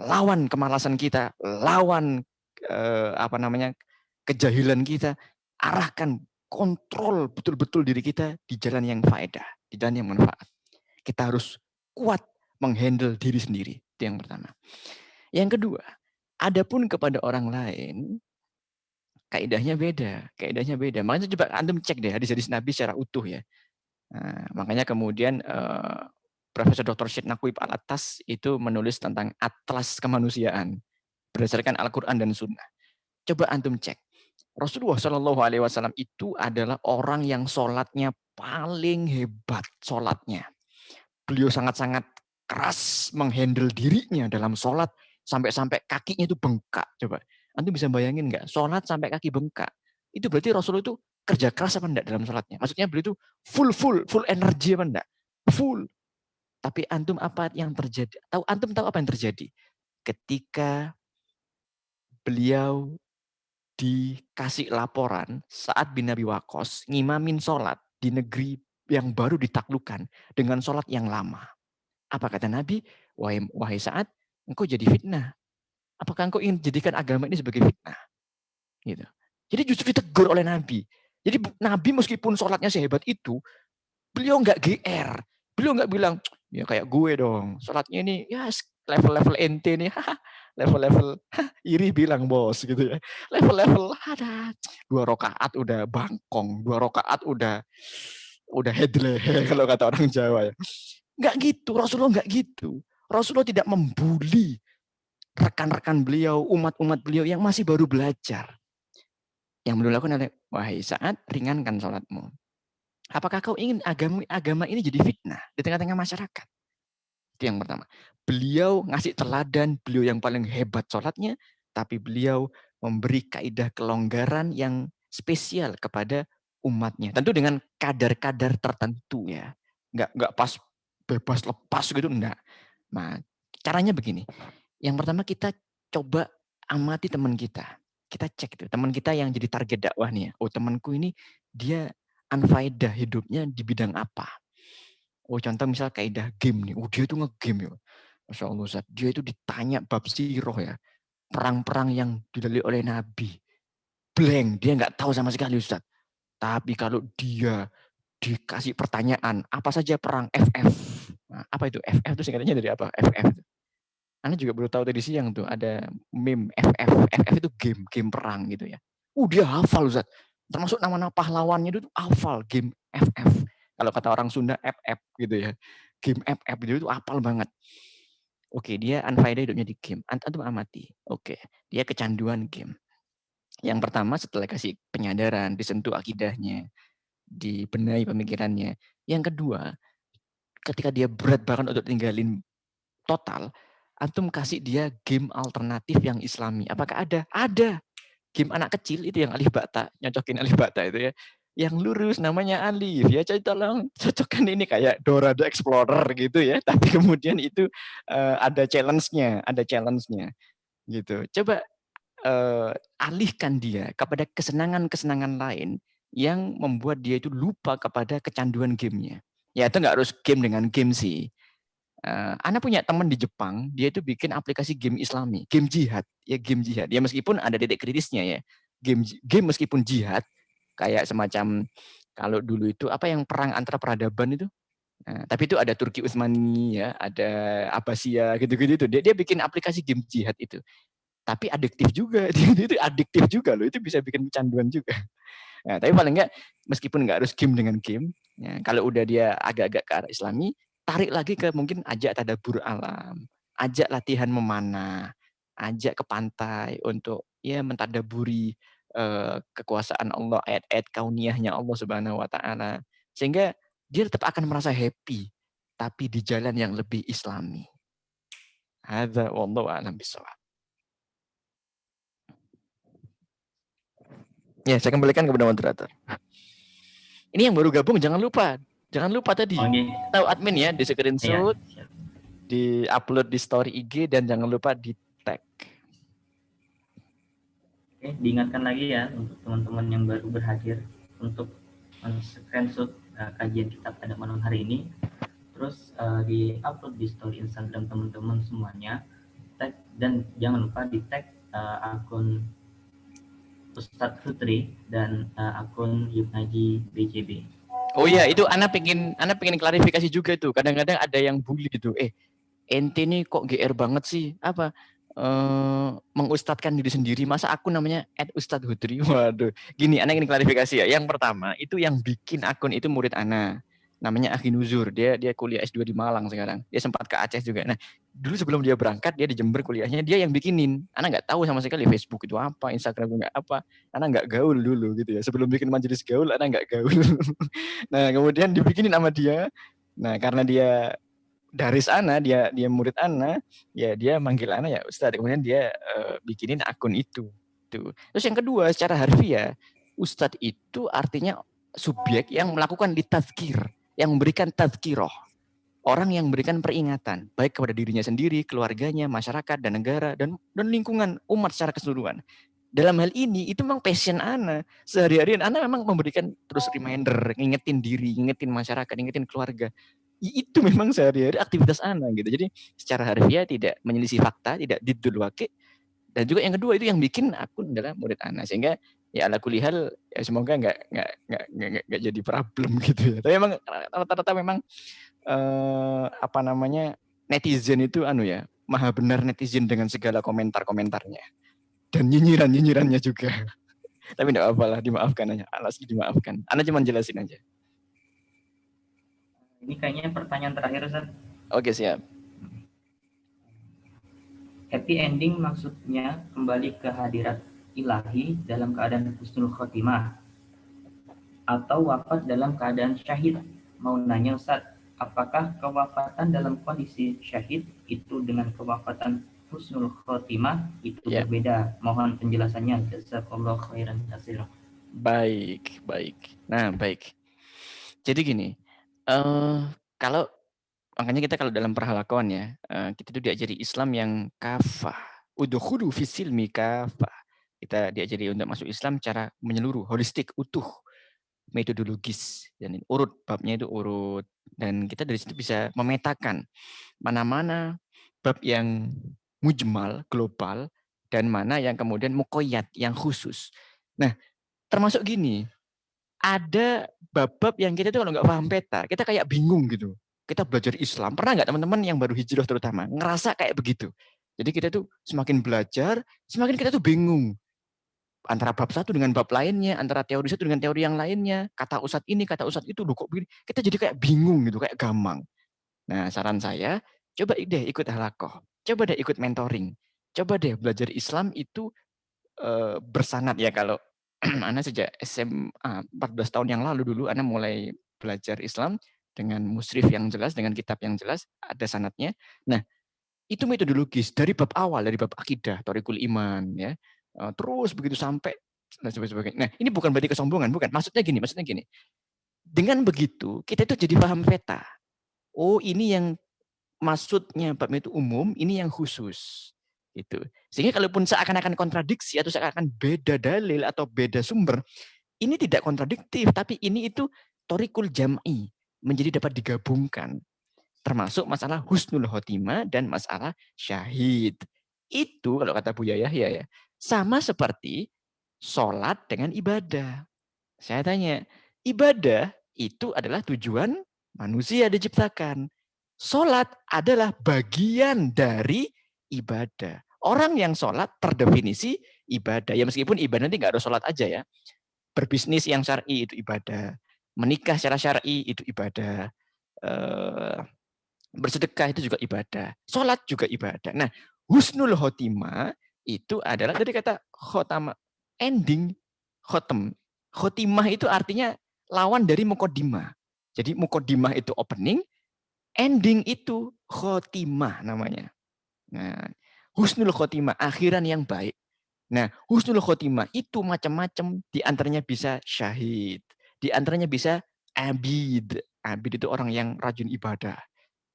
Lawan kemalasan kita, lawan kejahilan kita, arahkan, kontrol betul-betul diri kita di jalan yang faedah, di jalan yang manfaat. Kita harus kuat menghandle diri sendiri. Itu yang pertama. Yang kedua, adapun kepada orang lain, kaidahnya beda. Makanya coba antum cek deh hadis-hadis Nabi secara utuh ya. Nah, makanya kemudian Profesor Dr. Syed Naqwib Al-Attas itu menulis tentang atlas kemanusiaan berdasarkan Al-Quran dan Sunnah. Coba antum cek. Rasulullah SAW itu adalah orang yang sholatnya paling hebat sholatnya. Beliau sangat-sangat keras menghandle dirinya dalam sholat sampai-sampai kakinya itu bengkak. Coba, antum bisa bayangin nggak? Sholat sampai kaki bengkak. Itu berarti Rasulullah itu kerja keras apa enggak dalam sholatnya? Maksudnya beliau itu full energi apa enggak? Full. Tapi antum apa yang terjadi? Antum tahu apa yang terjadi? Ketika beliau dikasih laporan saat bin Abi Waqqas ngimamin sholat di negeri yang baru ditaklukkan dengan sholat yang lama. Apa kata Nabi? Wahai Sa'ad, engkau jadi fitnah. Apakah engkau ingin jadikan agama ini sebagai fitnah? Gitu. Jadi justru ditegur oleh Nabi. Jadi Nabi meskipun sholatnya sehebat itu, beliau nggak GR. Beliau nggak bilang, ya kayak gue dong, sholatnya ini ya level-level ente nih. level-level iri bilang bos gitu ya. Level-level ada 2 rakaat udah bangkong, 2 rakaat udah headlehe kalau kata orang Jawa ya. Enggak gitu, Rasulullah enggak gitu. Rasulullah tidak membuli rekan-rekan beliau, umat-umat beliau yang masih baru belajar. Yang beliau lakukan adalah, wahai Sa'ad, ringankan sholatmu. Apakah kau ingin agama ini jadi fitnah di tengah-tengah masyarakat? Itu yang pertama. Beliau ngasih teladan, beliau yang paling hebat sholatnya, tapi beliau memberi kaidah kelonggaran yang spesial kepada umatnya. Tentu dengan kadar-kadar tertentu ya. Enggak pas bebas lepas gitu, enggak. Nah, caranya begini. Yang pertama kita coba amati teman kita. Kita cek itu, teman kita yang jadi target dakwah nih ya. Oh, temanku ini dia unfaedah hidupnya di bidang apa? Oh, contoh misal kaidah game nih. Oh, dia itu nge-game ya. Masya Allah, Ustaz. Dia itu ditanya bab siroh ya. Perang-perang yang dilalui oleh Nabi. Blank, dia nggak tahu sama sekali, Ustaz. Tapi kalau dia dikasih pertanyaan, apa saja perang FF. Nah, apa itu? FF itu singkatannya dari apa? FF. Anda juga baru tahu tadi siang tuh ada meme FF. FF itu game perang gitu ya. Dia hafal, Ustaz. Termasuk nama-nama pahlawannya itu hafal game FF. Kalau kata orang Sunda FF gitu ya. Game FF itu hafal banget. Oke, dia unfaedah hidupnya di game. Antum amati. Oke, dia kecanduan game. Yang pertama setelah kasih penyadaran, disentuh akidahnya, dibenahi pemikirannya. Yang kedua, ketika dia berat banget untuk tinggalin total, antum kasih dia game alternatif yang islami. Apakah ada? Ada. Game anak kecil itu yang alif bata, nyocokin alif bata itu ya. Yang lurus namanya alif ya, tolong cocokkan ini kayak Dora the Explorer gitu ya. Tapi kemudian itu ada challenge-nya gitu. Coba alihkan dia kepada kesenangan-kesenangan lain yang membuat dia itu lupa kepada kecanduan gamenya. Ya itu nggak harus game dengan game sih. Ana punya teman di Jepang, dia itu bikin aplikasi game Islami, game jihad. Ya meskipun ada titik kritisnya ya. Game meskipun jihad, kayak semacam kalau dulu itu apa yang perang antara peradaban itu. Nah, tapi itu ada Turki Utsmani ya, ada Abbasiyah gitu-gitu itu. Dia bikin aplikasi game jihad itu. Tapi adiktif juga, itu adiktif juga loh, itu bisa bikin kecanduan juga. Nah, tapi paling enggak meskipun enggak harus game dengan game, ya, kalau udah dia agak-agak ke arah Islami, tarik lagi ke mungkin ajak tadabbur alam, ajak latihan memanah, ajak ke pantai untuk ya mentadaburi kekuasaan Allah, ayat-ayat kauniyahnya Allah Subhanahu wa taala. Sehingga dia tetap akan merasa happy tapi di jalan yang lebih Islami. Hadza wallahu a'lam bishawab. Ya, saya kembalikan kepada moderator. Ini yang baru gabung jangan lupa tadi. Tahu admin ya, di screenshot, di upload di story IG dan jangan lupa di tag. Oke, diingatkan lagi ya untuk teman-teman yang baru berhadir untuk screenshot kajian kita pada malam hari ini. Terus di upload di story Instagram teman-teman semuanya, tag dan jangan lupa di tag akun Ustadz Putri dan akun Yubnaji BJB. Oh iya, itu Ana pengen klarifikasi juga itu. Kadang-kadang ada yang bully gitu. Ente nih kok GR banget sih? Apa? Mengustadkan diri sendiri. Masa aku namanya @ustadzhutri? Waduh. Gini, Ana ingin klarifikasi ya. Yang pertama, itu yang bikin akun itu murid Ana. Namanya Akhi Nuzur. Dia kuliah S2 di Malang sekarang. Dia sempat ke Aceh juga. Nah, dulu sebelum dia berangkat, dia di Jember kuliahnya, dia yang bikinin. Ana nggak tahu sama sekali Facebook itu apa, Instagram nggak apa. Ana nggak gaul dulu gitu ya. Sebelum bikin majelis gaul, Ana nggak gaul. Nah, kemudian dibikinin sama dia. Nah, karena dia daris Ana, dia murid Ana, ya dia manggil Ana ya Ustadz. Kemudian dia bikinin akun itu. Tuh. Terus yang kedua, secara harfiah, Ustadz itu artinya subjek yang melakukan ditazkir, yang memberikan tazkiroh. Orang yang memberikan peringatan, baik kepada dirinya sendiri, keluarganya, masyarakat, dan negara, dan lingkungan umat secara keseluruhan. Dalam hal ini, itu memang passion Ana. Sehari-hari Ana memang memberikan terus reminder, ngingetin diri, ngingetin masyarakat, ngingetin keluarga. Itu memang sehari-hari aktivitas Ana gitu. Jadi secara harfiah tidak menyelisih fakta, tidak didul waqi. Dan juga yang kedua itu yang bikin akun adalah murid Ana. Sehingga ya ala kulihal ya semoga nggak jadi problem gitu ya. Tapi memang rata-rata memang netizen itu maha benar netizen dengan segala komentar-komentarnya. Dan nyinyiran-nyinyirannya juga. Tapi enggak apa-apa lah, dimaafkan aja. Alas dimaafkan. Ana cuma jelasin aja. Ini kayaknya pertanyaan terakhir, Ustaz. Oke, siap. Happy ending maksudnya kembali ke hadirat ilahi dalam keadaan husnul khotimah atau wafat dalam keadaan syahid. Mau nanya Ustaz, apakah kewafatan dalam kondisi syahid itu dengan kewafatan husnul khotimah itu berbeda? Mohon penjelasannya. Jazakallahu khairan katsiran. Baik. Nah, baik. Jadi gini, kalau makanya kita kalau dalam perhalakon ya, kita itu diajari Islam yang kafah. Udkhulu fisilmi kafah. Kita diajari untuk masuk Islam cara menyeluruh, holistik, utuh, metodologis, dan urut babnya itu urut, dan kita dari situ bisa memetakan mana-mana bab yang mujmal, global, dan mana yang kemudian muqayyad, yang khusus. Nah, termasuk gini, ada bab-bab yang kita itu kalau nggak paham peta, kita kayak bingung gitu. Kita belajar Islam, pernah nggak teman-teman yang baru hijrah terutama, ngerasa kayak begitu. Jadi kita tuh semakin belajar, semakin kita tuh bingung. Antara bab satu dengan bab lainnya, antara teori satu dengan teori yang lainnya, kata ustadz ini, kata ustadz itu, loh kok begini. Kita jadi kayak bingung gitu, kayak gamang. Nah, saran saya, coba deh ikut halakoh, coba deh ikut mentoring, coba deh belajar Islam itu bersanad ya. Kalau Ana sejak SMA 14 tahun yang lalu dulu, Ana mulai belajar Islam dengan musrif yang jelas, dengan kitab yang jelas, ada sanadnya. Nah, itu metodologis dari bab awal, dari bab akidah, Thoriqul Iman, ya. Terus begitu sampai dan sebagainya. Nah, ini bukan berarti kesombongan, bukan. Maksudnya gini. Dengan begitu, kita itu jadi paham peta. Oh, ini yang maksudnya bab itu umum, ini yang khusus. Gitu. Sehingga kalaupun seakan-akan kontradiksi atau seakan-akan beda dalil atau beda sumber, ini tidak kontradiktif, tapi ini itu thoriqul jam'i, menjadi dapat digabungkan. Termasuk masalah husnul khotimah dan masalah syahid. Itu kalau kata Buya Yahya ya, sama seperti sholat dengan ibadah. Saya tanya, ibadah itu adalah tujuan manusia diciptakan. Sholat adalah bagian dari ibadah. Orang yang sholat terdefinisi ibadah. Ya meskipun ibadah nanti nggak harus sholat aja ya. Berbisnis yang syar'i itu ibadah. Menikah secara syar'i itu ibadah. Bersedekah itu juga ibadah. Sholat juga ibadah. Nah, husnul khotimah itu adalah dari kata khotama, ending, khotem. Khotimah itu artinya lawan dari mukodimah. Jadi mukodimah itu opening, ending itu khotimah namanya. Nah, husnul khotimah, akhiran yang baik. Nah, husnul khotimah itu macam-macam, di antaranya bisa syahid, di antaranya bisa abid. Abid itu orang yang rajin ibadah.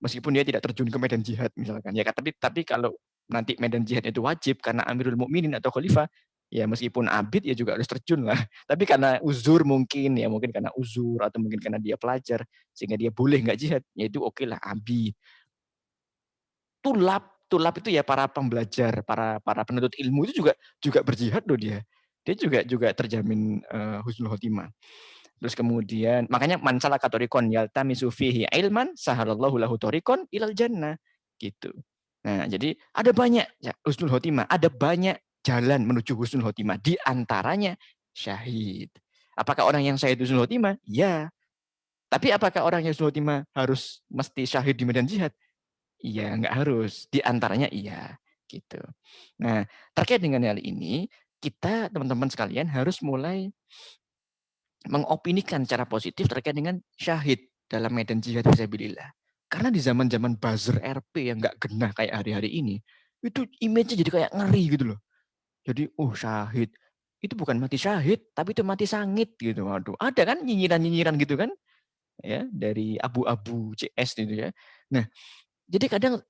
Meskipun dia tidak terjun ke medan jihad misalkan. Ya, tapi kalau nanti medan jihad itu wajib karena Amirul Mukminin atau khalifah, ya meskipun abid ya juga harus terjun lah. Tapi karena uzur mungkin karena uzur atau mungkin karena dia pelajar sehingga dia boleh nggak jihad, ya itu oke lah abid. Tulab itu ya para pembelajar, para penuntut ilmu itu juga berjihad loh dia. Dia juga terjamin husnul khotimah. Terus kemudian makanya man salaka thoriqan yaltamisu fihi ilman sahalallahu lahu thoriqan ilal jannah gitu. Nah, jadi ada banyak ya, husnul khotimah, ada banyak jalan menuju husnul khotimah, di antaranya syahid. Apakah orang yang syahid husnul khotimah? Ya. Tapi apakah orang yang husnul khotimah harus mesti syahid di medan jihad? Iya, enggak harus. Di antaranya iya, gitu. Nah, terkait dengan hal ini, kita teman-teman sekalian harus mulai mengopinikan secara positif terkait dengan syahid dalam medan jihad fisabilillah. Karena di zaman-zaman buzzer RP yang nggak genah kayak hari-hari ini, itu image-nya jadi kayak ngeri gitu loh. Jadi, syahid. Itu bukan mati syahid, tapi itu mati sangit gitu. Waduh, ada kan nyinyiran-nyinyiran gitu kan? Ya, dari abu-abu CS gitu ya. Nah, jadi kadang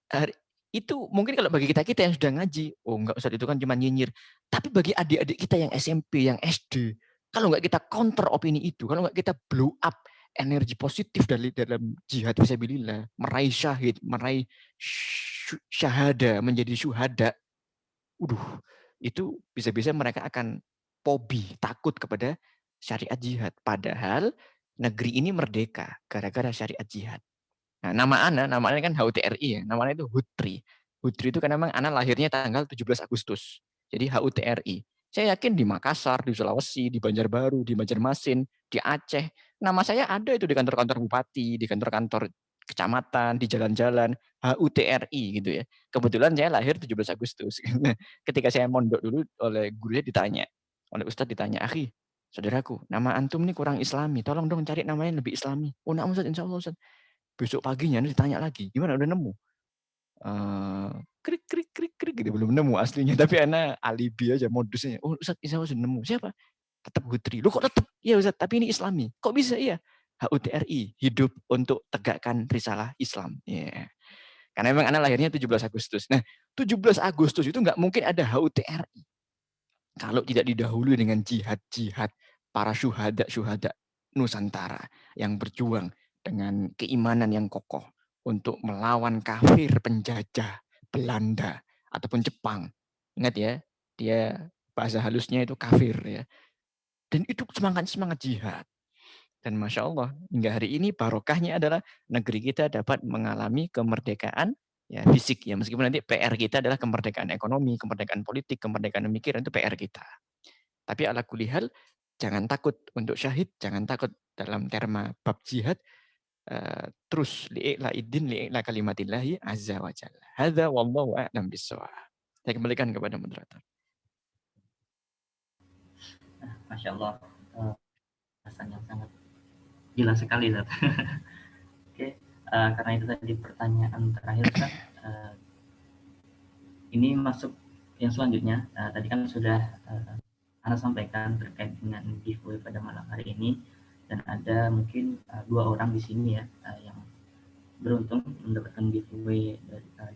itu mungkin kalau bagi kita yang sudah ngaji, enggak usah, itu kan cuma nyinyir. Tapi bagi adik-adik kita yang SMP, yang SD, kalau nggak kita counter opini itu, kalau nggak kita blow up energi positif dari dalam jihad fisabilillah, meraih syahid, meraih syahada, menjadi syuhada, itu bisa-bisa mereka akan fobi, takut kepada syariat jihad. Padahal negeri ini merdeka gara-gara syariat jihad. Nah, nama Ana kan HUTRI ya, namanya itu HUTRI, Hutri itu kan memang anak lahirnya tanggal 17 Agustus. Jadi HUTRI. Saya yakin di Makassar, di Sulawesi, di Banjarbaru, di Banjarmasin, di Aceh, nama saya ada itu di kantor-kantor bupati, di kantor-kantor kecamatan, di jalan-jalan, HUTRI gitu ya. Kebetulan saya lahir 17 Agustus. Ketika saya mondok dulu oleh gurunya ditanya, oleh Ustadz ditanya, "Akhi, saudaraku, nama antum ini kurang islami, tolong dong cari namanya lebih islami." "Oh, nah Ustadz, insya Allah Ustadz." Besok paginya ditanya lagi, "Gimana udah nemu?" Krik krik krik krik gitu, belum nemu aslinya, tapi anak alibi aja modusnya. "Oh Ustadz, insya Allah sudah nemu." "Siapa?" "Tetap Hutri." "Lu kok tetap?" "Iya Ustadz, tapi ini islami." "Kok bisa?" "Iya, HUTRI, hidup untuk tegakkan risalah Islam." Yeah. Karena memang anak lahirnya 17 Agustus. Nah, 17 Agustus itu nggak mungkin ada HUTRI kalau tidak didahului dengan jihad-jihad para syuhada Nusantara yang berjuang dengan keimanan yang kokoh untuk melawan kafir penjajah Belanda ataupun Jepang. Ingat ya, dia bahasa halusnya itu kafir ya. Dan itu semangat jihad. Dan Masya Allah, hingga hari ini barokahnya adalah negeri kita dapat mengalami kemerdekaan ya fisik ya. Meskipun nanti PR kita adalah kemerdekaan ekonomi, kemerdekaan politik, kemerdekaan pemikiran, itu PR kita. Tapi ala kulihal, jangan takut untuk syahid, jangan takut dalam terma bab jihad, terus li'i'la iddin li'i'la kalimatillahi azza wa jalla. Hadza wallahu a'lam bissawab. Saya kembalikan kepada moderator. Masya Allah, rasanya sangat jelas sekali, Zat. Oke, karena itu tadi pertanyaan terakhir, Zat. Ini masuk yang selanjutnya. Tadi kan sudah Anda sampaikan terkait dengan giveaway pada malam hari ini, dan ada mungkin 2 orang di sini ya yang beruntung mendapatkan giveaway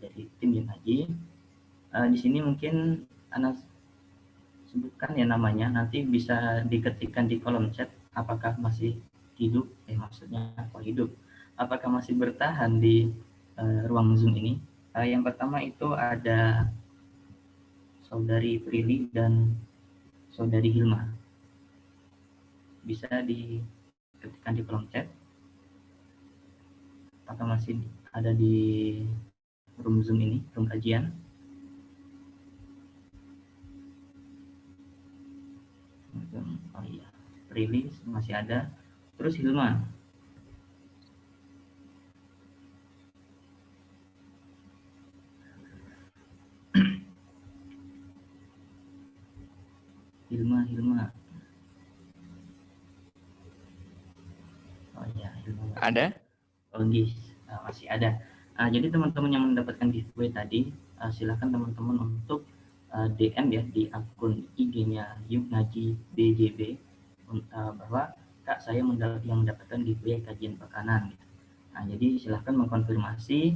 dari tim yang haji. Di sini mungkin Anda sebutkan ya namanya, nanti bisa diketikkan di kolom chat apakah masih hidup, maksudnya apa hidup, apakah masih bertahan di ruang Zoom ini. Yang pertama itu ada Saudari Prilly dan Saudari Hilma. Bisa diketikkan di kolom chat apakah masih ada di room Zoom ini, room kajian. Oh iya, Prilly masih ada. Terus Hilma. Hilma. Oh iya, Hilma. Ada? Logis, masih ada. Jadi teman-teman yang mendapatkan giveaway tadi, silakan teman-teman untuk DM ya di akun IG-nya Yuk Ngaji BJB bahwa Kak saya yang mendapatkan giveaway kajian pekanan. Jadi silakan mengkonfirmasi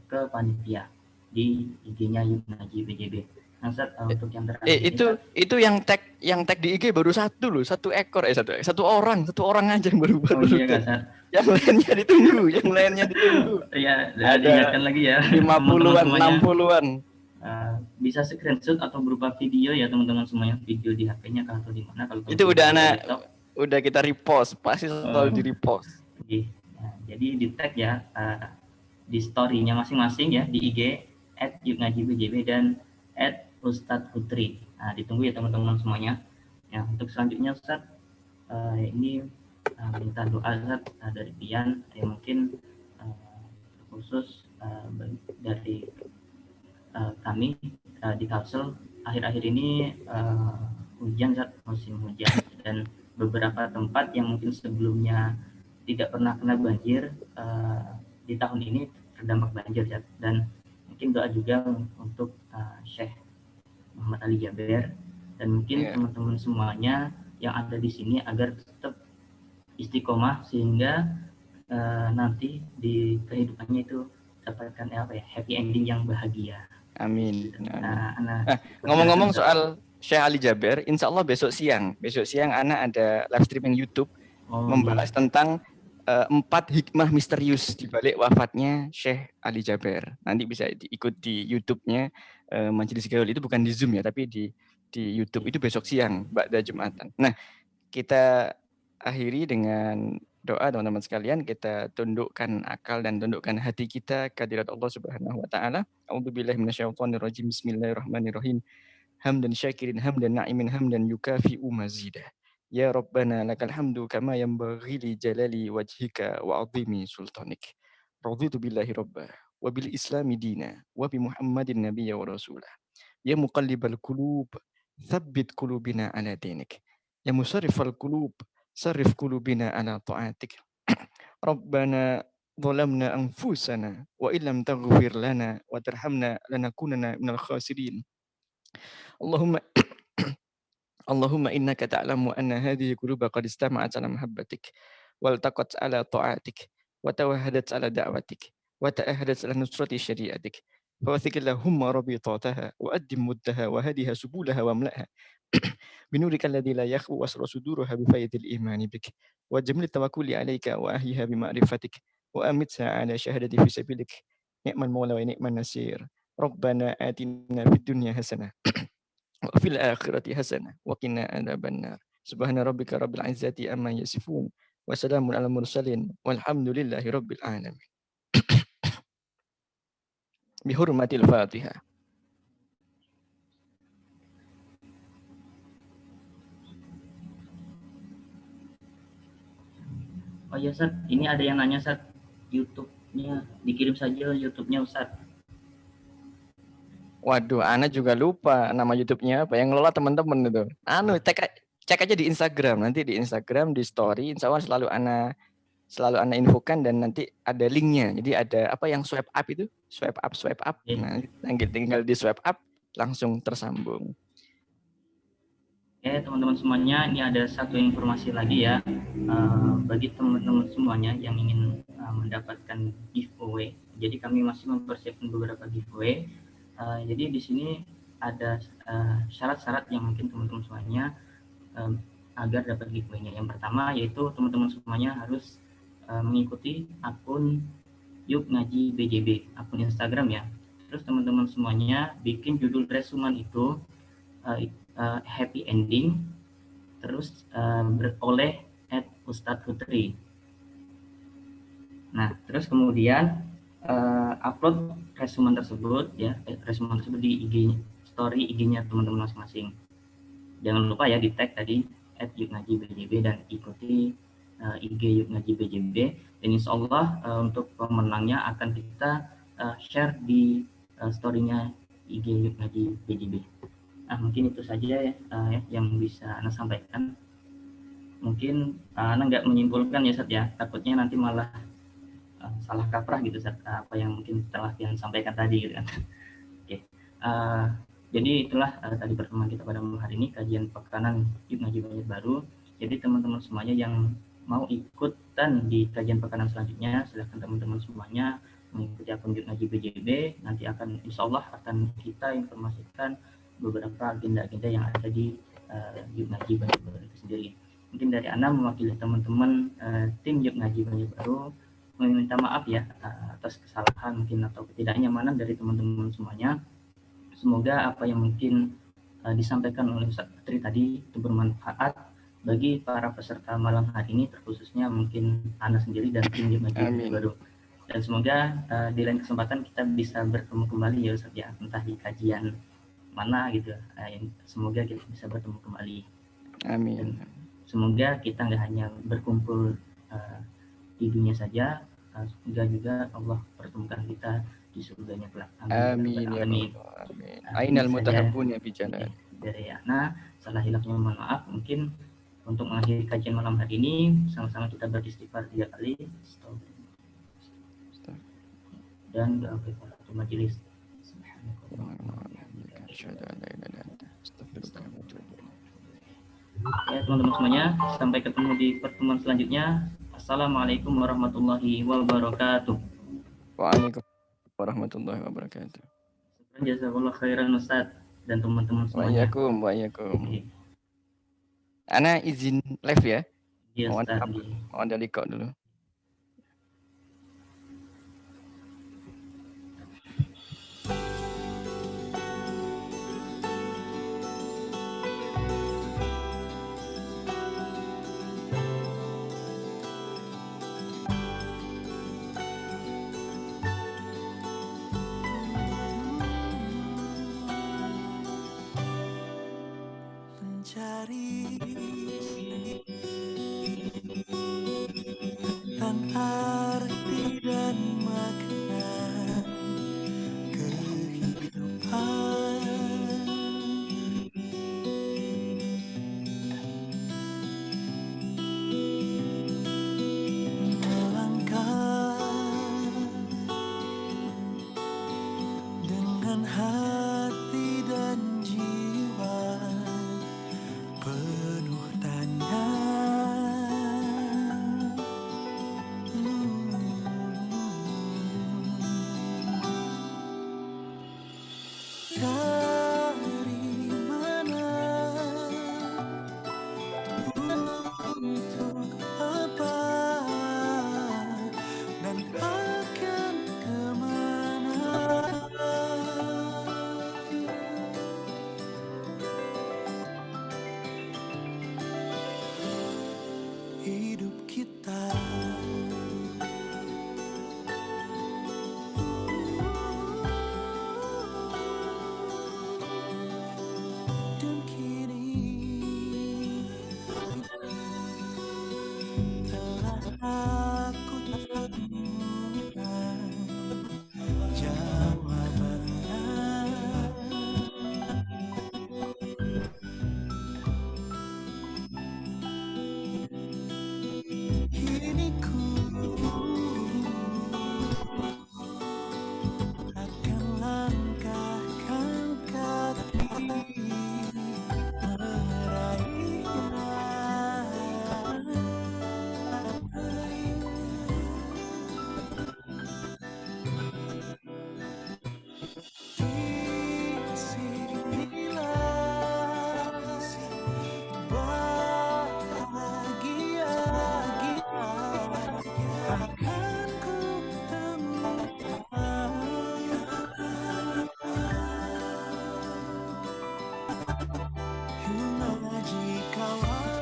ke panitia di IG-nya Yuk Ngaji BJB. Nah, untuk yang terakhir itu yang tag di IG baru satu loh, satu orang aja yang baru. Oh iya Kak. Yang lainnya ditunggu. Ya, diingatkan lagi ya. 50-an, 60-an. Bisa screenshot atau berupa video ya teman-teman semuanya, video di HP-nya atau di mana. Kalau itu udah kita repost, pasti selalu di repost. Nah, jadi di tag ya di story-nya masing-masing ya di IG @yukngajibjb dan @Ustadz Hutri. Nah, ditunggu ya teman-teman semuanya. Ya, untuk selanjutnya Ustadz ini minta doa Ustadz dari Pian yang mungkin khusus dari kami di Kalsel akhir-akhir ini hujan Ustadz, musim hujan, dan beberapa tempat yang mungkin sebelumnya tidak pernah kena banjir di tahun ini terdampak banjir Ustadz. Dan mungkin doa juga untuk Syekh Muhammad Ali Jaber dan mungkin teman-teman semuanya yang ada di sini agar tetap istiqomah sehingga nanti di kehidupannya itu dapatkan happy ending yang bahagia. Amin. Ngomong-ngomong soal Syekh Ali Jaber, insya Allah besok siang anak ada live streaming YouTube membahas tentang 4 hikmah misterius di balik wafatnya Syekh Ali Jaber. Nanti bisa diikut di YouTube-nya Majelis Gaul, itu bukan di Zoom ya, tapi di YouTube itu besok siang ba'da Jumatan. Nah, kita akhiri dengan doa teman-teman sekalian, kita tundukkan akal dan tundukkan hati kita ke hadirat Allah Subhanahu wa taala. A'udzubillahi minasyaitonirrajim. Bismillahirrahmanirrahim. Hamdan syakirin hamdan na'imin hamdan yukafi'u mazidah. Ya Rabbana lakal hamdu kama yanbaghi li jalali wajhika wa 'azimi sultanik. Raditu billahi rabba wa bil islami dina wa bi Muhammadin nabiyya wa rasulah. Ya muqallibal qulub tsabbit qulubina ala dinik. Ya musarrifal qulub sarrif qulubina ala ta'atik. Rabbana ظلمنا أنفسنا وإن لم تغفر لنا وترحمنا لنكونن من الخاسرين. اللهم إنك تعلم أن هذه قلوب قد استمعت على محبتك والتقت على طاعتك وتوهدت على دعوتك وتأهدت على نصرة شريعتك فوثق اللهم ربيطاتها وأدم مدها وهدها سبولها واملأها بنورك الذي لا يخفو واسر صدورها بفيض الإيمان بك وجمل التوكل عليك وأهيها بمعرفتك وأمتها على شهادة في سبيلك نعم المولى ونعم النصير. ربنا آتنا في الدنيا حسنة وفي الآخرة حسنة وقنا عذاب النار. سبحان ربك رب العزة عما يصفون وسلام على المرسلين والحمد لله رب العالمين. بحرمة الفاتحة. Oh ya Ustaz, ini ada yang nanya Ustaz, YouTube-nya dikirim saja YouTube-nya Ustaz. Waduh, Ana juga lupa nama YouTube-nya apa. Yang ngelola teman-teman itu. Cek aja di Instagram. Nanti di Instagram, di story, insya Allah selalu Ana infokan dan nanti ada linknya. Jadi ada apa yang swipe up itu? Swipe up. Yeah. Nah, tinggal di swipe up, langsung tersambung. Oke teman-teman semuanya, ini ada satu informasi lagi ya. Bagi teman-teman semuanya yang ingin mendapatkan giveaway. Jadi kami masih mempersiapkan beberapa giveaway. Jadi di sini ada syarat-syarat yang mungkin teman-teman semuanya agar dapat giveaway-nya. Yang pertama yaitu teman-teman semuanya harus mengikuti akun Yuk Ngaji BJB, akun Instagram ya. Terus teman-teman semuanya bikin judul resuman itu happy ending, terus beroleh @Ustadz Putri. Nah, terus kemudian upload resuman tersebut ya, resuman tersebut di IG story IG-nya teman-teman masing-masing. Jangan lupa ya di tag tadi @yukngajibjb dan ikuti IG Yuk Ngaji BJB. Dan insya Allah untuk pemenangnya akan kita share di story-nya IG Yuk Ngaji BJB. Nah, mungkin itu saja ya yang bisa Ana sampaikan. Mungkin Ana nggak menyimpulkan ya Ustaz ya, takutnya nanti malah salah kaprah gitu Ustaz, apa yang mungkin telah Pian sampaikan tadi gitu kan. Oke. Jadi itulah tadi pertemuan kita pada malam hari ini, kajian pekanan Yuk Ngaji Banyak Baru. Jadi teman-teman semuanya yang mau ikutan di kajian pekanan selanjutnya, silakan teman-teman semuanya mengikuti akun Yuk Ngaji BJB. Nanti akan insya Allah akan kita informasikan beberapa agenda-agenda yang ada di Yuk Ngaji Banyak Baru itu sendiri. Mungkin dari Ana mewakili teman-teman tim Yuk Ngaji Banyak Baru meminta maaf ya atas kesalahan mungkin atau ketidaknyamanan dari teman-teman semuanya. Semoga apa yang mungkin disampaikan oleh Ustaz Putri tadi itu bermanfaat bagi para peserta malam hari ini, terkhususnya mungkin Ana sendiri dan tim Yuk Ngaji Banyak Baru. Dan semoga di lain kesempatan kita bisa bertemu kembali ya Ustaz ya, entah di kajian mana gitu. Semoga kita bisa bertemu kembali. Amin. Dan semoga kita nggak hanya berkumpul di dunia saja, semoga juga Allah pertemukan kita di surganya kelak. Amin ya Allah. Amin. Ainal mutahabbun ya bijalan. Dari Ana, salah hilafnya mohon maaf. Mungkin untuk mengakhiri kajian malam hari ini, sama-sama kita beristighfar 3 kali. Dan doa kifaratul majelis. Ya teman-teman semuanya, sampai ketemu di pertemuan selanjutnya. Assalamualaikum warahmatullahi wabarakatuh. Waalaikumsalam warahmatullahi wabarakatuh. Jazakallah khairan Ustaz dan teman-teman semuanya. Waalaikumsalam. Ana izin live ya. Iya Ustaz. Mau ada record dulu. dengan hati dan jiwa penuh tanya. Dari mana, untuk apa, dan akan kemana? Hidup kita dan kini telah aku temukan jawabannya. Kini ku akan langkahkan kaki meraihnya. Di sinilah bahagia akan ku temukan. Hingga jikalau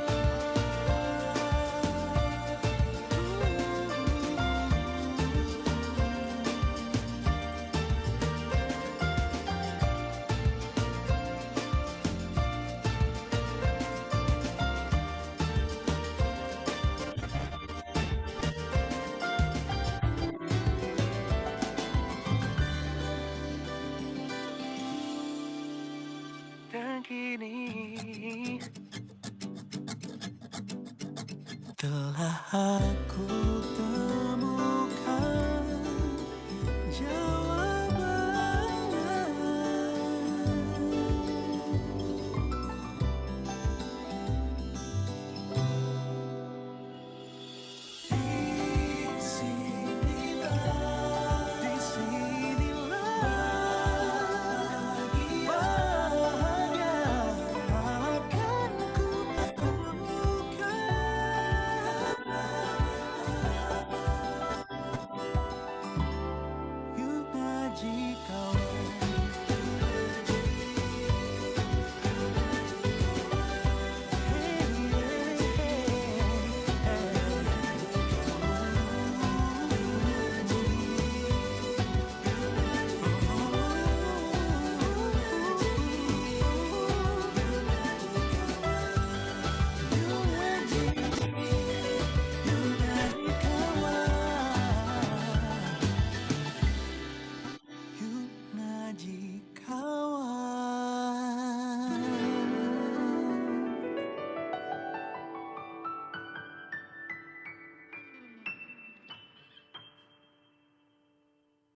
dan kini telah aku